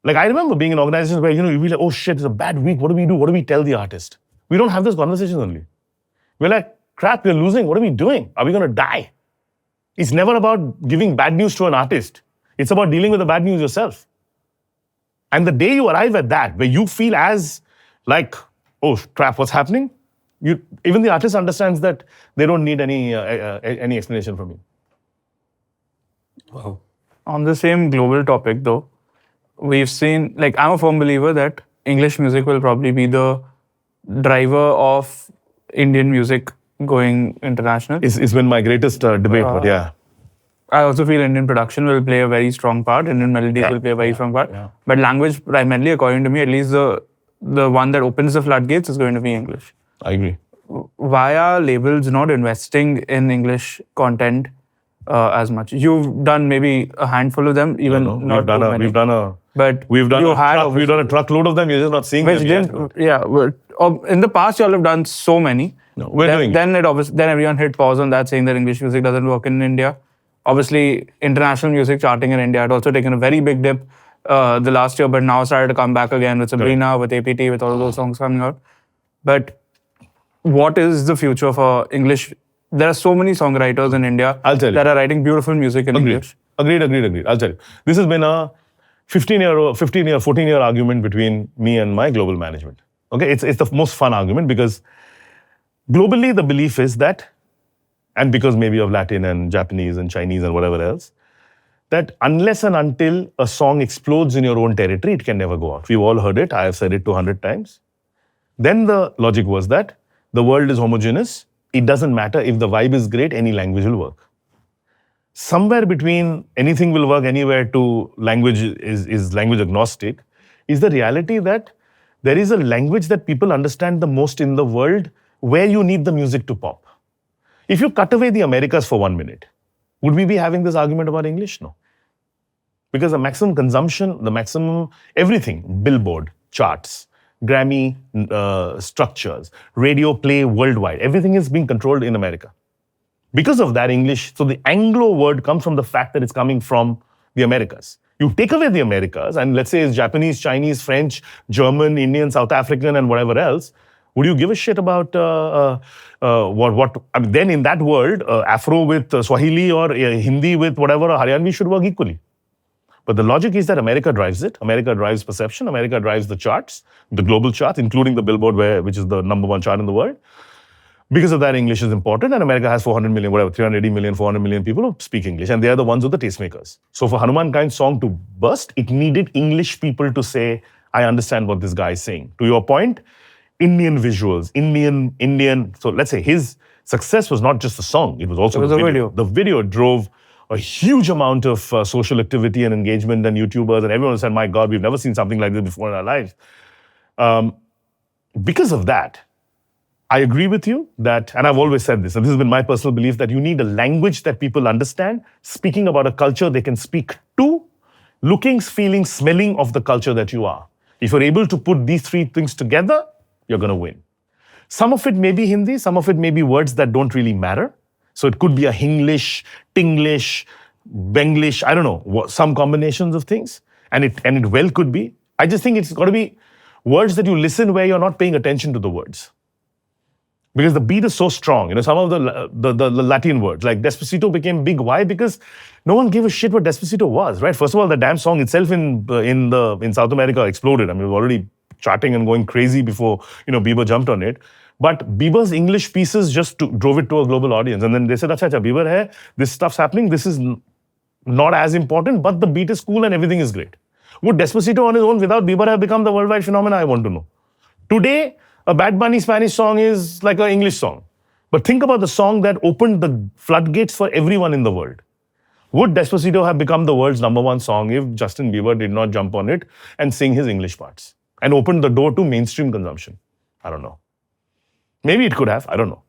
Like I remember being in organizations where, you'd be like, oh shit, it's a bad week. What do we do? What do we tell the artist? We don't have those conversations only. We're like, crap, we're losing. What are we doing? Are we going to die? It's never about giving bad news to an artist. It's about dealing with the bad news yourself. And the day you arrive at that, where you feel as like, oh crap, what's happening? Even the artist understands that they don't need any explanation from you. Wow. On the same global topic though, we've seen, like I'm a firm believer that English music will probably be the driver of Indian music going international. It's been my greatest debate, but yeah. I also feel Indian production will play a very strong part. Indian melodies will play a very strong part. Yeah. But language primarily, according to me, at least the one that opens the floodgates is going to be English. I agree. why are labels not investing in English content as much? You've done maybe a handful of them, even No, not too many. we've done a But we've done you a had truck, we've done a truckload of them. You're just not seeing which them yet. didn't, yeah. In the past, you all have done so many. No, we're doing it. Then everyone hit pause on that, saying that English music doesn't work in India. Obviously, international music charting in India had also taken a very big dip the last year, but now started to come back again with Sabrina, with APT, with all of those songs coming out. But what is the future for English? There are so many songwriters in India I'll tell you. that are writing beautiful music in English. Agreed. I'll tell you. This has been a 14-year argument between me and my global management. Okay, it's the most fun argument because globally the belief is that, and because maybe of Latin and Japanese and Chinese and whatever else, that unless and until a song explodes in your own territory, it can never go out. We've all heard it. I have said it 200 times. Then the logic was that the world is homogeneous. It doesn't matter if the vibe is great, any language will work. Somewhere between anything will work anywhere to language is language agnostic is the reality that there is a language that people understand the most in the world where you need the music to pop. If you cut away the Americas for 1 minute, would we be having this argument about English? No. Because the maximum consumption, the maximum everything, Billboard, charts, Grammy structures, radio play worldwide, everything is being controlled in America. Because of that, English, so the Anglo word comes from the fact that it's coming from the Americas. You take away the Americas, and let's say it's Japanese, Chinese, French, German, Indian, South African, and whatever else, would you give a shit about what? I mean, then in that world, Afro with Swahili or Hindi with whatever, or Haryanvi should work equally. But the logic is that America drives it. America drives perception. America drives the charts, the global charts, including the Billboard, which is the #1 chart in the world. Because of that, English is important, and America has 400 million, whatever, 380 million, 400 million people who speak English, and they are the ones who are the tastemakers. So for Hanuman Kind's song to burst, it needed English people to say, I understand what this guy is saying. To your point, Indian visuals, Indian. So let's say his success was not just the song, it was also the video. The video drove a huge amount of social activity and engagement, and YouTubers, and everyone said, my God, we've never seen something like this before in our lives. Because of that, I agree with you that, and I've always said this, and this has been my personal belief, that you need a language that people understand, speaking about a culture they can speak to, looking, feeling, smelling of the culture that you are. If you're able to put these three things together, you're going to win. Some of it may be Hindi, some of it may be words that don't really matter. So it could be a Hinglish, Tinglish, Benglish, I don't know, some combinations of things. And it well could be. I just think it's got to be words that you listen where you're not paying attention to the words. Because the beat is so strong. You know, some of the Latin words, like Despacito became big. Why? Because no one gave a shit what Despacito was, right? First of all, the damn song itself in South America exploded. I mean, it was already charting and going crazy before, Bieber jumped on it. But Bieber's English pieces just drove it to a global audience. And then they said, acha, Bieber hai, this stuff's happening. This is not as important, but the beat is cool and everything is great. Would Despacito on his own without Bieber have become the worldwide phenomenon? I want to know. Today, a Bad Bunny Spanish song is like an English song. But think about the song that opened the floodgates for everyone in the world. Would Despacito have become the world's #1 song if Justin Bieber did not jump on it and sing his English parts and opened the door to mainstream consumption? I don't know. Maybe it could have. I don't know.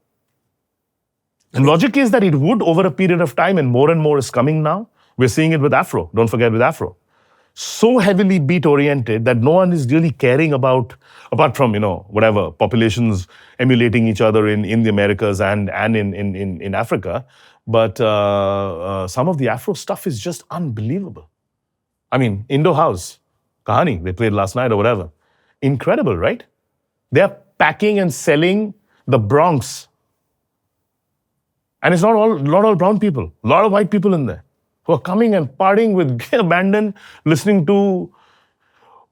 The logic is that it would over a period of time, and more is coming now. We're seeing it with Afro. Don't forget with Afro. So heavily beat-oriented that no one is really caring about, apart from, whatever, populations emulating each other in the Americas and in Africa. But some of the Afro stuff is just unbelievable. I mean, Indo House, Kahani, they played last night or whatever. Incredible, right? They're packing and selling the Bronx. And it's not all brown people, a lot of white people in there, who are coming and partying with abandon, listening to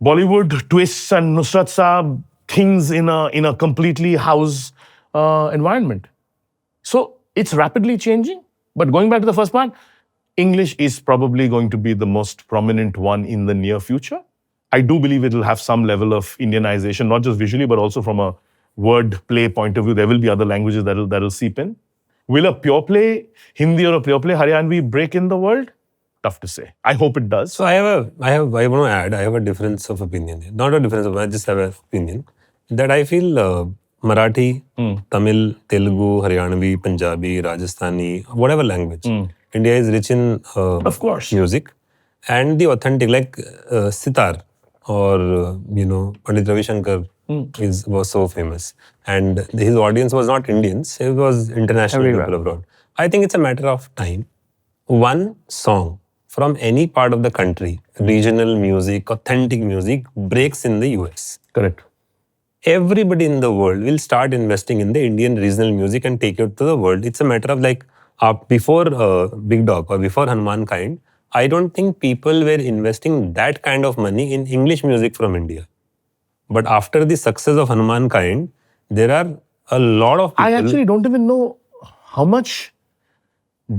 Bollywood twists and Nusrat Saab things in a completely house environment. So it's rapidly changing. But going back to the first part, English is probably going to be the most prominent one in the near future. I do believe it will have some level of Indianization, not just visually, but also from a word play point of view. There will be other languages that'll seep in. Will a pure play Hindi or a pure play Haryanvi break in the world? Tough to say. I hope it does. So I want to add, I have a difference of opinion. Not a difference of, I just have an opinion that I feel Marathi, Tamil, Telugu, Haryanvi, Punjabi, Rajasthani, whatever language. India is rich in Of course. music, and the authentic, like sitar or Pandit Ravi Shankar was so famous, and his audience was not Indians; it was international Everywhere. people abroad. I think it's a matter of time. One song from any part of the country, regional music, authentic music, breaks in the US. Correct. Everybody in the world will start investing in the Indian regional music and take it to the world. It's a matter of like, before Big Dog or before Hanuman Kind, I don't think people were investing that kind of money in English music from India. But after the success of Hanuman Kind, there are a lot of people. I actually don't even know how much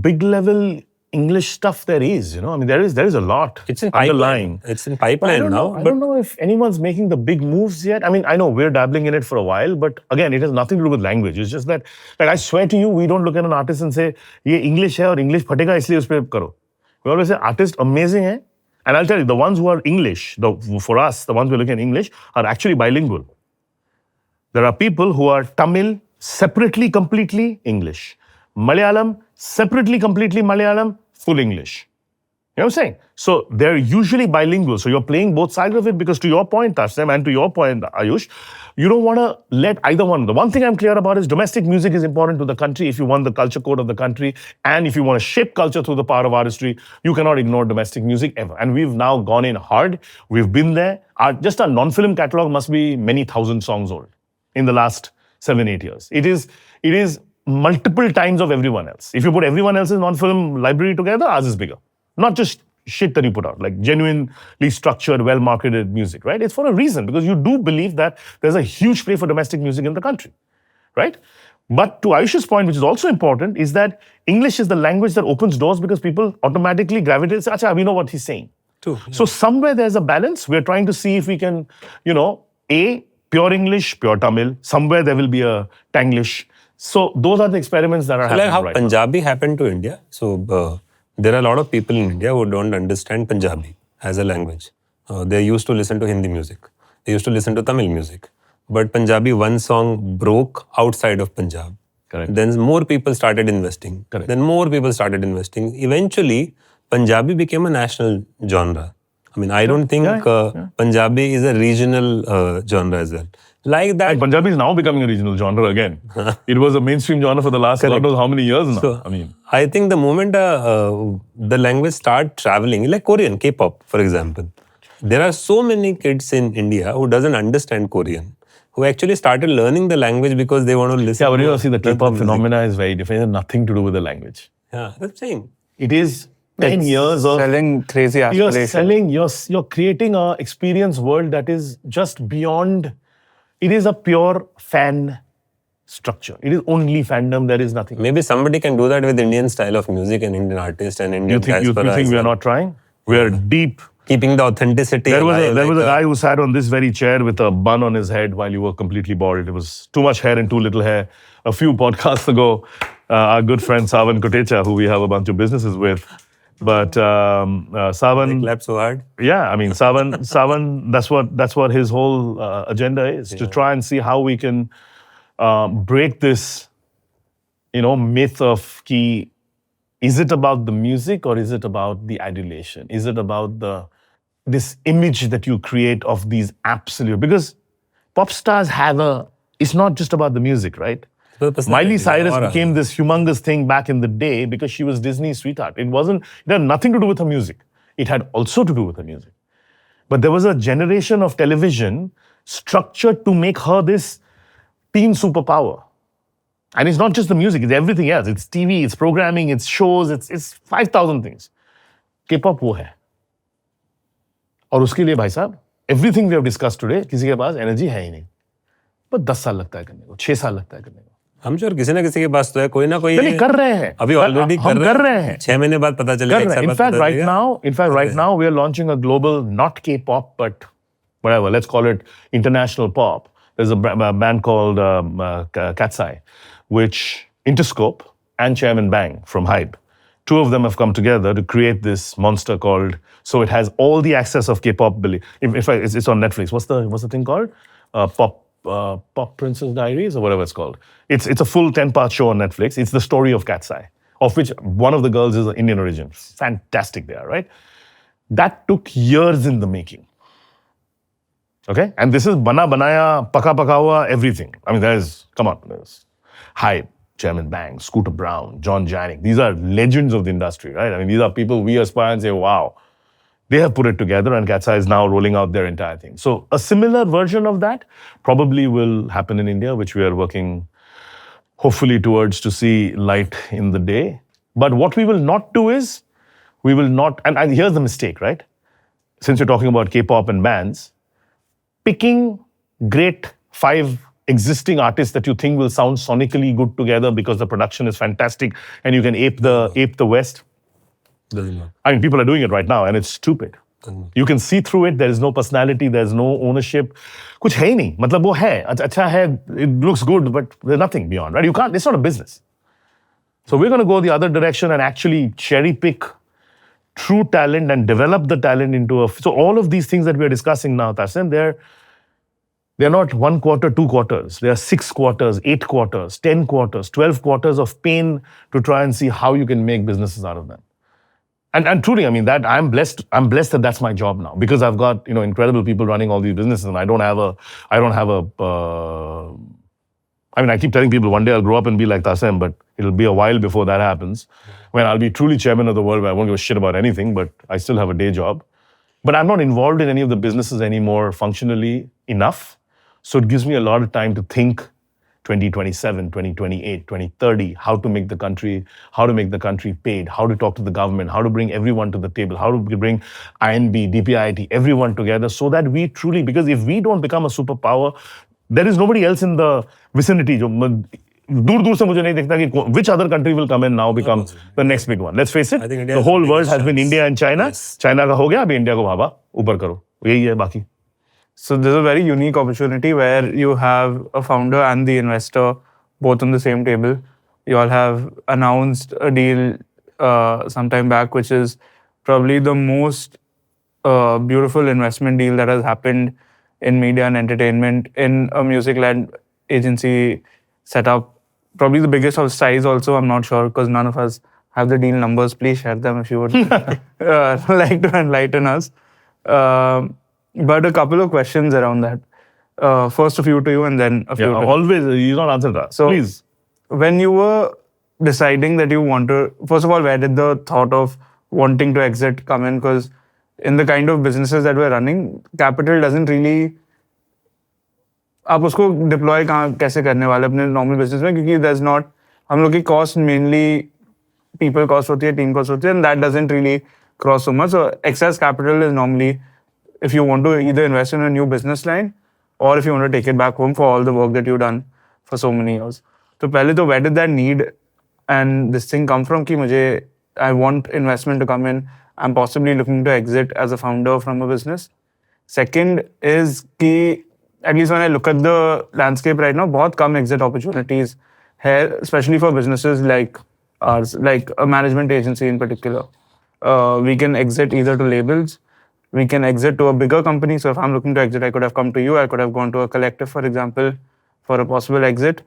big level English stuff there is. I mean, there is a lot. It's in underlying. pipeline. It's in But I pipeline don't now. know. I don't know if anyone's making the big moves yet. I mean, I know we're dabbling in it for a while, but again, it has nothing to do with language. It's just that, like, I swear to you, we don't look at an artist and say, "Ye English hai aur English phatega, isliye us pe karo." We always say, "Artist amazing hai." And I'll tell you, the ones who are English, for us, the ones who are looking at English, are actually bilingual. There are people who are Tamil, separately, completely English. Malayalam, separately, completely Malayalam, full English. You know what I'm saying? So they're usually bilingual. So you're playing both sides of it because, to your point, Tasnim, and to your point, Ayush, you don't want to let either one. The one thing I'm clear about is domestic music is important to the country if you want the culture code of the country. And if you want to shape culture through the power of artistry, you cannot ignore domestic music ever. And we've now gone in hard. We've been there. Just our non-film catalog must be many thousand songs old in the last 7-8 years. It is multiple times of everyone else. If you put everyone else's non-film library together, ours is bigger. Not just shit that you put out, like genuinely structured, well-marketed music, right? It's for a reason, because you do believe that there's a huge play for domestic music in the country, right? But to Ayush's point, which is also important, is that English is the language that opens doors because people automatically gravitate and say, "Acha, we know what he's saying." True. So somewhere there's a balance. We're trying to see if we can, pure English, pure Tamil. Somewhere there will be a Tanglish. So those are the experiments that are happening Like how right now. Punjabi happened to India. So there are a lot of people in India who don't understand Punjabi as a language. They used to listen to Hindi music. They used to listen to Tamil music. But Punjabi, one song broke outside of Punjab. Correct. Then more people started investing. Correct. Then more people started investing. Eventually, Punjabi became a national genre. I mean, I don't think Punjabi is a regional genre as well. Like that. And Punjabi is now becoming a regional genre again. It was a mainstream genre for the last God knows how many years now. So, I think the moment the language start traveling, like Korean, K-pop, for example, there are so many kids in India who doesn't understand Korean, who actually started learning the language because they want to listen. Yeah, but to see, the K-pop phenomena is very different. It has nothing to do with the language. Yeah, that's the thing. It is 10 years of selling crazy aspirations. You're creating a experience world that is just beyond. It is a pure fan structure. It is only fandom. There is nothing. Maybe somebody can do that with Indian style of music and Indian artists and Indian You think we are not trying? We are deep. Keeping the authenticity. There was a guy who sat on this very chair with a bun on his head while you were completely bald. It was too much hair and too little hair. A few podcasts ago, our good friend Savan Kotecha, who we have a bunch of businesses with, but Savan They clapped so hard. Yeah, I mean, Savan, that's what his whole agenda is, to try and see how we can break this, myth of ki, is it about the music or is it about the adulation? Is it about this image that you create of these absolute, because pop stars it's not just about the music, right? Miley Cyrus became this humongous thing back in the day because she was Disney's sweetheart. It had nothing to do with her music. It had also to do with her music. But there was a generation of television structured to make her this teen superpower. And it's not just the music, it's everything else. It's TV, it's programming, it's shows, it's 5,000 things. K-pop वो है. और उसके लिए भाई साहब, everything we have discussed today, किसी के पास energy है ही नहीं. बस 10 साल लगता है करने को, 6 साल लगता है करने को. हम श्योर किसी ना किसी के पास तो है, कोई ना कोई कर रहे हैं. अभी ऑलरेडी हम कर रहे हैं. 6 महीने बाद पता चलेगा. In fact, right now we are launching a global, not K-pop, but whatever, let's call it international pop. There's a band called Cat's Eye, which Interscope and Chairman Bang from Hype, two of them have come together to create this monster called, so it has all the access of K-pop. In fact, it's on Netflix. What's the thing called? Pop Princess Diaries or whatever it's called. It's a full 10-part show on Netflix. It's the story of Cat's Eye, of which one of the girls is Indian origin. Fantastic they are, right? That took years in the making. Okay? And this is bana banaya, paka paka hua, everything. I mean, there's Hype, Chairman Bang, Scooter Brown, John Janik. These are legends of the industry, right? I mean, these are people we aspire and say, wow, they have put it together and Cat's Eye is now rolling out their entire thing. So a similar version of that probably will happen in India, which we are working hopefully towards to see light in the day. But what we will not do is, we will not, and here's the mistake, right? Since you're talking about K-pop and bands, picking great 5 existing artists that you think will sound sonically good together because the production is fantastic and you can ape the West. Doesn't work. I mean, people are doing it right now and it's stupid. You can see through it. There is no personality. There's no ownership. कुछ है ही नहीं. मतलब वो है. अच्छा है. It looks good, but there's nothing beyond, right? You can't. It's not a business. So we're going to go the other direction and actually cherry pick true talent and develop the talent into a. So all of these things that we are discussing now, Tarsem, they're not 1 quarter, 2 quarters. They are 6 quarters, 8 quarters, 10 quarters, 12 quarters of pain to try and see how you can make businesses out of them. And truly, I mean, that I'm blessed that that's my job now because I've got, incredible people running all these businesses and I mean, I keep telling people one day I'll grow up and be like Tasem, but it'll be a while before that happens. When I'll be truly chairman of the world, where I won't give a shit about anything, but I still have a day job. But I'm not involved in any of the businesses anymore functionally enough. So it gives me a lot of time to think 2027, 2028, 2030, how to make the country paid, how to talk to the government, how to bring everyone to the table, how to bring INB, DPIIT, everyone together so that we truly, because if we don't become a superpower, there is nobody else in the vicinity. दूर से मुझे नहीं दिखता कि which other country will come and now become the next big one. Let's face it, the whole world has been India and China. China का हो गया, अभी India को भाभा ऊपर करो. यही है बाकी. So there's a very unique opportunity where you have a founder and the investor both on the same table. You all have announced a deal sometime back, which is probably the most beautiful investment deal that has happened in media and entertainment in a music-led agency setup. Probably the biggest of size also, I'm not sure, because none of us have the deal numbers. Please share them if you would like to enlighten us. But a couple of questions around that. First a few to you and then a few to always, you don't answer that. So, please. When you were deciding that you want to, first of all, where did the thought of wanting to exit come in? Because in the kind of businesses that we're running, capital doesn't really, आप उसको deploy कैसे करने वाले अपने normal business में, क्योंकि there's not, हम लोग की cost mainly people cost होती है, team cost होती है, and that doesn't really cross so much. So excess capital is normally if you want to either invest in a new business line or if you want to take it back home for all the work that you've done for so many years. So पहले तो where did that need and this thing come from कि मुझे I want investment to come in, I'm possibly looking to exit as a founder from a business. Second is कि at least when I look at the landscape right now, बहुत कम exit opportunities here, especially for businesses like ours, like a management agency in particular. We can exit either to labels, we can exit to a bigger company. So if I'm looking to exit, I could have come to you, I could have gone to a collective, for example, for a possible exit.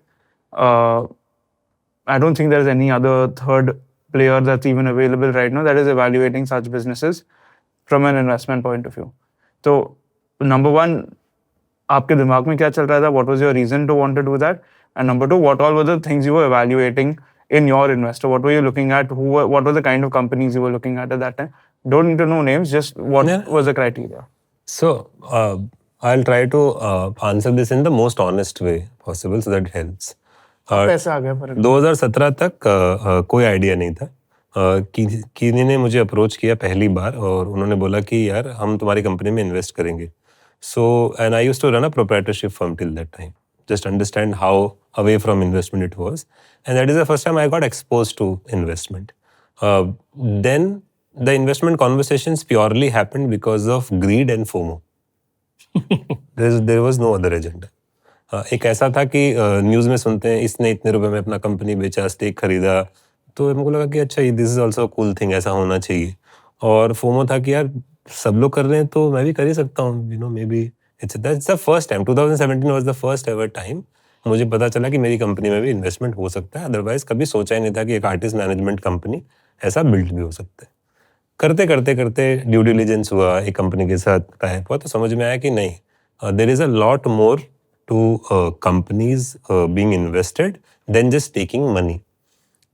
I don't think there's any other third player that's even available right now that is evaluating such businesses from an investment point of view. So number one, आपके दिमाग में क्या चल रहा था? What was your reason to want to do that? And number two, what all were the things you were evaluating in your investor? What were you looking at? What were the kind of companies you were looking at that time? Don't need to know names, just what was the criteria? So, I'll try to answer this in the most honest way possible so that it helps. 2017 तक कोई idea नहीं था. किन्हीं ने मुझे approach किया पहली बार और उन्होंने बोला कि यार हम तुम्हारी कंपनी में इन्वेस्ट करेंगे. So, and I used to run a proprietorship firm till that time. Just understand how away from investment it was. And that is the first time I got exposed to investment. Then the investment conversations purely happened because of greed and FOMO. There was no other agenda. एक ऐसा था कि news में सुनते हैं इसने इतने रुपए में अपना कंपनी बेचा, स्टेक खरीदा, तो मेरे को लगा कि अच्छा this is also cool thing, ऐसा होना चाहिए. और फोमो था कि यार सब लोग कर रहे हैं तो मैं भी कर ही सकता हूँ, may be That's the first time. 2017 was the first ever time मुझे पता चला कि मेरी कंपनी में भी इन्वेस्टमेंट हो सकता है. अदरवाइज कभी सोचा ही नहीं था कि एक आर्टिस्ट मैनेजमेंट कंपनी ऐसा बिल्ड भी हो सकता है. करते करते करते ड्यू डिलिजेंस हुआ, एक कंपनी के साथ टाइप हुआ, तो समझ में आया कि नहीं, there is a lot more to companies being invested than just taking money.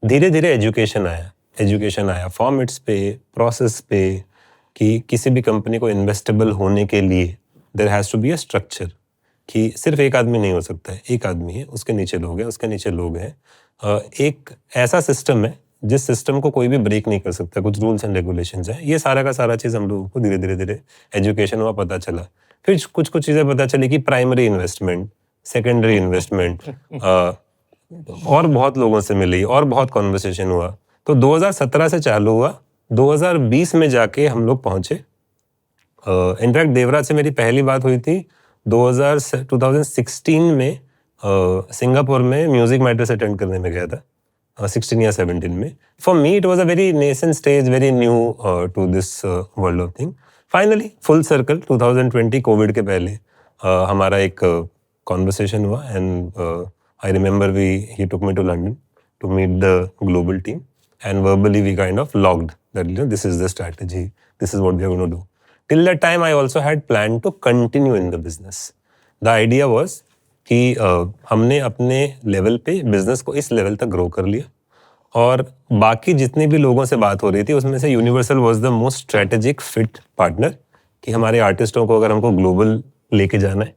धीरे धीरे एजुकेशन आया फॉर्मेट्स पे, प्रोसेस पे, कि किसी भी कंपनी को इन्वेस्टेबल होने के लिए there has to be a structure, कि सिर्फ एक आदमी नहीं हो सकता है. एक आदमी है, उसके नीचे लोग हैं, उसके नीचे लोग हैं. एक ऐसा सिस्टम है जिस सिस्टम को कोई भी ब्रेक नहीं कर सकता. कुछ रूल्स एंड रेगुलेशंस हैं. ये सारा का सारा चीज़ हम लोगों को धीरे धीरे एजुकेशन हुआ, पता चला. फिर कुछ चीज़ें पता चली कि प्राइमरी इन्वेस्टमेंट, सेकेंडरी इन्वेस्टमेंट, और बहुत लोगों से मिली और बहुत कॉन्वर्सेशन हुआ. तो 2017 से चालू हुआ, 2020 में जाके हम लोग पहुंचे. इनफैक्ट देवराज से मेरी पहली बात हुई थी 2016 में, सिंगापुर में म्यूजिक मैटर्स अटेंड करने में गया था, 16 या 17 में. For me it was a very nascent stage, very new to this world of thing. Finally full circle 2020 Covid के पहले हमारा एक कॉन्वर्सेशन हुआ, and I remember he took me to London to meet the global team, and verbally we kind of logged that, you know, this is the strategy, this is what we are going to do. Till that time I also had planned to continue in the business. The idea was कि हमने अपने level पे business को इस level तक grow कर लिया, और बाकी जितने भी लोगों से बात हो रही थी उसमें से universal was the most strategic fit partner, कि हमारे आर्टिस्टों को अगर हमको ग्लोबल लेके जाना है.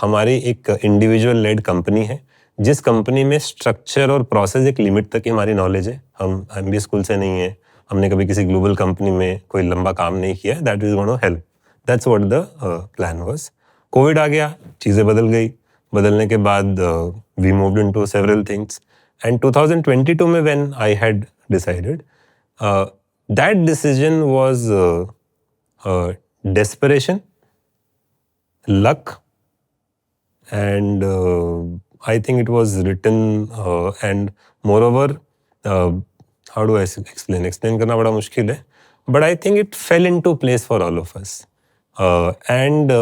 हमारी एक इंडिविजुअल लेड कंपनी है, जिस कंपनी में स्ट्रक्चर और प्रोसेस एक लिमिट तक की हमारी नॉलेज है. हम MBA स्कूल से नहीं है, हमने कभी किसी ग्लोबल कंपनी में कोई लंबा काम नहीं किया. That is gonna help. That's what the plan was. Covid आ गया, चीज़ें बदल गई. बदलने के बाद we moved into several things, and 2022 में when I had decided, that decision was desperation, luck, and I think it was written, and moreover, how do I explain करना बड़ा मुश्किल है, but I think it fell into place for all of us, and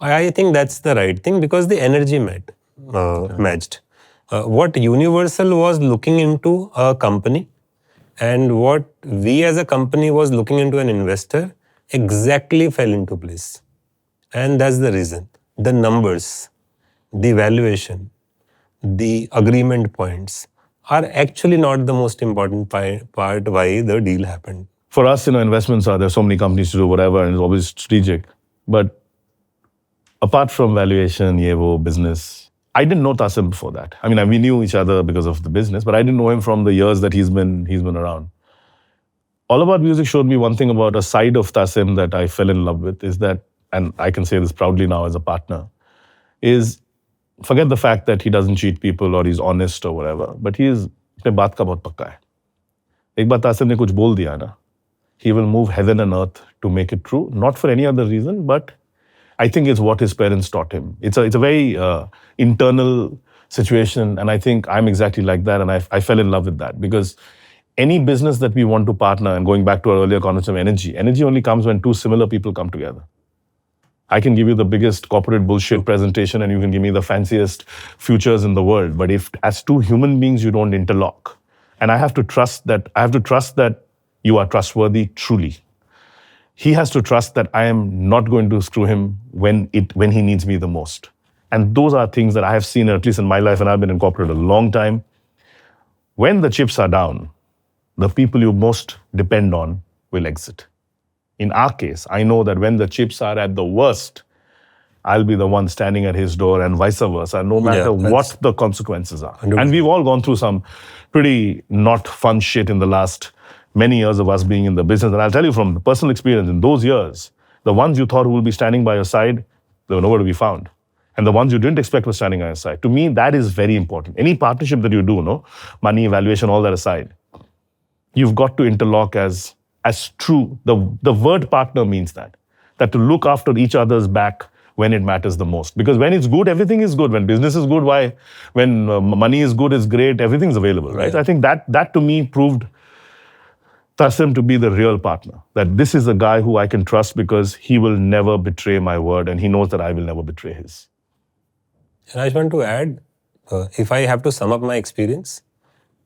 I think that's the right thing, because the energy matched. What Universal was looking into a company, and what we as a company was looking into an investor, exactly fell into place. And that's the reason. The numbers, the valuation, the agreement points are actually not the most important part why the deal happened. For us, investments are, there's so many companies to do whatever, and it's always strategic. But apart from valuation, business, I didn't know Tasim before that. I mean, we knew each other because of the business, but I didn't know him from the years that he's been around. All About Music showed me one thing about a side of Tasim that I fell in love with, is that, and I can say this proudly now as a partner, is forget the fact that he doesn't cheat people or he's honest or whatever, but he is अपने बात का बहुत पक्का है. एक बार तासिम ने कुछ बोल दिया ना, he will move heaven and earth to make it true, not for any other reason, but I think it's what his parents taught him. It's a very internal situation, and I think I'm exactly like that, and I fell in love with that, because any business that we want to partner, and going back to our earlier concept of energy only comes when two similar people come together. I can give you the biggest corporate bullshit presentation, and you can give me the fanciest futures in the world. But if as two human beings you don't interlock, and I have to trust that you are trustworthy truly. He has to trust that I am not going to screw him when he needs me the most. And those are things that I have seen, at least in my life, and I've been in corporate a long time. When the chips are down, the people you most depend on will exit. In our case, I know that when the chips are at the worst, I'll be the one standing at his door, and vice versa, no matter what the consequences are. 100%. And we've all gone through some pretty not fun shit in the last many years of us being in the business. And I'll tell you from personal experience, in those years, the ones you thought who will be standing by your side, they were nowhere to be found. And the ones you didn't expect were standing by your side. To me, that is very important. Any partnership that you do, money, valuation, all that aside, you've got to interlock as true. The word partner means that to look after each other's back when it matters the most. Because when it's good, everything is good. When business is good, why? When money is good, it's great, everything's available, right? Yeah. I think that to me proved trust him to be the real partner. That this is a guy who I can trust because he will never betray my word and he knows that I will never betray his. And I just want to add, if I have to sum up my experience,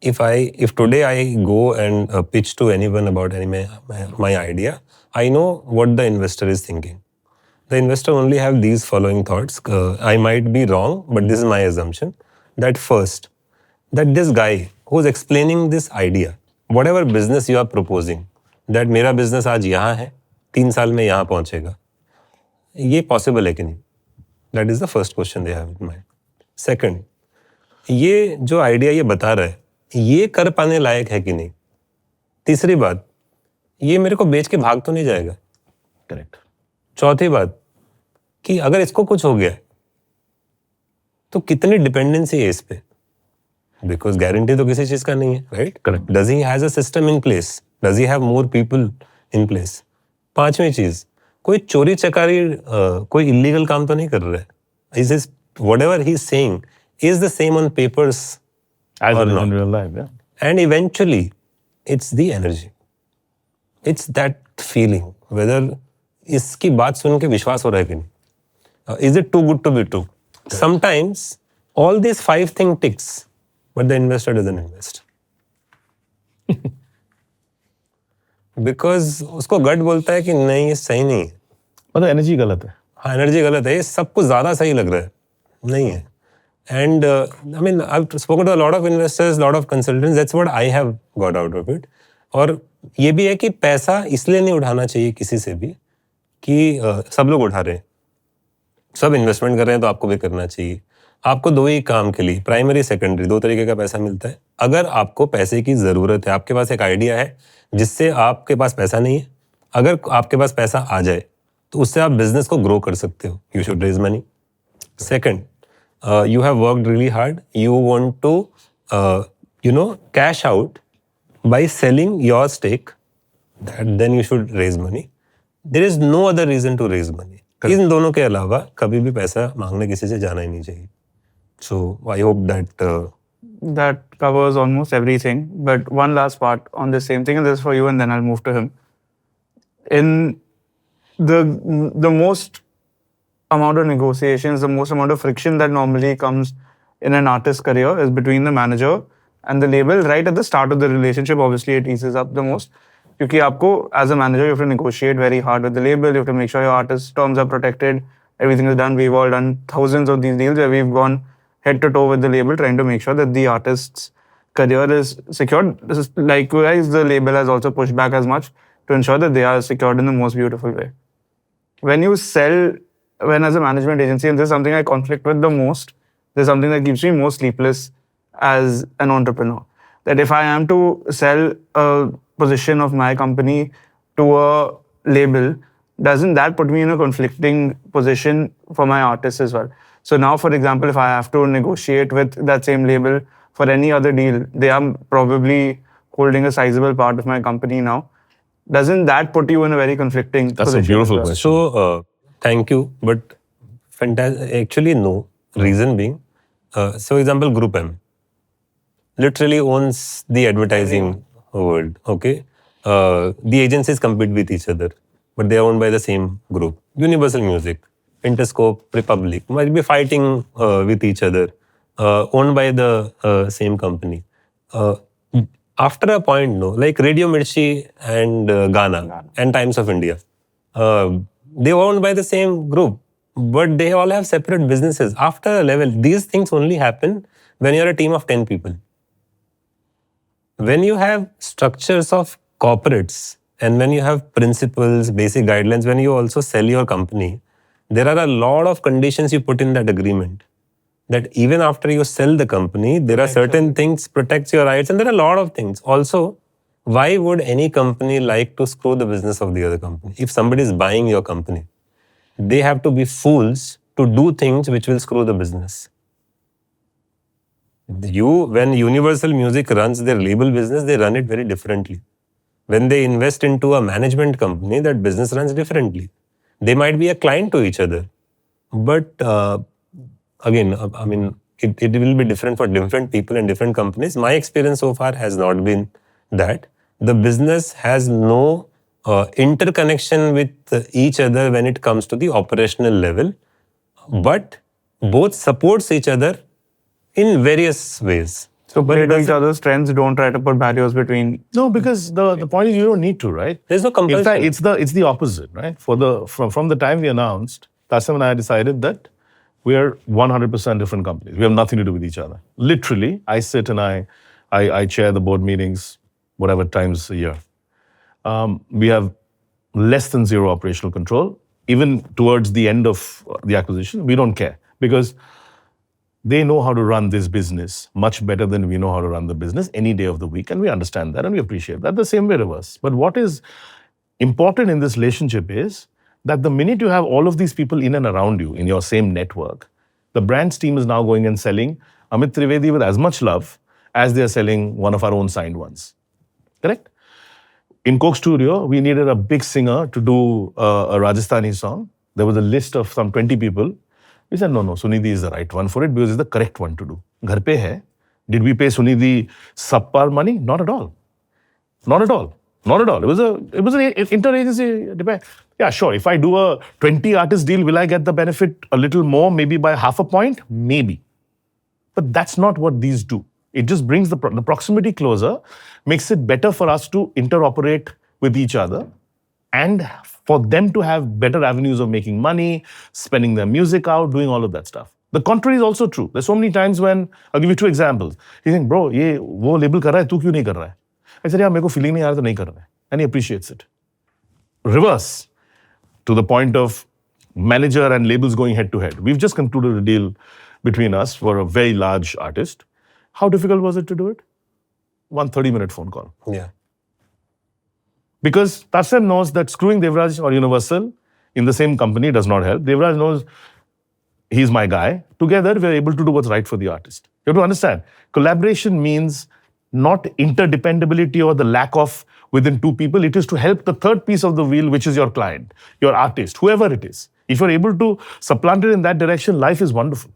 if today I go and pitch to anyone about my idea, I know what the investor is thinking. The investor only have these following thoughts. I might be wrong, but this is my assumption. That first, that this guy who's explaining this idea, whatever business you are proposing, that मेरा business आज यहाँ है, 3 साल में यहाँ पहुँचेगा, ये possible है कि नहीं? That is the first question they have in mind. Second, ये जो idea ये बता रहा है, ये कर पाने लायक है कि नहीं? तीसरी बात, ये मेरे को बेच के भाग तो नहीं जाएगा? Correct. चौथी बात, कि अगर इसको कुछ हो गया, तो कितनी डिपेंडेंसी है इस पे? Because guarantee तो किसी चीज का नहीं है, right? Correct. Does he has a system in place? Does he have more people in place? पांचवी चीज, कोई चोरी चकारी, कोई इलीगल काम तो नहीं कर रहा है. Is this whatever he's saying is the same on papers As or it is not? in real life, yeah. And eventually, it's the energy. It's that feeling whether इसकी बात सुन के विश्वास हो रहा है कि नहीं? Is it too good to be true? Sometimes all these 5 things ticks, but the investor doesn't invest. Because उसको गट बोलता है कि नहीं ये सही नहीं है. मतलब एनर्जी गलत है. हाँ, एनर्जी गलत है, ये सब कुछ ज़्यादा सही लग रहा है, नहीं है. And I mean, I've spoken to a lot of investors, lot of consultants. That's what I have got out of it. और ये भी है कि पैसा इसलिए नहीं उठाना चाहिए किसी से भी कि सब लोग उठा रहे हैं, सब इन्वेस्टमेंट कर रहे हैं तो आपको भी करना चाहिए. आपको 2 ही काम के लिए, प्राइमरी सेकेंडरी, 2 तरीके का पैसा मिलता है. अगर आपको पैसे की ज़रूरत है, आपके पास एक आइडिया है जिससे आपके पास पैसा नहीं है, अगर आपके पास पैसा आ जाए तो उससे आप बिजनेस को ग्रो कर सकते हो. You should raise money. Second, you have worked really hard. You want to, cash out by selling your stake. Then you should raise money. There is no other reason to raise money. इन दोनों के अलावा कभी भी पैसा मांगने किसी से जाना ही नहीं चाहिए. So I hope that That covers almost everything. But one last part on the same thing, and this is for you, and then I'll move to him. In the most amount of negotiations, the most amount of friction that normally comes in an artist's career is between the manager and the label. Right at the start of the relationship, obviously it eases up the most. Because aapko, as a manager, you have to negotiate very hard with the label. You have to make sure your artist's terms are protected. Everything is done. We've all done thousands of these deals where we've gone head to toe with the label, trying to make sure that the artist's career is secured. Likewise, the label has also pushed back as much to ensure that they are secured in the most beautiful way. When you sell, when as a management agency, and this is something I conflict with the most, this is something that keeps me most sleepless as an entrepreneur. That if I am to sell a position of my company to a label, doesn't that put me in a conflicting position for my artists as well? So now, for example, if I have to negotiate with that same label for any other deal, they are probably holding a sizable part of my company now. Doesn't that put you in a very conflicting That's position? a beautiful as well? question. So, thank you, but actually no. Reason being, so example, Group M literally owns the advertising world, okay? The agencies compete with each other, but they are owned by the same group. Universal Music, Interscope, Republic might be fighting with each other, owned by the same company. After a point, no, like Radio Mirchi and Ghana and Times of India, they were owned by the same group, but they all have separate businesses. After a level, these things only happen when you're a team of 10 people. When you have structures of corporates and when you have principles, basic guidelines, when you also sell your company, there are a lot of conditions you put in that agreement. That even after you sell the company, there are certain things protects your rights, and there are a lot of things. Also, why would any company like to screw the business of the other company? If somebody is buying your company, they have to be fools to do things which will screw the business. When Universal Music runs their label business, they run it very differently. When they invest into a management company, that business runs differently. They might be a client to each other, but again, I mean, it will be different for different people and different companies. My experience so far has not been that. the business has no interconnection with each other when it comes to the operational level, but both supports each other in various ways. So But play it to each doesn't- other's strengths. Don't try to put barriers between. No, because the point is you don't need to, right? There's no compulsion. In fact, it's the opposite, right? From the time we announced, Tassim and I decided that we are 100% different companies. We have nothing to do with each other. Literally, I sit and I chair the board meetings, whatever times a year. We have less than zero operational control. Even towards the end of the acquisition, we don't care because they know how to run this business much better than we know how to run the business any day of the week. And we understand that and we appreciate that. The same way reverse. But what is important in this relationship is that the minute you have all of these people in and around you in your same network, the brands team is now going and selling Amit Trivedi with as much love as they are selling one of our own signed ones. Correct? In Coke Studio, we needed a big singer to do a Rajasthani song. There was a list of some 20 people. We said, no, Sunidhi is the right one for it because it's the correct one to do. Ghar pe hai. Did we pay Sunidhi subpar money? Not at all. Not at all. Not at all. It was an interagency debate. Yeah, sure. If I do a 20 artist deal, will I get the benefit a little more, maybe by half a point? Maybe. But that's not what these do. It just brings the proximity closer, makes it better for us to interoperate with each other and for them to have better avenues of making money, spending their music out, doing all of that stuff. The contrary is also true. There's so many times when, I'll give you two examples. You think, bro, ये वो label कर रहा है, तू क्यों नहीं कर रहा है? I said, yeah, मेरे को feeling नहीं आ रहा तो नहीं कर रहा है. And he appreciates it. Reverse, to the point of manager and labels going head to head. We've just concluded a deal between us for a very large artist. How difficult was it to do it? 1 30-minute phone call. Yeah. Because Tassim knows that screwing Devraj or Universal in the same company does not help. Devraj knows he's my guy. Together, we're able to do what's right for the artist. You have to understand, collaboration means not interdependability or the lack of within two people. It is to help the third piece of the wheel, which is your client, your artist, whoever it is. If you're able to supplant it in that direction, life is wonderful.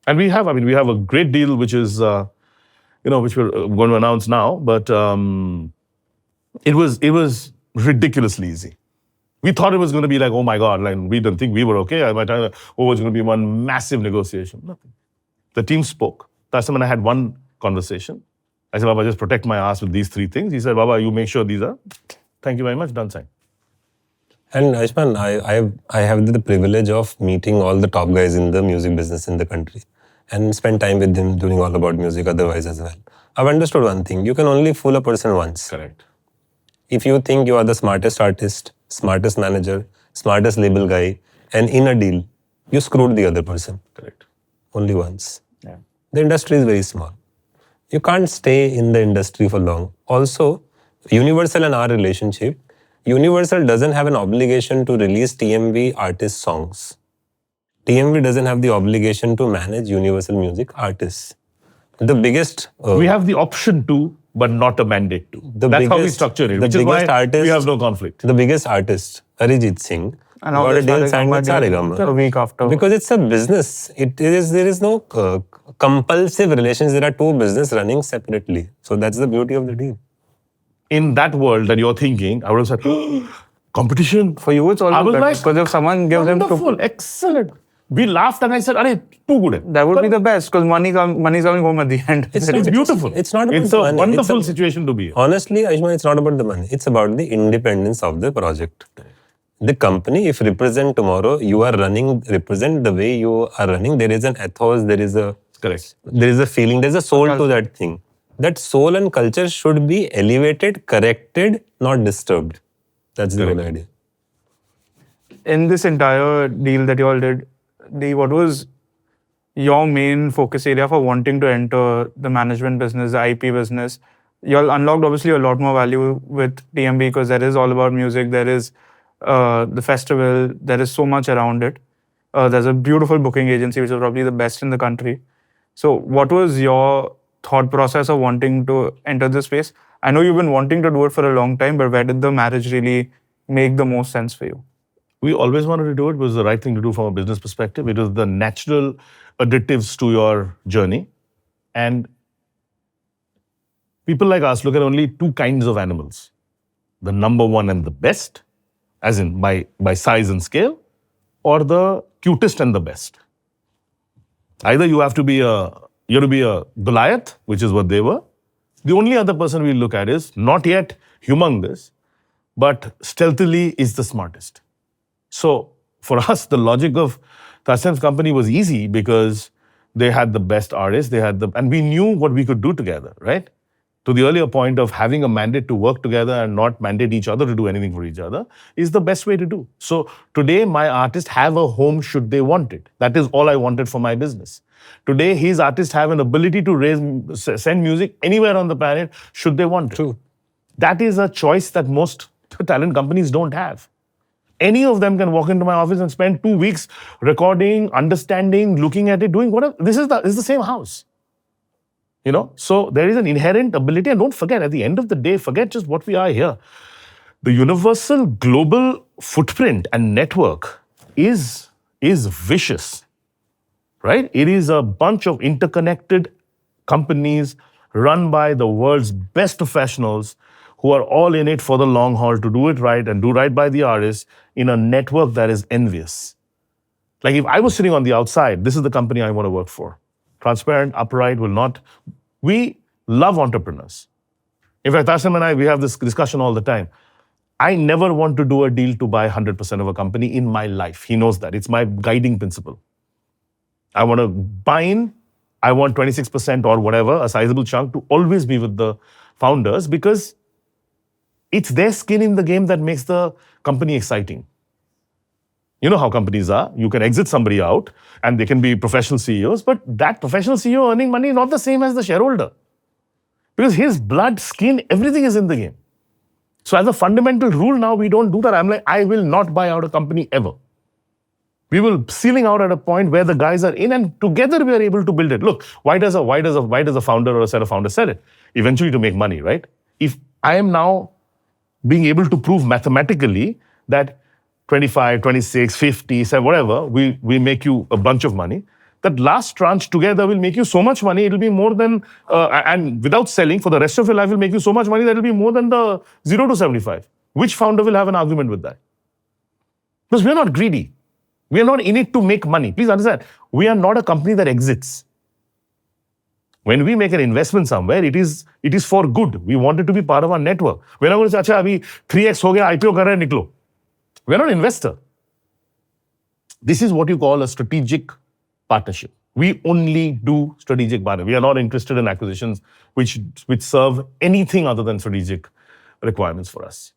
And we have a great deal, which is, which we're going to announce now, but it was ridiculously easy. We thought it was going to be like, oh my God, like we didn't think we were okay. By the time, it's going to be one massive negotiation. Nothing. The team spoke. Tassim and I had one conversation. I said, Baba, just protect my ass with these 3 things. He said, Baba, you make sure these are. Thank you very much. Done, sign. And Ayushman, I have the privilege of meeting all the top guys in the music business in the country and spend time with them doing all about music otherwise as well. I've understood one thing. You can only fool a person once. Correct. If you think you are the smartest artist, smartest manager, smartest label guy, and in a deal, you screwed the other person. Correct. Only once. Yeah. The industry is very small. You can't stay in the industry for long. Also, Universal and our relationship, Universal doesn't have an obligation to release TMV artist songs. TMV doesn't have the obligation to manage Universal Music artists. The biggest... we have the option to, but not a mandate to. That's how we structure it, which is why we have no conflict. The biggest artist, Arijit Singh, And got a deal signed with Saregama a week after. Because it's a business. There is no compulsive relations. There are two business running separately. So that's the beauty of the deal. In that world that you're thinking, I would have said, competition. For you, it's all I was better, like, because if someone gives them wonderful, excellent. We laughed and I said, "Arey, too good." that would be the best, because money's coming home at the end. It's beautiful. It's not about It's the a money. wonderful situation to be in. Honestly, Ayushman, it's not about the money. It's about the independence of the project. The company, if represent tomorrow, you are running, represent the way you are running, there is an ethos, there is a... Correct. There is a feeling, there is a soul to that thing. That soul and culture should be elevated, corrected, not disturbed. That's the whole idea. In this entire deal that you all did, what was your main focus area for wanting to enter the management business, the IP business? You all unlocked obviously a lot more value with TMB because there is all about music, there is the festival, there is so much around it. There's a beautiful booking agency which is probably the best in the country. So what was your thought process of wanting to enter this space? I know you've been wanting to do it for a long time, but where did the marriage really make the most sense for you? We always wanted to do it. It was the right thing to do from a business perspective. It was the natural additives to your journey. And People like us look at only two kinds of animals. The number one and the best, as in by size and scale, or the cutest and the best. Either you have to be a Goliath, which is what they were. The only other person we look at is not yet humongous, but stealthily is the smartest. So for us, the logic of Tassim's company was easy because they had the best artists, and we knew what we could do together, right? To the earlier point of having a mandate to work together and not mandate each other to do anything for each other is the best way to do. So today, my artists have a home should they want it. That is all I wanted for my business. Today, his artists have an ability to send music anywhere on the planet should they want it. True. That is a choice that most talent companies don't have. Any of them can walk into my office and spend 2 weeks recording, understanding, looking at it, doing whatever. This is the same house. So there is an inherent ability, and don't forget, at the end of the day, forget just what we are here. The universal global footprint and network is vicious, right? It is a bunch of interconnected companies run by the world's best professionals who are all in it for the long haul to do it right and do right by the artists in a network that is envious. Like if I was sitting on the outside, this is the company I want to work for. Transparent, upright, will not. We love entrepreneurs. In fact, Tassim and I, we have this discussion all the time. I never want to do a deal to buy 100% of a company in my life. He knows that. It's my guiding principle. I want to buy in. I want 26% or whatever, a sizable chunk, to always be with the founders because it's their skin in the game that makes the company exciting. You know how companies are. You can exit somebody out and they can be professional CEOs, but that professional CEO earning money is not the same as the shareholder. Because his blood, skin, everything is in the game. So as a fundamental rule now, we don't do that. I'm like, I will not buy out a company ever. We will ceiling out at a point where the guys are in and together we are able to build it. Look, why does a founder or a set of founders sell it? Eventually to make money, right? If I am now being able to prove mathematically that 25, 26, 50, 7, whatever, we make you a bunch of money. That last tranche together will make you so much money, it'll be more than, and without selling, for the rest of your life will make you so much money that it'll be more than the 0 to 75. Which founder will have an argument with that? Because we're not greedy. We are not in it to make money. Please understand, we are not a company that exits. When we make an investment somewhere, it is for good. We want it to be part of our network. We're not going to say, "Acha, abhi 3x ho gaya, IPO kar rahe, niklo." We're not an investor. This is what you call a strategic partnership. We only do strategic partnership. We are not interested in acquisitions which serve anything other than strategic requirements for us.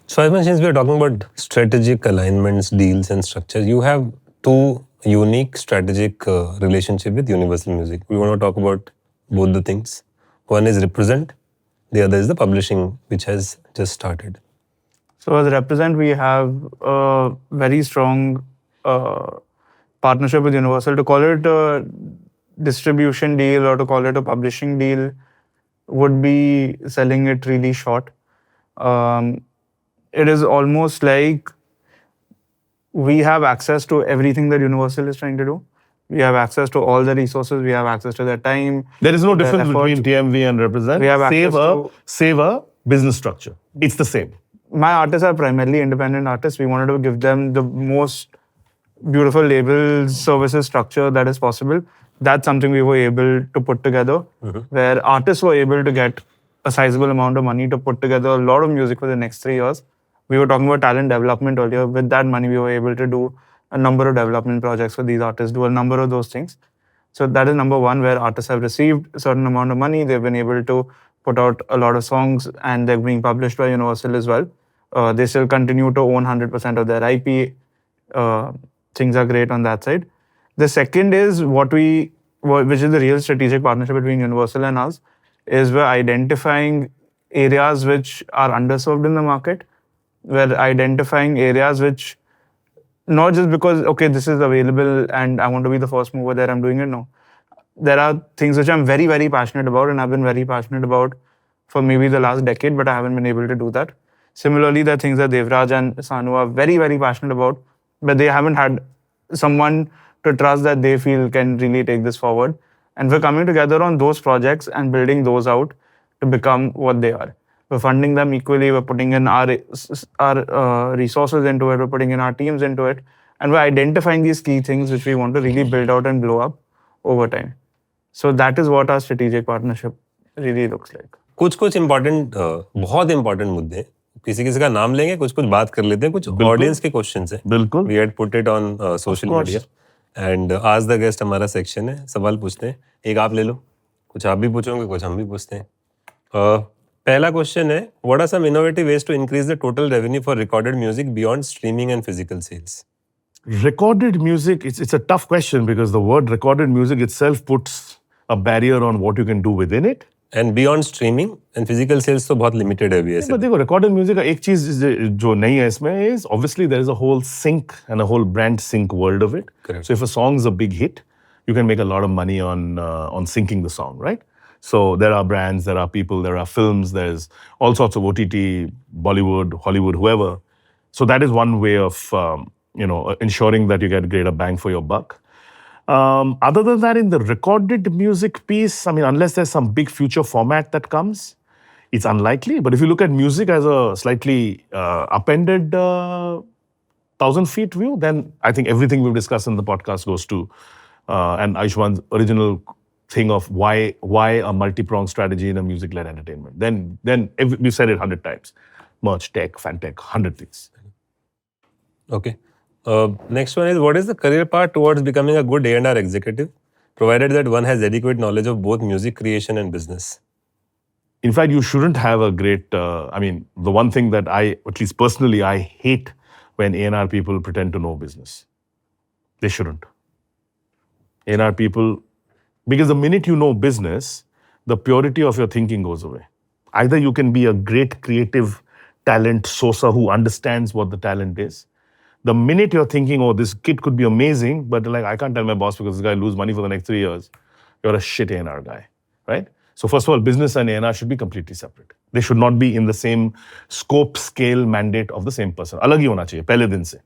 So as much as we are talking about strategic alignments, deals and structures, you have two unique strategic relationship with Universal Music. We want to talk about both the things. One is Represent, the other is the publishing, which has just started. So as Represent, we have a very strong partnership with Universal. To call it a distribution deal or to call it a publishing deal would be selling it really short. It is almost like we have access to everything that Universal is trying to do. We have access to all the resources. We have access to their time. There is no difference between TMV and Represent. We have access save a business structure. It's the same. My artists are primarily independent artists. We wanted to give them the most beautiful labels, services structure that is possible. That's something we were able to put together, where artists were able to get a sizable amount of money to put together a lot of music for the next 3 years. We were talking about talent development earlier. With that money, we were able to do a number of development projects for these artists, do a number of those things. So that is number one, where artists have received a certain amount of money. They've been able to put out a lot of songs and they're being published by Universal as well. They still continue to own 100% of their IP. Things are great on that side. The second is which is the real strategic partnership between Universal and us, is we're identifying areas which are underserved in the market. We're identifying areas which, not just because, okay, this is available and I want to be the first mover there, I'm doing it. No. There are things which I'm very, very passionate about and I've been very passionate about for maybe the last decade, but I haven't been able to do that. Similarly, there are things that Devraj and Sanu are very, very passionate about, but they haven't had someone to trust that they feel can really take this forward. And we're coming together on those projects and building those out to become what they are. We're funding them equally. We're putting in our resources into it. We're putting in our teams into it. And we're identifying these key things which we want to really build out and blow up over time. So that is what our strategic partnership really looks like. कुछ important बहुत important मुद्दे हैं. किसी किसी का नाम लेंगे, कुछ बात कर लेते हैं. कुछ ऑडियंस के क्वेश्चंस हैं. बिल्कुल. We had put it on social media. And Ask the Guest हमारा सेक्शन है. सवाल पूछते हैं. एक आप ले लो. कुछ आप भी पूछोगे, कुछ हम भी पूछते हैं. पहला क्वेश्चन है, what are some innovative ways to increase the total revenue for recorded music beyond streaming and physical sales? Recorded music, it's a tough question because the word recorded music itself puts a barrier on what you can do within it. And beyond streaming and physical sales तो बहुत limited है अभी ऐसे. But देखो, recorded music का एक चीज जो नहीं है इसमें is obviously there is a whole sync and a whole brand sync world of it. Correct. So if a song is a big hit, you can make a lot of money on syncing the song, right? So there are brands, there are people, there are films, there's all sorts of OTT, Bollywood, Hollywood, whoever. So that is one way of ensuring that you get greater bang for your buck. Other than that, in the recorded music piece, I mean, unless there's some big future format that comes, it's unlikely. But if you look at music as a slightly upended 1,000 feet view, then I think everything we've discussed in the podcast goes to and Aishwan's original thing of why a multi-pronged strategy in a music-led entertainment. Then we've said it 100 times. Merch, tech, fan tech, 100 things. Okay. Next one is, what is the career path towards becoming a good A&R executive, provided that one has adequate knowledge of both music creation and business? In fact, you shouldn't have a great, the one thing that at least personally, I hate when A&R people pretend to know business. They shouldn't. A&R people, because the minute you know business, the purity of your thinking goes away. Either you can be a great creative talent sourcer who understands what the talent is. The minute you're thinking, oh, this kid could be amazing, but like, I can't tell my boss because this guy will lose money for the next 3 years, you're a shit A&R guy, right? So first of all, business and A&R should be completely separate. They should not be in the same scope, scale, mandate of the same person. Alag hi hona chahiye, pehle din se.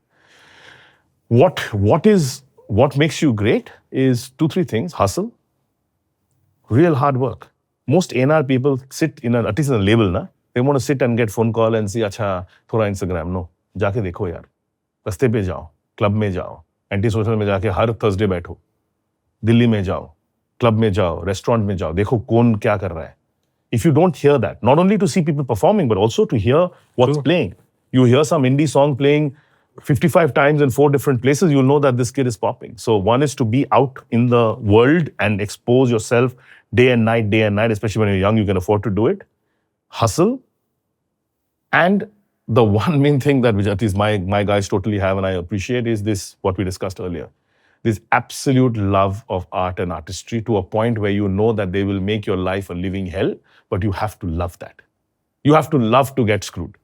What makes you great is 2-3 things. Hustle, real hard work. Most A&R people sit at least in a label, na? They want to sit and get phone call and see, acha, thoda Instagram. No, jaake dekho yaar. रस्ते पे जाओ, club में जाओ, anti social में जाके हर Thursday बैठो, दिल्ली में जाओ, क्लब में जाओ, रेस्टोरेंट में जाओ, देखो कौन क्या कर रहा है. If you don't hear that, not only to see people performing, but also to hear what's playing. You hear some indie song playing 55 times in 4 different places, you'll know that this kid is popping. So one is to be out in the world and expose yourself day and night, especially when you're young, you can afford to do it. Hustle. And the one main thing that which at least my guys totally have and I appreciate is this, what we discussed earlier. This absolute love of art and artistry to a point where you know that they will make your life a living hell, but you have to love that. You have to love to get screwed.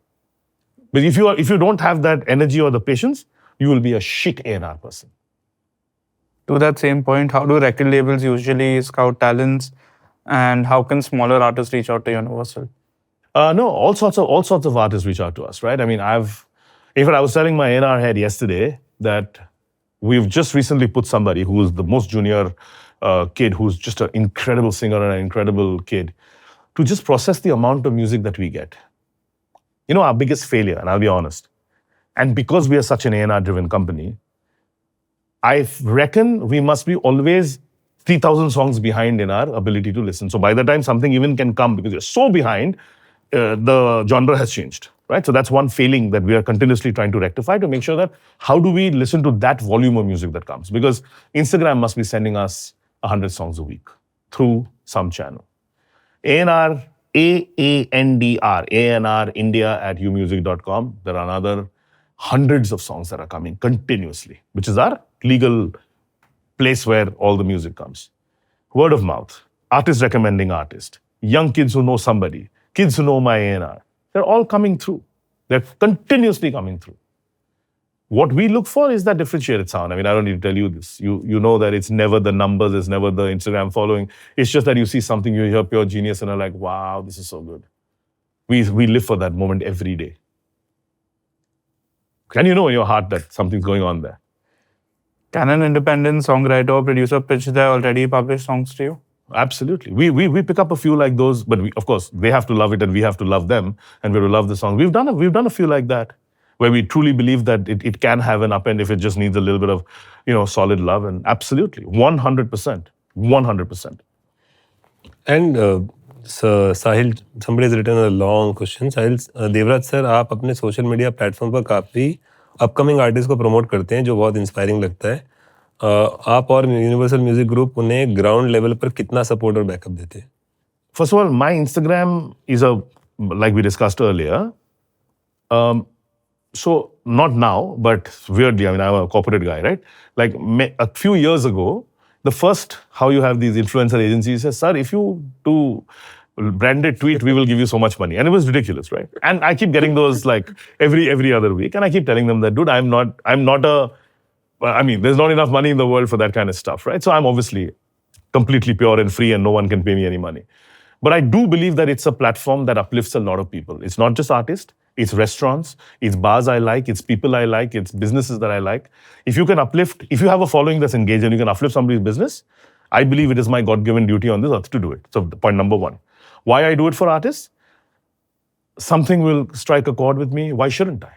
But if you don't have that energy or the patience, you will be a shit A&R person. To that same point, how do record labels usually scout talents, and how can smaller artists reach out to Universal? No, all sorts of artists reach out to us, right? I mean, in fact, I was telling my A&R head yesterday that we've just recently put somebody who's the most junior kid, who's just an incredible singer and an incredible kid, to just process the amount of music that we get. You know, our biggest failure, and I'll be honest, and because we are such an A&R driven company, I reckon we must be always 3,000 songs behind in our ability to listen. So by the time something even can come, because we're so behind, the genre has changed, right? So that's one failing that we are continuously trying to rectify, to make sure that how do we listen to that volume of music that comes? Because Instagram must be sending us 100 songs a week through some channel. A&R, AANDR, A&R India at umusic.com. There are another hundreds of songs that are coming continuously, which is our legal place where all the music comes. Word of mouth, artists recommending artists, young kids who know somebody, kids who know my A&R. They're all coming through. They're continuously coming through. What we look for is that differentiated sound. I mean, I don't need to tell you this. You know that it's never the numbers, it's never the Instagram following. It's just that you see something, you hear pure genius and are like, wow, this is so good. We live for that moment every day. Can you know in your heart that something's going on there? Can an independent songwriter or producer pitch their already published songs to you? Absolutely. We pick up a few like those, but of course they have to love it and we have to love them and we have to love the song. We've done a few like that where we truly believe that it can have an upend if it just needs a little bit of, solid love. And absolutely, 100%, 100%. And Sahil, somebody has written a long question. Sahil, Devraj sir, आप अपने social media platform पर काफ़ी upcoming artist को promote करते हैं जो बहुत inspiring लगता है. आप और यूनिवर्सल म्यूजिक ग्रुप उन्हें ग्राउंड लेवल पर कितना सपोर्ट और बैकअप देते हैं? First of all, my Instagram is like we discussed earlier. So not now, but weirdly, I mean, I'm a corporate guy, right? Like a few years ago, the first, how you have these influencer agencies says, sir, if you do branded tweet, we will give you so much money. And it was ridiculous, right? And I keep getting those like every other week. And I keep telling them that, dude, there's not enough money in the world for that kind of stuff, right? So I'm obviously completely pure and free and no one can pay me any money. But I do believe that it's a platform that uplifts a lot of people. It's not just artists, it's restaurants, it's bars I like, it's people I like, it's businesses that I like. If you can uplift, if you have a following that's engaged and you can uplift somebody's business, I believe it is my God-given duty on this earth to do it. So point number one. Why I do it for artists? Something will strike a chord with me. Why shouldn't I?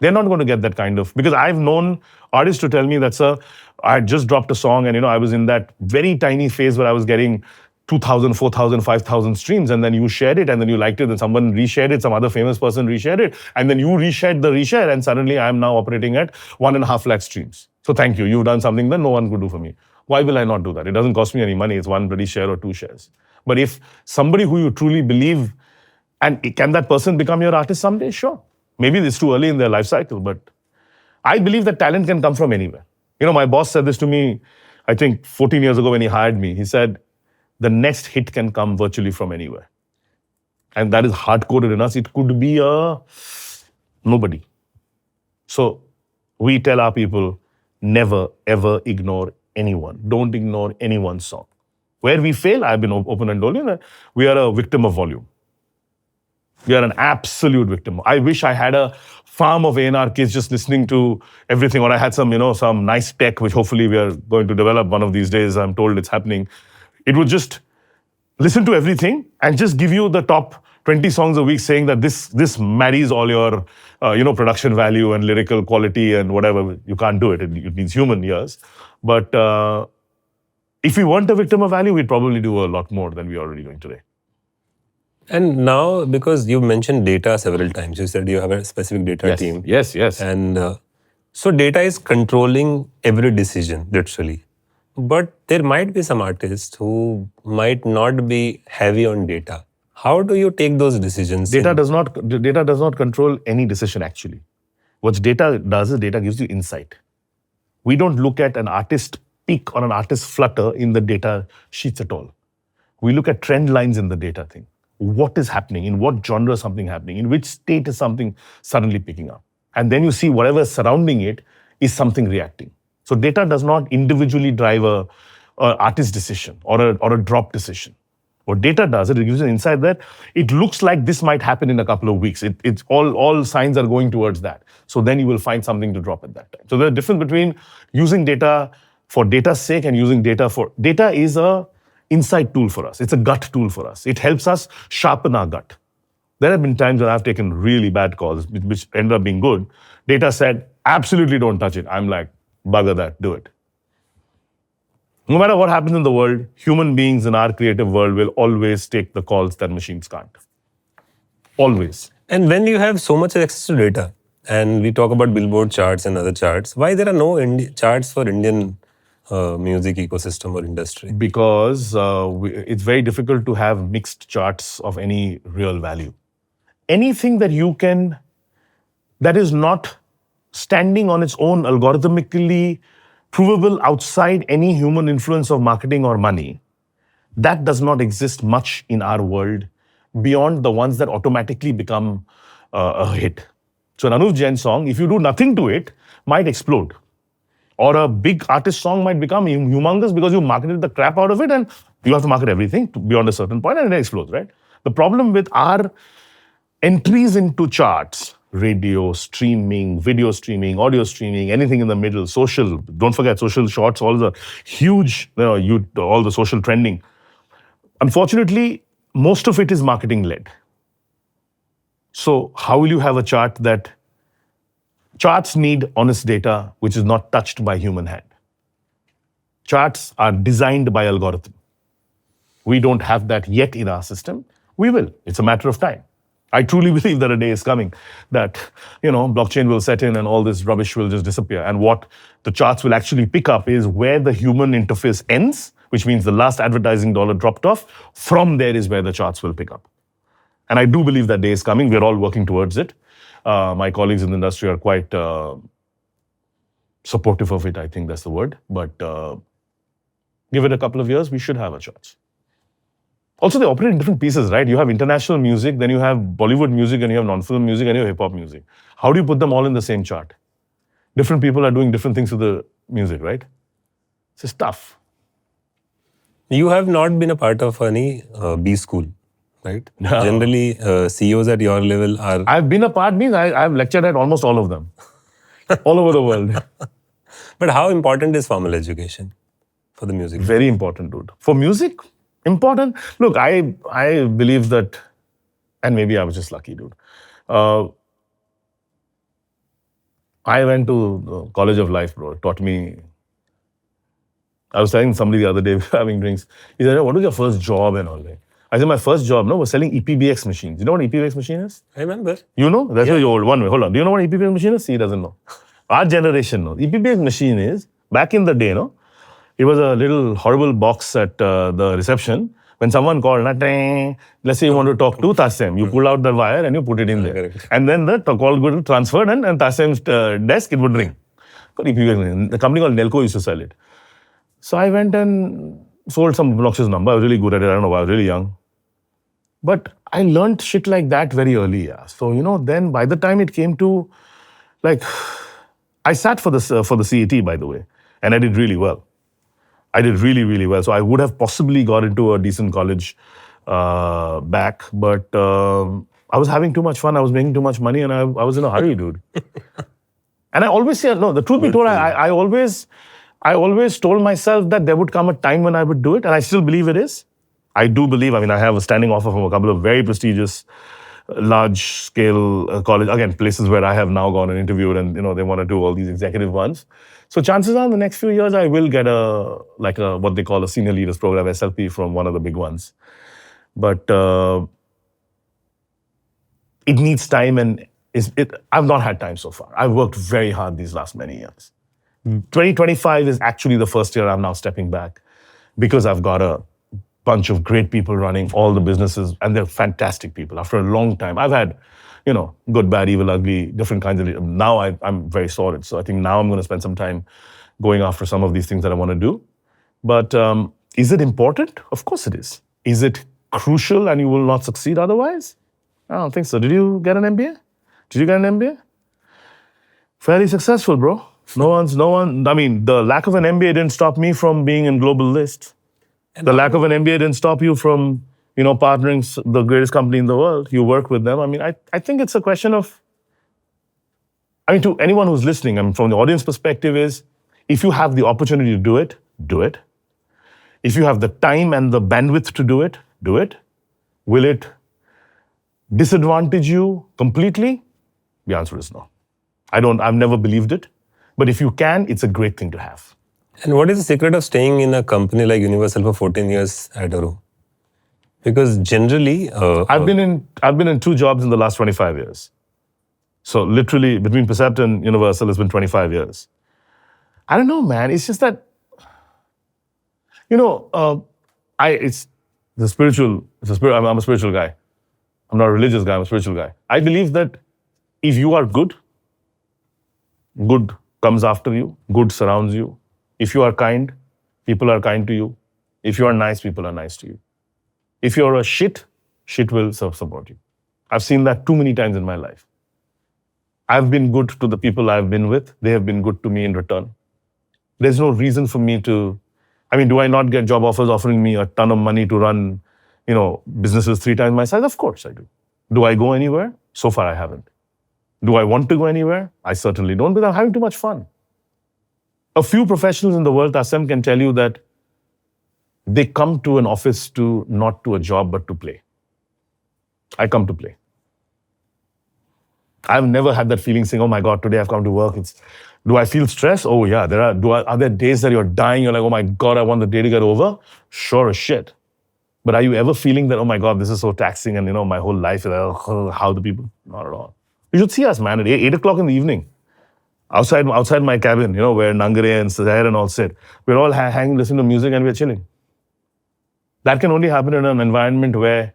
They're not going to get that kind of, because I've known artists to tell me that, sir, I just dropped a song and I was in that very tiny phase where I was getting 2,000, 4,000, 5,000 streams, and then you shared it and then you liked it and someone reshared it, some other famous person reshared it, and then you reshared the reshare and suddenly I am now operating at 1.5 lakh streams. So thank you. You've done something that no one could do for me. Why will I not do that? It doesn't cost me any money. It's one bloody share or two shares. But if somebody who you truly believe, and can that person become your artist someday? Sure. Maybe it's too early in their life cycle, but I believe that talent can come from anywhere. My boss said this to me, I think 14 years ago when he hired me. He said, the next hit can come virtually from anywhere. And that is hard-coded in us. It could be a nobody. So we tell our people, never, ever ignore anyone. Don't ignore anyone's song. Where we fail, I've been open and told you that we are a victim of volume. We are an absolute victim. I wish I had a farm of A&R kids just listening to everything, or I had some nice tech, which hopefully we are going to develop one of these days. I'm told it's happening. It would just listen to everything and just give you the top 20 songs a week saying that this marries all your, production value and lyrical quality and whatever. You can't do it. It needs human ears. But if we weren't a victim of value, we'd probably do a lot more than we are already doing today. And now, because you mentioned data several times, you said you have a specific data team. Yes. And so data is controlling every decision, literally. But there might be some artists who might not be heavy on data. How do you take those decisions? Data does not control any decision, actually. What data does is data gives you insight. We don't look at an artist peak or an artist flutter in the data sheets at all. We look at trend lines in the data thing. What is happening? In what genre is something happening? In which state is something suddenly picking up? And then you see whatever is surrounding it is something reacting. So data does not individually drive a artist decision or a drop decision. What data does, it gives you an insight that it looks like this might happen in a couple of weeks. It's all signs are going towards that. So then you will find something to drop at that time. So there's a difference between using data for data's sake and using data for... Data is a insight tool for us. It's a gut tool for us. It helps us sharpen our gut. There have been times when I've taken really bad calls, which ended up being good. Data said, absolutely don't touch it. I'm like, bugger that, do it. No matter what happens in the world, human beings in our creative world will always take the calls that machines can't. Always. And when you have so much access to data, and we talk about Billboard charts and other charts, why there are no charts for Indian music ecosystem or industry? Because it's very difficult to have mixed charts of any real value. Anything that you can, that is not standing on its own algorithmically provable outside any human influence of marketing or money, that does not exist much in our world beyond the ones that automatically become a hit. So an Anuv Jain song, if you do nothing to it, might explode. Or a big artist song might become humongous because you marketed the crap out of it, and you have to market everything beyond a certain point and it explodes, right? The problem with our entries into charts radio, streaming, video streaming, audio streaming, anything in the middle, social. Don't forget social shorts, all the huge, all the social trending. Unfortunately, most of it is marketing led. So how will you have a chart that charts need honest data, which is not touched by human hand? Charts are designed by algorithm. We don't have that yet in our system. We will. It's a matter of time. I truly believe that a day is coming that, blockchain will set in and all this rubbish will just disappear. And what the charts will actually pick up is where the human interface ends, which means the last advertising dollar dropped off. From there is where the charts will pick up. And I do believe that day is coming. We're all working towards it. My colleagues in the industry are quite supportive of it. I think that's the word. But give it a couple of years, we should have a charts. Also, they operate in different pieces, right? You have international music, then you have Bollywood music, and you have non-film music, and you have hip-hop music. How do you put them all in the same chart? Different people are doing different things to the music, right? It's just tough. You have not been a part of any B school, right? No. Generally, CEOs at your level are... I've been a part, means I've lectured at almost all of them. All over the world. But how important is formal education for the music? Very important, dude. For music, important. Look, I believe that, and maybe I was just lucky, dude. I went to the College of Life, bro. It taught me. I was telling somebody the other day, having drinks. He said, "What was your first job and all that?" I said, "My first job, was selling EPBX machines." You know what an EPBX machine is? I remember. You know? That's why you're old. One way. Hold on. Do you know what an EPBX machine is? He doesn't know. Our generation knows. EPBX machine is, back in the day, it was a little horrible box at the reception. When someone called, let's say you want to talk to Tassim, you pull out the wire and you put it in there. Correct. And then the call would be transferred and Tassim's desk, it would ring. The company called Nelco used to sell it. So I went and sold some obnoxious number. I was really good at it. I don't know why. I was really young. But I learned shit like that very early. Yeah. So, then by the time it came to, I sat for the CET, by the way, and I did really well. I did really, really well. So I would have possibly got into a decent college back, but I was having too much fun. I was making too much money, and I was in a hurry, dude. And I always say, no, the truth be told, I always told myself that there would come a time when I would do it, and I still believe it is. I do believe, I have a standing offer from a couple of very prestigious, large-scale college, again, places where I have now gone and interviewed, and they want to do all these executive ones. So chances are in the next few years, I will get a what they call a senior leaders program, SLP, from one of the big ones. But it needs time, and I've not had time so far. I've worked very hard these last many years. 2025 is actually the first year I'm now stepping back because I've got a bunch of great people running all the businesses, and they're fantastic people. After a long time, I've had, good, bad, evil, ugly, different kinds of. Now I'm very solid. So I think now I'm going to spend some time going after some of these things that I want to do. But is it important? Of course it is. Is it crucial and you will not succeed otherwise? I don't think so. Did you get an MBA? Did you get an MBA? Fairly successful, bro. No one. The lack of an MBA didn't stop me from being in global list. The lack of an MBA didn't stop you from, partnering the greatest company in the world. You work with them. I think it's a question of, to anyone who's listening, from the audience perspective is, if you have the opportunity to do it, do it. If you have the time and the bandwidth to do it, do it. Will it disadvantage you completely? The answer is no. I've never believed it. But if you can, it's a great thing to have. And what is the secret of staying in a company like Universal for 14 years at a row? Because generally... I've been in 2 jobs in the last 25 years. So literally, between Precap and Universal, it's been 25 years. I don't know, man. It's just that, it's the spiritual, I'm a spiritual guy. I'm not a religious guy, I'm a spiritual guy. I believe that if you are good comes after you, good surrounds you. If you are kind, people are kind to you. If you are nice, people are nice to you. If you're a shit will support you. I've seen that too many times in my life. I've been good to the people I've been with. They have been good to me in return. There's no reason for me to... do I not get job offers offering me a ton of money to run, businesses 3 times my size? Of course I do. Do I go anywhere? So far I haven't. Do I want to go anywhere? I certainly don't, because I'm having too much fun. A few professionals in the world, Tasem, can tell you that they come to an office to not to a job, but to play. I come to play. I've never had that feeling saying, oh my God, today I've come to work. Do I feel stress? Oh yeah. Are there days that you're dying? You're like, oh my God, I want the day to get over? Sure as shit. But are you ever feeling that, oh my God, this is so taxing and my whole life is like, oh, how the people? Not at all. You should see us, man, at 8 o'clock in the evening. Outside my cabin, where Nangare and Sahir and all sit. We're all hanging, listening to music and we're chilling. That can only happen in an environment where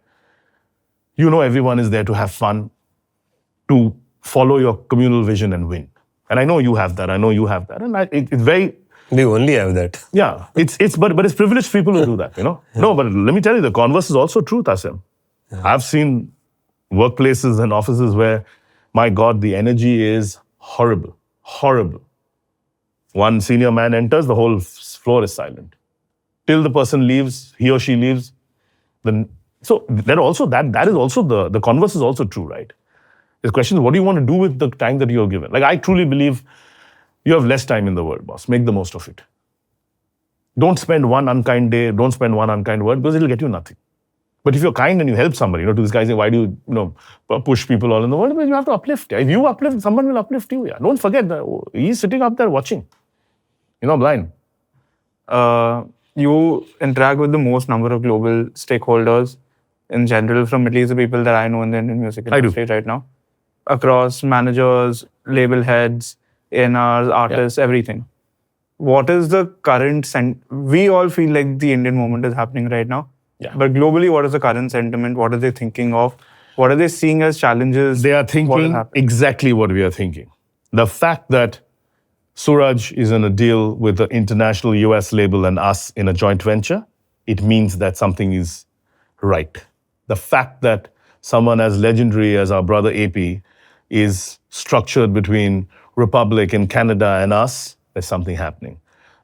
everyone is there to have fun, to follow your communal vision and win. And I know you have that. And it's very... We only have that. Yeah, but it's privileged people who do that, No, but let me tell you, the converse is also true, Tasem. Yeah. I've seen workplaces and offices where, my God, the energy is horrible. Horrible. One senior man enters, the whole floor is silent. Till the person leaves, he or she leaves. So that is also the converse is also true, right? The question is, what do you want to do with the time that you're given? Like, I truly believe you have less time in the world, boss. Make the most of it. Don't spend one unkind day, don't spend one unkind word, because it'll get you nothing. But if you're kind and you help somebody, to this guy saying, why do you, push people all in the world? Well, you have to uplift. If you uplift, someone will uplift you. Yeah. Don't forget that he's sitting up there watching. Blind. You interact with the most number of global stakeholders in general, from at least the people that I know in the Indian music industry right now, across managers, label heads, A&Rs, artists, everything. What is the current we all feel like the Indian moment is happening right now. Yeah. But globally, what is the current sentiment? What are they thinking of? What are they seeing as challenges? They are thinking exactly what we are thinking. The fact that Suraj is in a deal with the international US label and us in a joint venture, it means that something is right. The fact that someone as legendary as our brother AP is structured between Republic in Canada and us, there's something happening.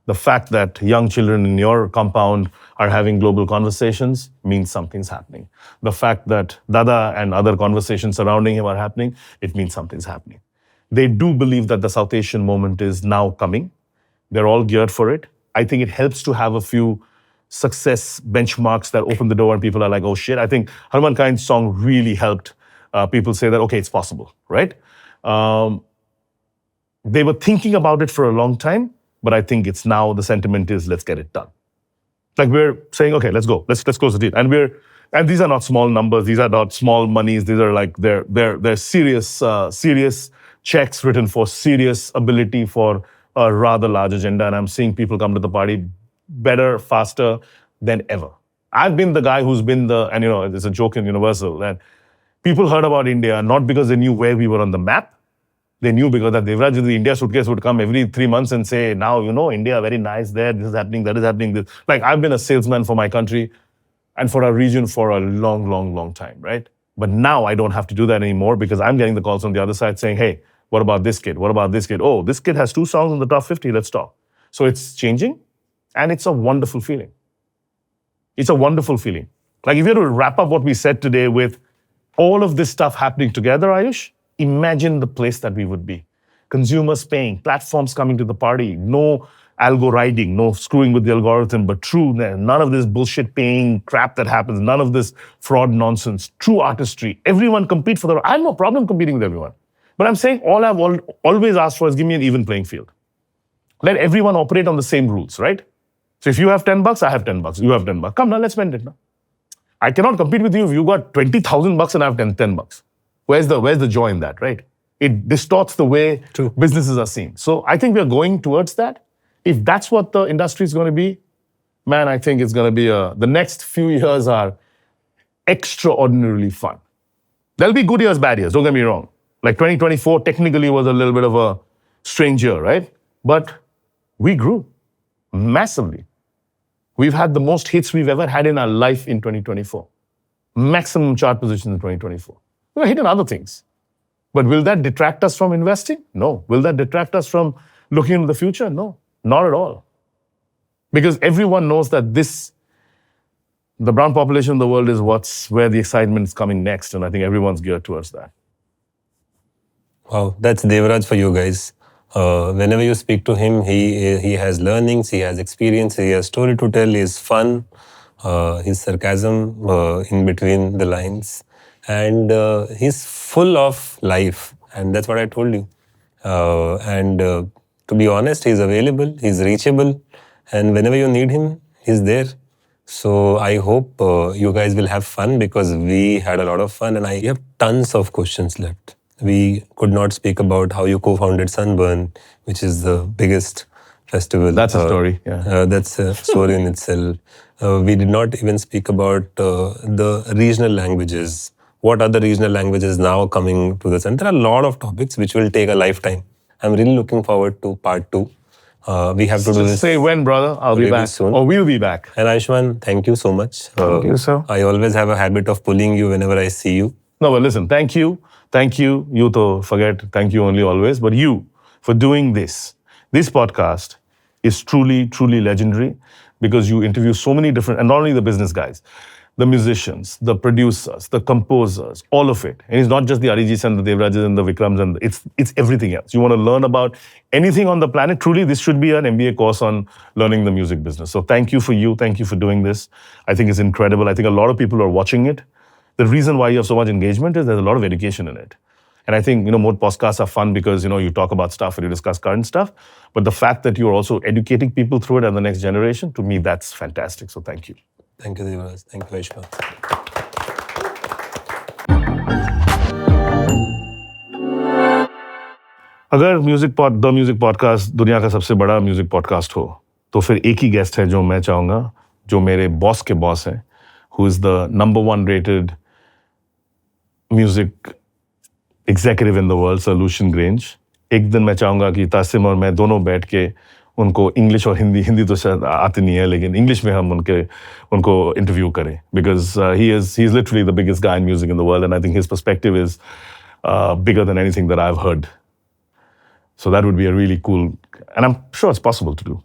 The fact that young children in your compound are having global conversations means something's happening. The fact that Dada and other conversations surrounding him are happening, it means something's happening. They do believe that the South Asian moment is now coming. They're all geared for it. I think it helps to have a few success benchmarks that open the door and people are like, oh shit. I think Harman Khan's song really helped people say that, okay, it's possible, right? They were thinking about it for a long time, but I think it's now the sentiment is, let's get it done. Like we're saying, okay, let's go. Let's close the deal. And these are not small numbers. These are not small monies. These are like, they're serious checks written for serious ability for a rather large agenda. And I'm seeing people come to the party better, faster than ever. I've been the guy who's been and there's a joke in Universal that people heard about India not because they knew where we were on the map. They knew because that Devraj with the India suitcase would come every 3 months and say, now, India, very nice there, this is happening, that is happening. This. Like, I've been a salesman for my country and for our region for a long, long, long time, right? But now I don't have to do that anymore because I'm getting the calls from the other side saying, hey, what about this kid? What about this kid? Oh, this kid has 2 songs in the top 50, let's talk. So it's changing and it's a wonderful feeling. It's a wonderful feeling. Like, if you were to wrap up what we said today with all of this stuff happening together, Ayush, imagine the place that we would be. Consumers paying, platforms coming to the party, no algo riding, no screwing with the algorithm, but true, none of this bullshit paying crap that happens, none of this fraud nonsense, true artistry. Everyone compete for I have no problem competing with everyone. But I'm saying all I've always asked for is give me an even playing field. Let everyone operate on the same rules, right? So if you have $10, I have $10. You have $10. Come now, let's spend it now. I cannot compete with you if you got $20,000 and I have $10. Where's the joy in that, right? It distorts the way businesses are seen. So I think we're going towards that. If that's what the industry is going to be, man, I think it's going to be the next few years are extraordinarily fun. There'll be good years, bad years, don't get me wrong. Like 2024 technically was a little bit of a strange year, right? But we grew massively. We've had the most hits we've ever had in our life in 2024. Maximum chart positions in 2024. We're hitting other things. But will that detract us from investing? No. Will that detract us from looking into the future? No, not at all. Because everyone knows that the brown population in the world is where the excitement is coming next. And I think everyone's geared towards that. Wow, that's Devraj for you guys. Whenever you speak to him, he has learnings, he has experience, he has story to tell, he's fun, his sarcasm in between the lines, and he's full of life. And that's what I told you. And to be honest, he's available, he's reachable, and whenever you need him, he's there. So I hope you guys will have fun because we had a lot of fun, and I have tons of questions left. We could not speak about how you co-founded Sunburn, which is the biggest festival. That's a story, yeah. That's a story in itself. We did not even speak about the regional languages. What are the regional languages now coming to the center? There are a lot of topics which will take a lifetime. I'm really looking forward to part 2. We have to do Just this. say when, brother. I'll be really back. soon. Or we'll be back. And Aishman, thank you so much. Thank you, sir. I always have a habit of pulling you whenever I see you. No, but listen, thank you. Thank you. You to forget, thank you only always. But you for doing this. This podcast is truly, truly legendary because you interview so many different, and not only the business guys, the musicians, the producers, the composers, all of it. And it's not just the Arijits and the Devrajas and the Vikrams, and it's everything else. You want to learn about anything on the planet, truly this should be an MBA course on learning the music business. So thank you for you. Thank you for doing this. I think it's incredible. I think a lot of people are watching it. The reason why you have so much engagement is there's a lot of education in it. And I think, more podcasts are fun because, you talk about stuff and you discuss current stuff. But the fact that you're also educating people through it and the next generation, to me, that's fantastic. So thank you. Thank you, Devraj. Thank you, Aishman. अगर the music podcast दुनिया का सबसे बड़ा music podcast हो तो फिर एक ही guest है जो मैं चाहूँगा, जो मेरे बॉस के बॉस हैं, who is the number 1 rated music executive in the world, Sir Lucian Grange. एक दिन मैं चाहूँगा कि तासिम और मैं दोनों बैठ के उनको इंग्लिश और हिंदी तो शायद आती नहीं है, लेकिन इंग्लिश में हम उनको इंटरव्यू करें, because he is literally the biggest guy in music in the world, and I think his perspective is bigger than anything that I've heard. So that would be a really cool, and I'm sure it's possible to do.